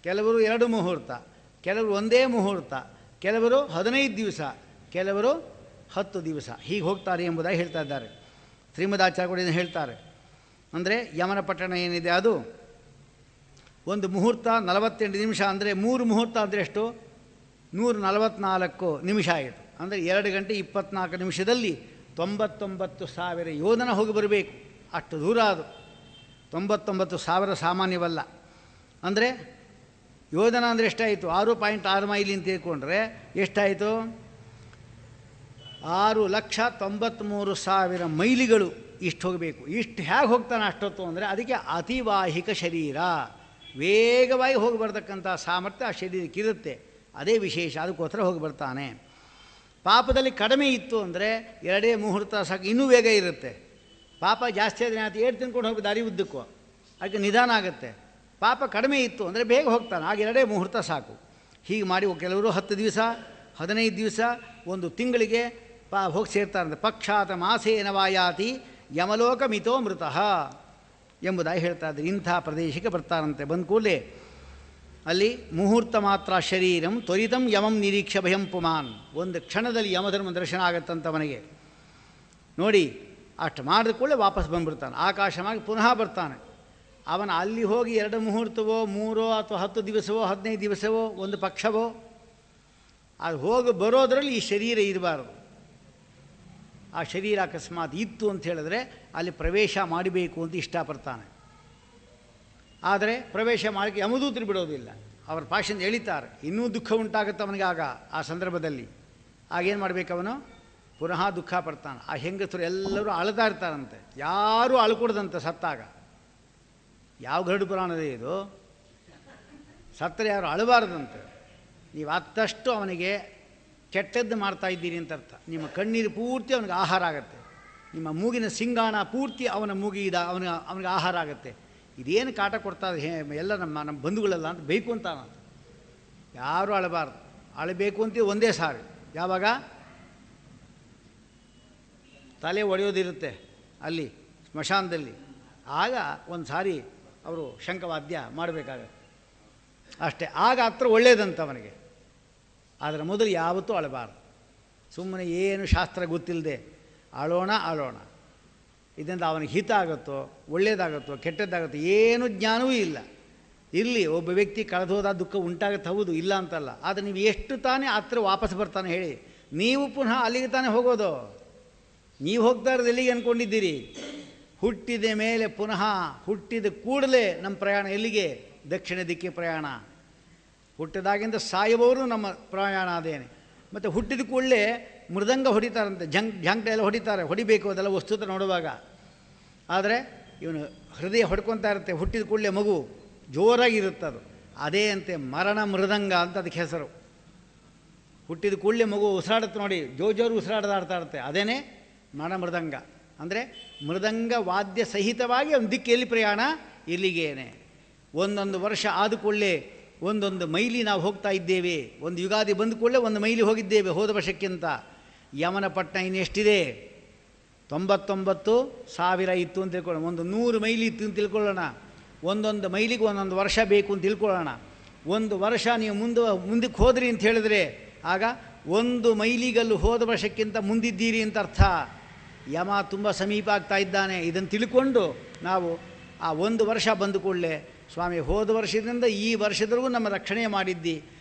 ಕೆಲವರು 2 ಮುಹೂರ್ತ, ಕೆಲವರು 1 ಮುಹೂರ್ತ, ಕೆಲವರು 15 ದಿವಸ, ಕೆಲವರು 10 ದಿವಸ, ಹೀಗೆ ಹೋಗ್ತಾರೆ ಎಂಬುದಾಗಿ ಹೇಳ್ತಾ ಇದ್ದಾರೆ. ಶ್ರೀಮದಾಚಾರ್ಯರು ಹೇಳ್ತಾರೆ. ಅಂದರೆ ಯಮನ ಪಟ್ಟಣ ಏನಿದೆ ಅದು ಒಂದು ಮುಹೂರ್ತ 48 ನಿಮಿಷ, ಅಂದರೆ 3 ಮುಹೂರ್ತ ಅಂದರೆ ಎಷ್ಟು, 144 ನಿಮಿಷ ಆಯಿತು. ಅಂದರೆ 2 ಗಂಟೆ 24 ನಿಮಿಷದಲ್ಲಿ 99,000 ಯೋಧನ ಹೋಗಿ ಬರಬೇಕು. ಅಷ್ಟು ದೂರ ಅದು. 99,000 ಸಾಮಾನ್ಯವಲ್ಲ. ಅಂದರೆ ಯೋಧನ ಅಂದರೆ ಎಷ್ಟಾಯಿತು, 6.6 ಮೈಲಿ ಅಂತ ತಿಳ್ಕೊಂಡ್ರೆ ಎಷ್ಟಾಯಿತು, 6,93,000 ಮೈಲಿಗಳು ಇಷ್ಟು ಹೋಗಬೇಕು. ಇಷ್ಟು ಹೇಗೆ ಹೋಗ್ತಾನೆ ಅಷ್ಟೊತ್ತು ಅಂದರೆ ಅದಕ್ಕೆ ಅತಿವಾಹಿಕ ಶರೀರ, ವೇಗವಾಗಿ ಹೋಗಿ ಬರ್ತಕ್ಕಂಥ ಸಾಮರ್ಥ್ಯ ಆ ಶರೀರಕ್ಕಿರುತ್ತೆ. ಅದೇ ವಿಶೇಷ, ಅದಕ್ಕೋಸ್ಕರ ಹೋಗಿ ಬರ್ತಾನೆ. ಪಾಪದಲ್ಲಿ ಕಡಿಮೆ ಇತ್ತು ಅಂದರೆ 2 ಮುಹೂರ್ತ ಸಾಕು, ಇನ್ನೂ ವೇಗ ಇರುತ್ತೆ. ಪಾಪ ಜಾಸ್ತಿ ಆದರೆ ಆತ ಏಟು ತಿನ್ಕೊಂಡು ಹೋಗಿ ದಾರಿ ಉದ್ದಕ್ಕೂ, ಅದಕ್ಕೆ ನಿಧಾನ ಆಗುತ್ತೆ. ಪಾಪ ಕಡಿಮೆ ಇತ್ತು ಅಂದರೆ ಬೇಗ ಹೋಗ್ತಾನೆ, ಆಗ 2 ಮುಹೂರ್ತ ಸಾಕು. ಹೀಗೆ ಮಾಡಿ ಕೆಲವರು 10 ದಿವಸ, 15 ದಿವಸ, 1 ತಿಂಗಳಿಗೆ ಹೋಗಿ ಸೇರ್ತಾರಂತೆ. ಪಕ್ಷಾತ ಮಾಸೇನ ವಾಯಾತಿ ಯಮಲೋಕ ಮಿತೋ ಮೃತಃ ಎಂಬುದಾಗಿ ಹೇಳ್ತಾ ಇದ್ದಾರೆ. ಇಂಥ ಪ್ರದೇಶಕ್ಕೆ ಬರ್ತಾರಂತೆ. ಬಂದ ಕೂಡಲೇ ಅಲ್ಲಿ ಮುಹೂರ್ತ ಮಾತ್ರ ಶರೀರಂ ತ್ವರಿತಂ ಯಮಂ ನಿರೀಕ್ಷ ಭಯಂ ಪುಮಾನ್, ಒಂದು ಕ್ಷಣದಲ್ಲಿ ಯಮಧರ್ಮ ದರ್ಶನ ಆಗತ್ತಂತವನಿಗೆ. ನೋಡಿ ಅಷ್ಟು ಮಾಡಿದ ಕೂಡಲೇ ವಾಪಸ್ ಬಂದುಬಿಡ್ತಾನೆ, ಆಕಾಶವಾಗಿ ಪುನಃ ಬರ್ತಾನೆ. ಅವನ ಅಲ್ಲಿ ಹೋಗಿ 2 ಮುಹೂರ್ತವೋ 3 ಅಥವಾ 10 ದಿವಸವೋ 15 ದಿವಸವೋ ಒಂದು ಪಕ್ಷವೋ ಅದು ಹೋಗಿ ಬರೋದರಲ್ಲಿ ಈ ಶರೀರ ಇರಬಾರ್ದು. ಆ ಶರೀರ ಅಕಸ್ಮಾತ್ ಇತ್ತು ಅಂತ ಹೇಳಿದ್ರೆ ಅಲ್ಲಿ ಪ್ರವೇಶ ಮಾಡಬೇಕು ಅಂತ ಇಷ್ಟಪಡ್ತಾನೆ. ಆದರೆ ಪ್ರವೇಶ ಮಾಡೋಕ್ಕೆ ಯಮದೂತರು ಬಿಡೋದಿಲ್ಲ. ಅವರ ಭಾಷೆಯಿಂದ ಎಳಿತಾರೆ, ಇನ್ನೂ ದುಃಖ ಉಂಟಾಗುತ್ತೆ ಅವನಿಗೆ. ಆಗ ಆ ಸಂದರ್ಭದಲ್ಲಿ ಆಗೇನು ಮಾಡಬೇಕು, ಅವನು ಪುನಃ ದುಃಖ ಪಡ್ತಾನೆ. ಆ ಹೆಂಗಸರು ಎಲ್ಲರೂ ಅಳ್ತಾ ಇರ್ತಾರಂತೆ, ಯಾರೂ ಅಳ್ಕೊಡ್ದಂತೆ ಸತ್ತಾಗ. ಯಾವ ಗರುಡ ಪುರಾಣದೇ ಇದು, ಸತ್ತರೆ ಯಾರು ಅಳಬಾರ್ದಂತೆ. ನೀವು ಅತ್ತಷ್ಟು ಅವನಿಗೆ ಕೆಟ್ಟದ್ದು ಮಾಡ್ತಾ ಇದ್ದೀರಿ ಅಂತ ಅರ್ಥ. ನಿಮ್ಮ ಕಣ್ಣೀರು ಪೂರ್ತಿ ಅವನಿಗೆ ಆಹಾರ ಆಗುತ್ತೆ, ನಿಮ್ಮ ಮೂಗಿನ ಸಿಂಗಾಣ ಪೂರ್ತಿ ಅವನ ಮೂಗಿದ ಅವನಿಗೆ ಆಹಾರ ಆಗುತ್ತೆ. ಇದೇನು ಕಾಟ ಕೊಡ್ತಾ ಎಲ್ಲ ನಮ್ಮ ಬಂಧುಗಳೆಲ್ಲ ಅಂತ ಬೇಕು ಅಂತ. ಯಾರೂ ಅಳಬಾರ್ದು, ಅಳಬೇಕು ಅಂತ ಒಂದೇ ಸಾರಿ. ಯಾವಾಗ ತಲೆ ಒಡೆಯೋದಿರುತ್ತೆ ಅಲ್ಲಿ ಸ್ಮಶಾನದಲ್ಲಿ, ಆಗ ಒಂದು ಸಾರಿ ಅವರು ಶಂಖವಾದ್ಯ ಮಾಡಬೇಕಾಗತ್ತೆ ಅಷ್ಟೇ. ಆಗ ಹತ್ರ ಒಳ್ಳೆಯದಂತ ಅವನಿಗೆ. ಆದರೆ ಮೊದಲು ಯಾವತ್ತೂ ಅಳಬಾರ್ದು. ಸುಮ್ಮನೆ ಏನು ಶಾಸ್ತ್ರ ಗೊತ್ತಿಲ್ಲದೆ ಅಳೋಣ ಇದರಿಂದ ಅವನಿಗೆ ಹಿತ ಆಗುತ್ತೋ ಒಳ್ಳೆಯದಾಗುತ್ತೋ ಕೆಟ್ಟದ್ದಾಗುತ್ತೋ ಏನೂ ಜ್ಞಾನವೂ ಇಲ್ಲ. ಇಲ್ಲಿ ಒಬ್ಬ ವ್ಯಕ್ತಿ ಕಳೆದೋದ ದುಃಖ ಉಂಟಾಗುತ್ತೆ, ಹೌದು, ಇಲ್ಲ ಅಂತಲ್ಲ. ಆದರೆ ನೀವು ಎಷ್ಟು ತಾನೇ ಹತ್ರ ವಾಪಸ್ ಬರ್ತಾನೆ ಹೇಳಿ, ನೀವು ಪುನಃ ಅಲ್ಲಿಗೆ ತಾನೇ ಹೋಗೋದು. ನೀವು ಹೋಗ್ತಾ ಇರೋದು ಎಲ್ಲಿಗೆ ಅಂದ್ಕೊಂಡಿದ್ದೀರಿ? ಹುಟ್ಟಿದ ಮೇಲೆ ಪುನಃ ಹುಟ್ಟಿದ ಕೂಡಲೇ ನಮ್ಮ ಪ್ರಯಾಣ ಎಲ್ಲಿಗೆ? ದಕ್ಷಿಣ ದಿಕ್ಕಿ ಪ್ರಯಾಣ. ಹುಟ್ಟಿದಾಗಿಂದ ಸಾಯುವವರು ನಮ್ಮ ಪ್ರಯಾಣ ಅದೇನೆ. ಮತ್ತು ಹುಟ್ಟಿದ ಕೂಡಲೇ ಮೃದಂಗ ಹೊಡಿತಾರಂತೆ, ಝಂಕ್ ಎಲ್ಲ ಹೊಡಿತಾರೆ, ಹೊಡಿಬೇಕು ಅದೆಲ್ಲ ವಸ್ತುತ ನೋಡುವಾಗ. ಆದರೆ ಇವನು ಹೃದಯ ಹೊಡ್ಕೊತಾ ಇರುತ್ತೆ. ಹುಟ್ಟಿದ ಕೂಡಲೇ ಮಗು ಜೋರಾಗಿರುತ್ತೆ, ಅದು ಅದೇ ಅಂತೆ ಮರಣ ಮೃದಂಗ ಅಂತ ಅದಕ್ಕೆ ಹೆಸರು. ಹುಟ್ಟಿದ ಕೂಡಲೇ ಮಗು ಉಸಿರಾಡುತ್ತೆ ನೋಡಿ, ಜೋರು ಉಸಿರಾಡದಾಡ್ತಾ ಇರುತ್ತೆ, ಅದೇನೇ ಮರಣ ಮೃದಂಗ. ಅಂದರೆ ಮೃದಂಗ ವಾದ್ಯ ಸಹಿತವಾಗಿ ಒಂದು ದಿಕ್ಕೆಲ್ಲಿ ಪ್ರಯಾಣ? ಇಲ್ಲಿಗೇನೆ. 1 ವರ್ಷ ಆದ ಕೂಡಲೇ 1 ಮೈಲಿ ನಾವು ಹೋಗ್ತಾ ಇದ್ದೇವೆ. ಒಂದು ಯುಗಾದಿ ಬಂದ ಕೂಡಲೇ 1 ಮೈಲಿ ಹೋಗಿದ್ದೇವೆ ಹೋದ ವರ್ಷಕ್ಕಿಂತ. ಯಮನ ಪಟ್ಟಣ ಇನ್ನೆಷ್ಟಿದೆ? 99,000 ಇತ್ತು ಅಂತ ತಿಳ್ಕೊಳ್ಳೋಣ. 100 ಮೈಲಿ ಇತ್ತು ಅಂತ ತಿಳ್ಕೊಳ್ಳೋಣ. 1 ಮೈಲಿಗೆ 1 ವರ್ಷ ಬೇಕು ಅಂತ ತಿಳ್ಕೊಳ್ಳೋಣ. ಒಂದು ವರ್ಷ ನೀವು ಮುಂದಕ್ಕೆ ಹೋದ್ರಿ ಅಂತ ಹೇಳಿದ್ರೆ ಆಗ 1 ಮೈಲಿಗಲ್ಲು ಹೋದ ವರ್ಷಕ್ಕಿಂತ ಮುಂದಿದ್ದೀರಿ ಅಂತ ಅರ್ಥ. ಯಮ ತುಂಬ ಸಮೀಪ ಆಗ್ತಾ ಇದ್ದಾನೆ. ಇದನ್ನು ತಿಳ್ಕೊಂಡು ನಾವು ಆ 1 ವರ್ಷ ಬಂದ ಕೂಡಲೇ ಸ್ವಾಮಿ ಹೋದ ವರ್ಷದಿಂದ ಈ ವರ್ಷದವರೆಗೂ ನಮ್ಮ ರಕ್ಷಣೆ ಮಾಡಿದ್ದಿ,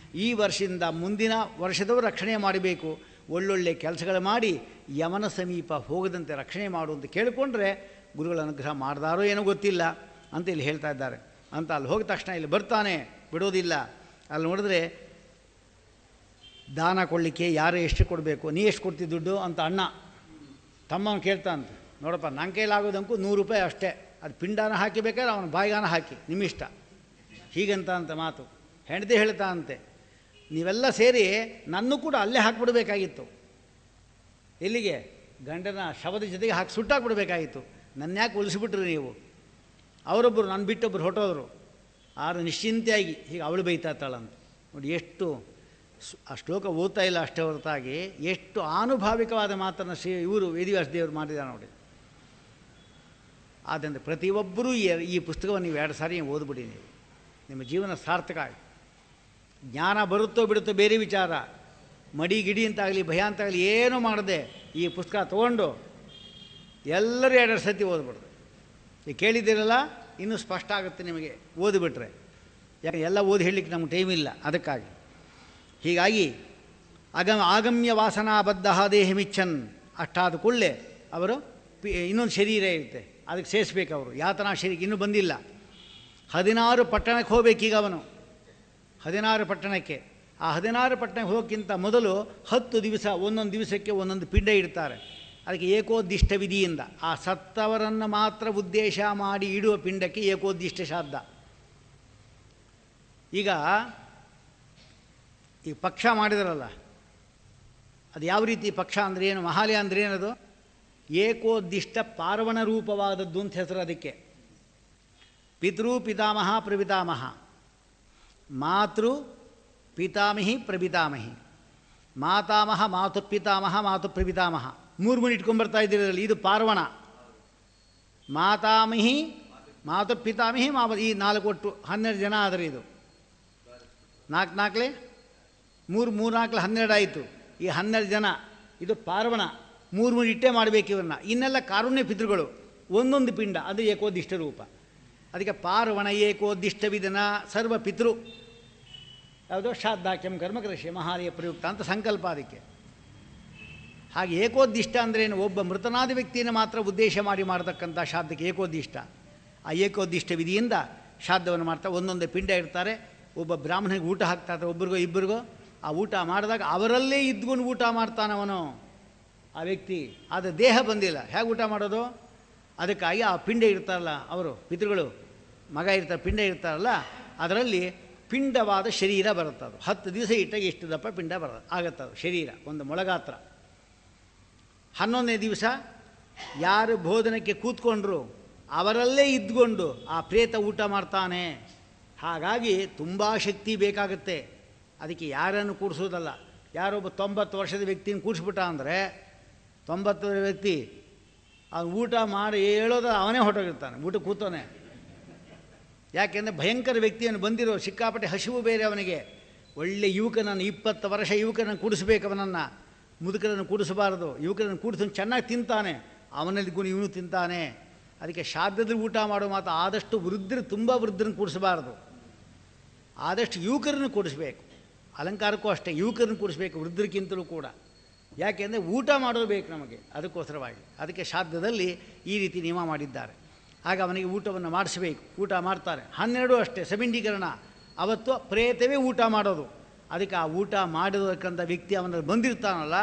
ಈ ವರ್ಷದಿಂದ ಮುಂದಿನ ವರ್ಷದವರು ರಕ್ಷಣೆ ಮಾಡಬೇಕು, ಒಳ್ಳೊಳ್ಳೆ ಕೆಲಸಗಳು ಮಾಡಿ ಯಮನ ಸಮೀಪ ಹೋಗದಂತೆ ರಕ್ಷಣೆ ಮಾಡು ಅಂತ ಕೇಳಿಕೊಂಡ್ರೆ ಗುರುಗಳ ಅನುಗ್ರಹ ಮಾಡ್ದಾರೋ ಏನೋ ಗೊತ್ತಿಲ್ಲ ಅಂತ ಇಲ್ಲಿ ಹೇಳ್ತಾ ಇದ್ದಾರೆ. ಅಂತ ಅಲ್ಲಿ ಹೋಗಿದ ತಕ್ಷಣ ಇಲ್ಲಿ ಬರ್ತಾನೆ, ಬಿಡೋದಿಲ್ಲ. ಅಲ್ಲಿ ನೋಡಿದ್ರೆ ದಾನ ಕೊಡಲಿಕ್ಕೆ ಯಾರು ಎಷ್ಟು ಕೊಡಬೇಕು, ನೀ ಎಷ್ಟು ಕೊಡ್ತಿ ದುಡ್ಡು ಅಂತ ಅಣ್ಣ ತಮ್ಮನ ಕೇಳ್ತಾನಂತ. ನೋಡಪ್ಪ ನನ್ನ ಕೈಲಾಗೋದಂಕು 100 ರೂಪಾಯಿ ಅಷ್ಟೇ, ಅದು ಪಿಂಡಾನ ಹಾಕಿ ಬೇಕಾದ್ರೆ ಅವನ ಬಾಯಿಗಾನ ಹಾಕಿ ನಿಮ್ಮಿಷ್ಟ, ಹೀಗಂತ ಅಂತ ಮಾತು. ಹೆಂಡತಿ ಹೇಳ್ತಾ ಅಂತೆ, ನೀವೆಲ್ಲ ಸೇರಿ ನನ್ನೂ ಕೂಡ ಅಲ್ಲೇ ಹಾಕಿಬಿಡ್ಬೇಕಾಗಿತ್ತು. ಎಲ್ಲಿಗೆ? ಗಂಡನ ಶವದ ಜೊತೆಗೆ ಹಾಕಿ ಸುಟ್ಟಾಕ್ಬಿಡ್ಬೇಕಾಗಿತ್ತು. ನನ್ನ ಯಾಕೆ ಉಳಿಸ್ಬಿಟ್ರು ನೀವು? ಅವರೊಬ್ಬರು ನನ್ನ ಬಿಟ್ಟೊಬ್ಬರು ಹೊಟ್ಟೋದ್ರು. ಆರು ನಿಶ್ಚಿಂತೆಯಾಗಿ ಹೀಗೆ ಅವಳು ಬೈತಾತಾಳಂತ. ನೋಡಿ ಎಷ್ಟು ಆ ಶ್ಲೋಕ ಓದ್ತಾ ಇಲ್ಲ ಅಷ್ಟೇ ಹೊರತಾಗಿ ಎಷ್ಟು ಆನುಭಾವಿಕವಾದ ಮಾತನ್ನು ಇವರು ವೇದಿವ್ಯಾಸ ದೇವರು ಮಾಡಿದ್ದಾರೆ ನೋಡಿ. ಆದ್ದರಿಂದ ಪ್ರತಿಯೊಬ್ಬರೂ ಈ ಪುಸ್ತಕವನ್ನು ನೀವು 2 ಸಾರಿ ಓದ್ಬಿಡಿ, ನೀವು ನಿಮ್ಮ ಜೀವನ ಸಾರ್ಥಕ ಆಗಿ. ಜ್ಞಾನ ಬರುತ್ತೋ ಬಿಡುತ್ತೋ ಬೇರೆ ವಿಚಾರ. ಮಡಿ ಗಿಡಿ ಅಂತಾಗಲಿ ಭಯ ಅಂತಾಗಲಿ ಏನೂ ಮಾಡದೆ ಈ ಪುಸ್ತಕ ತೊಗೊಂಡು ಎಲ್ಲರೂ 2 ಸತಿ ಓದ್ಬಿಡ್ದು. ಈಗ ಕೇಳಿದ್ದೀರಲ್ಲ, ಇನ್ನೂ ಸ್ಪಷ್ಟ ಆಗುತ್ತೆ ನಿಮಗೆ ಓದಿಬಿಟ್ರೆ. ಯಾಕೆ ಎಲ್ಲ ಓದಿ ಹೇಳಲಿಕ್ಕೆ ನಮ್ಗೆ ಟೈಮ್ ಇಲ್ಲ, ಅದಕ್ಕಾಗಿ. ಹೀಗಾಗಿ ಆಗಮ್ಯ ವಾಸನಾಬದ್ಧ ದೇಹಮಿಚ್ಚನ್ ಅಷ್ಟಾದ ಕೂಡಲೇ ಅವರು ಇನ್ನೊಂದು ಶರೀರ ಇರುತ್ತೆ, ಅದಕ್ಕೆ ಸೇರಿಸ್ಬೇಕು. ಅವರು ಯಾತನಾ ಶರೀರ ಇನ್ನೂ ಬಂದಿಲ್ಲ. 16 ಪಟ್ಟಣಕ್ಕೆ ಹೋಗಬೇಕೀಗ ಅವನು. 16 ಪಟ್ಟಣಕ್ಕೆ. ಆ 16 ಪಟ್ಟಣಕ್ಕೆ ಹೋಗೋಕ್ಕಿಂತ ಮೊದಲು 10 ದಿವಸ ಒಂದೊಂದು ದಿವಸಕ್ಕೆ ಒಂದೊಂದು ಪಿಂಡ ಇಡ್ತಾರೆ. ಅದಕ್ಕೆ ಏಕೋದ್ದಿಷ್ಟ ವಿಧಿಯಿಂದ ಆ ಸತ್ತವರನ್ನು ಮಾತ್ರ ಉದ್ದೇಶ ಮಾಡಿ ಇಡುವ ಪಿಂಡಕ್ಕೆ ಏಕೋದ್ದಿಷ್ಟ ಶ್ರಾದ್ದ. ಈಗ ಈ ಪಕ್ಷ ಮಾಡಿದಾರಲ್ಲ, ಅದು ಯಾವ ರೀತಿ ಪಕ್ಷ ಅಂದರೆ ಏನು, ಮಹಾಲಯ ಅಂದರೆ ಏನದು? ಏಕೋದ್ದಿಷ್ಟ ಪಾರ್ವಣ ರೂಪವಾದದ್ದು ಅಂತ ಹೆಸರು ಅದಕ್ಕೆ. ಪಿತೃ ಪಿತಾಮಹ ಪ್ರಪಿತಾಮಹ, ಮಾತೃ ಪಿತಾಮಹಿ ಪ್ರಪಿತಾಮಹಿ, ಮಾತಾಮಹ ಮಾತು ಪಿತಾಮಹ ಮಾತು ಪ್ರಪಿತಾಮಹ, 3 ಇಟ್ಕೊಂಡ್ಬರ್ತಾ ಇದ್ದೀರಲ್ಲಿ. ಇದು ಪಾರ್ವಣ. ಮಾತಾಮಹಿ ಮಾತು ಪಿತಾಮಹಿ ಈ 4 ಒಟ್ಟು 12 ಜನ ಆದರೆ ಇದು 4 4 3 4 12 ಆಯಿತು. ಈ 12 ಜನ ಇದು ಪಾರ್ವಣ. 3 ಇಟ್ಟೇ ಮಾಡಬೇಕು ಇವನ್ನ. ಇನ್ನೆಲ್ಲ ಕಾರುಣ್ಯ ಪಿತೃಗಳು, ಒಂದೊಂದು ಪಿಂಡ, ಅದು ಏಕೋದ್ದಿಷ್ಟ ರೂಪ. ಅದಕ್ಕೆ ಪಾರ್ವಣ ಏಕೋದ್ದಿಷ್ಟ ವಿಧನ ಸರ್ವ ಪಿತೃ ಯಾವುದೋ ಶ್ರಾದ್ದಾಕ್ಯಂ ಕರ್ಮ ಕೃಷಿ ಮಹಾಲಯ ಪ್ರಯುಕ್ತ ಅಂತ ಸಂಕಲ್ಪ ಅದಕ್ಕೆ. ಹಾಗೆ ಏಕೋದ್ದಿಷ್ಟ ಅಂದ್ರೇನು? ಒಬ್ಬ ಮೃತನಾದ ವ್ಯಕ್ತಿಯನ್ನು ಮಾತ್ರ ಉದ್ದೇಶ ಮಾಡಿ ಮಾಡತಕ್ಕಂಥ ಶ್ರಾದ್ದಕ್ಕೆ ಏಕೋದ್ದಿಷ್ಟ. ಆ ಏಕೋದ್ದಿಷ್ಟ ವಿಧಿಯಿಂದ ಶ್ರಾದ್ದವನ್ನು ಮಾಡ್ತಾರೆ. ಒಂದೊಂದೇ ಪಿಂಡ ಇಡ್ತಾರೆ. ಒಬ್ಬ ಬ್ರಾಹ್ಮಣಿಗೆ ಊಟ ಹಾಕ್ತಾರೆ, ಒಬ್ರಿಗೋ ಇಬ್ಬರಿಗೋ. ಆ ಊಟ ಮಾಡಿದಾಗ ಅವರಲ್ಲೇ ಇದ್ಕೊಂಡು ಊಟ ಮಾಡ್ತಾನವನು ಆ ವ್ಯಕ್ತಿ. ಆದರೆ ದೇಹ ಬಂದಿಲ್ಲ, ಹೇಗೆ ಊಟ ಮಾಡೋದು? ಅದಕ್ಕಾಗಿ ಆ ಪಿಂಡ ಇರ್ತಾರಲ್ಲ ಅವರು ಪಿತೃಗಳು, ಮಗ ಇರ್ತಾರೆ, ಪಿಂಡ ಇರ್ತಾರಲ್ಲ, ಅದರಲ್ಲಿ ಪಿಂಡವಾದ ಶರೀರ ಬರುತ್ತದು. 10 ದಿವಸ ಇಟ್ಟಾಗ ಎಷ್ಟು ದಪ್ಪ ಪಿಂಡ ಆಗತ್ತದು ಶರೀರ, ಒಂದು ಮೊಳಗಾತ್ರ. 11ನೇ ದಿವಸ ಯಾರು ಬೋಧನಕ್ಕೆ ಕೂತ್ಕೊಂಡ್ರು ಅವರಲ್ಲೇ ಇದ್ಕೊಂಡು ಆ ಪ್ರೇತ ಊಟ ಮಾಡ್ತಾನೆ. ಹಾಗಾಗಿ ತುಂಬ ಶಕ್ತಿ ಬೇಕಾಗುತ್ತೆ. ಅದಕ್ಕೆ ಯಾರನ್ನು ಕೂಡಿಸೋದಲ್ಲ. ಯಾರೊಬ್ಬ 90 ವರ್ಷದ ವ್ಯಕ್ತಿನ ಕೂಡಿಸ್ಬಿಟ್ಟ ಅಂದರೆ 90 ವ್ಯಕ್ತಿ ಅವನು ಊಟ ಮಾಡಿ ಹೇಳೋದು ಅವನೇ ಹೊರಟೋಗಿರ್ತಾನೆ, ಊಟ ಕೂತವನೇ. ಯಾಕೆಂದರೆ ಭಯಂಕರ ವ್ಯಕ್ತಿಯನ್ನು ಬಂದಿರೋ, ಸಿಕ್ಕಾಪಟ್ಟೆ ಹಸಿವು ಬೇರೆ ಅವನಿಗೆ. ಒಳ್ಳೆ ಯುವಕನನ್ನು 20 ವರ್ಷ ಯುವಕನನ್ನು ಕೂಡಿಸ್ಬೇಕು, ಅವನನ್ನು ಮುದುಕರನ್ನು ಕೂಡಿಸಬಾರ್ದು. ಯುವಕರನ್ನು ಕೂಡಿಸ್ ಚೆನ್ನಾಗಿ ತಿಂತಾನೆ, ಅವನಲ್ಲಿ ಗುಣ ಇವನು ತಿಂತಾನೆ. ಅದಕ್ಕೆ ಶ್ರಾದ್ದದಲ್ಲಿ ಊಟ ಮಾಡೋ ಮಾತು ಆದಷ್ಟು ವೃದ್ಧರು, ತುಂಬ ವೃದ್ಧರನ್ನು ಕೂಡಿಸಬಾರ್ದು, ಆದಷ್ಟು ಯುವಕರನ್ನು ಕೂಡಿಸ್ಬೇಕು. ಅಲಂಕಾರಕ್ಕೂ ಅಷ್ಟೇ, ಯುವಕರನ್ನು ಕೂಡಿಸ್ಬೇಕು ವೃದ್ಧರಿಗಿಂತಲೂ ಕೂಡ. ಯಾಕೆಂದರೆ ಊಟ ಮಾಡೋದು ಬೇಕು ನಮಗೆ, ಅದಕ್ಕೋಸ್ಕರವಾಗಿ. ಅದಕ್ಕೆ ಶ್ರಾದ್ದದಲ್ಲಿ ಈ ರೀತಿ ನಿಯಮ ಮಾಡಿದ್ದಾರೆ. ಆಗ ಅವನಿಗೆ ಊಟವನ್ನು ಮಾಡಿಸಬೇಕು. ಊಟ ಮಾಡ್ತಾರೆ. 12 ಅಷ್ಟೇ ಸಬಿಂಡೀಕರಣ. ಅವತ್ತು ಪ್ರೇತವೇ ಊಟ ಮಾಡೋದು. ಅದಕ್ಕೆ ಆ ಊಟ ಮಾಡಿದಕ್ಕಂಥ ವ್ಯಕ್ತಿ ಅವನಲ್ಲಿ ಬಂದಿರ್ತಾನಲ್ಲ,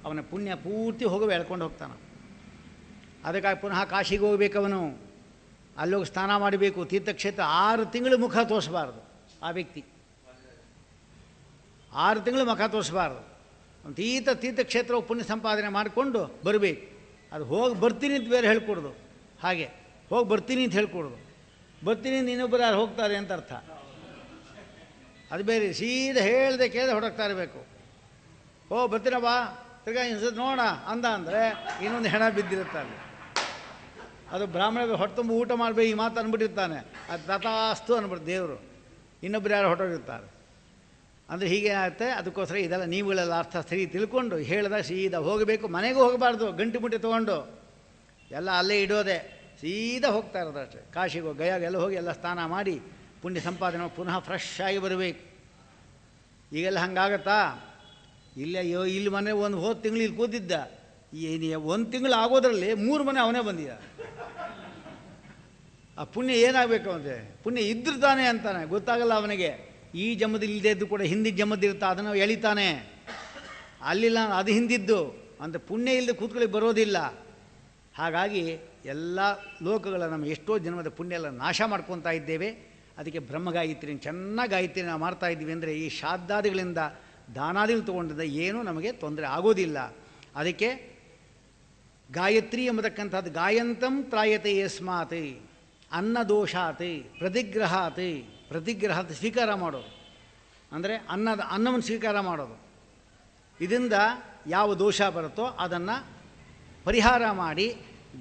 ಅವನ ಪುಣ್ಯ ಪೂರ್ತಿ ಹೋಗಿ ಎಳ್ಕೊಂಡು ಹೋಗ್ತಾನೆ. ಅದಕ್ಕಾಗಿ ಪುನಃ ಕಾಶಿಗೆ ಹೋಗ್ಬೇಕು ಅವನು. ಅಲ್ಲೋಗಿ ಸ್ನಾನ ಮಾಡಬೇಕು. ತೀರ್ಥಕ್ಷೇತ್ರ 6 ತಿಂಗಳು ಮುಖ ತೋರಿಸಬಾರ್ದು ಆ ವ್ಯಕ್ತಿ. 6 ತಿಂಗಳು ಮುಖ ತೋರಿಸಬಾರ್ದು. ತೀರ್ಥಕ್ಷೇತ್ರ ಪುಣ್ಯ ಸಂಪಾದನೆ ಮಾಡಿಕೊಂಡು ಬರಬೇಕು. ಅದು ಹೋಗಿ ಬರ್ತೀನಿ ಅಂತ ಬೇರೆ ಹೇಳ್ಕೊಡೋದು. ಹಾಗೆ ಹೋಗಿ ಬರ್ತೀನಿ ಅಂತ ಹೇಳ್ಕೊಡೋದು. ಬರ್ತೀನಿ ಅಂತ ಇನ್ನೊಬ್ಬರು ಯಾರು ಹೋಗ್ತಾರೆ ಅಂತ ಅರ್ಥ. ಅದು ಬೇರೆ. ಸೀದಾ ಹೇಳ್ದೆ ಕೇಳಿದೆ ಹೊರಡ್ತಾ ಇರಬೇಕು. ಬರ್ತೀನ ಬಾ ತಿರ್ಗಾ ಇನ್ಸತ್ ನೋಡ ಅಂದ ಅಂದರೆ ಇನ್ನೊಂದು ಹೆಣ ಬಿದ್ದಿರುತ್ತಾನೆ. ಅದು ಬ್ರಾಹ್ಮಣ ಹೊಟ್ಟೆ ತುಂಬ ಊಟ ಮಾಡಬೇಕು ಈ ಮಾತು ಅಂದ್ಬಿಟ್ಟಿರ್ತಾನೆ. ಅದು ತಥಾಸ್ತು ಅಂದ್ಬಿಟ್ಟು ದೇವರು ಇನ್ನೊಬ್ಬರು ಯಾರು ಹೊರಟೋಗಿರ್ತಾರೆ. ಅಂದರೆ ಹೀಗೆ ಆಗುತ್ತೆ. ಅದಕ್ಕೋಸ್ಕರ ಇದೆಲ್ಲ ನೀವುಗಳೆಲ್ಲ ಅರ್ಥ ಸರಿ ತಿಳ್ಕೊಂಡು ಹೇಳಿದಾಗ ಸೀದಾ ಹೋಗಬೇಕು. ಮನೆಗೂ ಹೋಗಬಾರ್ದು ಗಂಟು ಮುಟ್ಟಿ ತೊಗೊಂಡು, ಎಲ್ಲ ಅಲ್ಲೇ ಇಡೋದೆ, ಸೀದಾ ಹೋಗ್ತಾ ಇರೋದು ಅಷ್ಟೇ. ಕಾಶಿಗೋ ಗಯಾಗೆಲ್ಲ ಹೋಗಿ ಎಲ್ಲ ಸ್ನಾನ ಮಾಡಿ ಪುಣ್ಯ ಸಂಪಾದನೆ ಪುನಃ ಫ್ರೆಶ್ ಆಗಿ ಬರಬೇಕು. ಈಗೆಲ್ಲ ಹಂಗಾಗತ್ತಾ? ಇಲ್ಲೇ ಇಲ್ಲಿ ಮನೆ ಒಂದು ಹೋದ ತಿಂಗಳು ಇಲ್ಲಿ ಕೂತಿದ್ದ, ಒಂದು ತಿಂಗಳು ಆಗೋದ್ರಲ್ಲಿ 3 ಮನೆ ಅವನೇ ಬಂದಿದ್ದ. ಆ ಪುಣ್ಯ ಏನಾಗಬೇಕು ಅಂದರೆ ಪುಣ್ಯ ಇದ್ರೂ ತಾನೆ ಅಂತಾನೆ, ಗೊತ್ತಾಗಲ್ಲ ಅವನಿಗೆ. ಈ ಜನ್ಮದಲ್ಲಿ ಇಲ್ಲದೆ ಇದ್ದು ಕೂಡ ಹಿಂದಿನ ಜನ್ಮದಿರುತ್ತೆ, ಅದನ್ನು ಎಳಿತಾನೆ. ಅಲ್ಲಿಲ್ಲ ಅದು ಹಿಂದಿದ್ದು ಅಂತ ಪುಣ್ಯ ಇಲ್ಲದೆ ಕೂತ್ಕೊಳ್ಳಿ ಬರೋದಿಲ್ಲ. ಹಾಗಾಗಿ ಎಲ್ಲ ಲೋಕಗಳ ನಮ್ಮ ಎಷ್ಟೋ ಜನ್ಮದ ಪುಣ್ಯ ಎಲ್ಲ ನಾಶ ಮಾಡ್ಕೊತಾ ಇದ್ದೇವೆ. ಅದಕ್ಕೆ ಬ್ರಹ್ಮಗಾಯತ್ರಿನ ಚೆನ್ನಾಗಿ ಗಾಯತ್ರಿ ನಾವು ಮಾಡ್ತಾ ಇದ್ದೀವಿ ಅಂದರೆ ಈ ಶ್ರಾದ್ದಾದಿಗಳಿಂದ ದಾನಾದಿಗಳು ತೊಗೊಂಡಿದ್ದ ಏನೂ ನಮಗೆ ತೊಂದರೆ ಆಗೋದಿಲ್ಲ. ಅದಕ್ಕೆ ಗಾಯತ್ರಿ ಎಂಬತಕ್ಕಂಥದ್ದು ಗಾಯಂತಂ ತ್ರಾಯತೆ ಯಸ್ಮಾತ್ ಅನ್ನದೋಷಾತ್ ಪ್ರತಿಗ್ರಹಾತ್. ಪ್ರತಿಗ್ರಹಾತ್ ಸ್ವೀಕಾರ ಮಾಡೋದು ಅಂದರೆ ಅನ್ನವನ್ನು ಸ್ವೀಕಾರ ಮಾಡೋದು. ಇದರಿಂದ ಯಾವ ದೋಷ ಬರುತ್ತೋ ಅದನ್ನು ಪರಿಹಾರ ಮಾಡಿ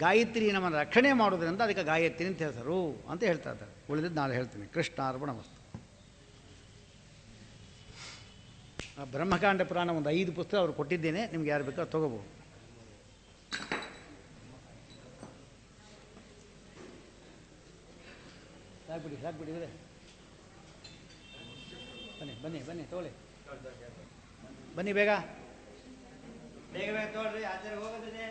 ಗಾಯತ್ರಿ ನಮ್ಮನ್ನು ರಕ್ಷಣೆ ಮಾಡೋದ್ರಿಂದ ಅದಕ್ಕೆ ಗಾಯತ್ರಿ ಅಂತ ಹೇಳ್ತಾರೆ ಅಂತ ಹೇಳ್ತಾ ಇದ್ದಾರೆ. ಉಳಿದಿದ್ದು ನಾಳೆ ಹೇಳ್ತೀನಿ. ಕೃಷ್ಣಾರ್ಪಣಮಸ್ತು. ಬ್ರಹ್ಮಕಾಂಡ ಪುರಾಣ ಒಂದು 5 ಪುಸ್ತಕ ಅವ್ರು ಕೊಟ್ಟಿದ್ದೇನೆ, ನಿಮ್ಗೆ ಯಾರು ಬೇಕೋ ತೊಗೋಬೋದು. ಸಾಕ್ಬಿಡಿ ಇದ್ರೆ ಬನ್ನಿ ತಗೊಳ್ಳಿ, ಬನ್ನಿ ಬೇಗ ತಗೊಳ್ರಿ. ಆಚಾರ್ಯ ಹೋಗೋದಿದೆ,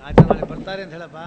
ಆಚಾರ್ಯ ಬರ್ತಾರೆ ಅಂತ ಹೇಳಪ್ಪ.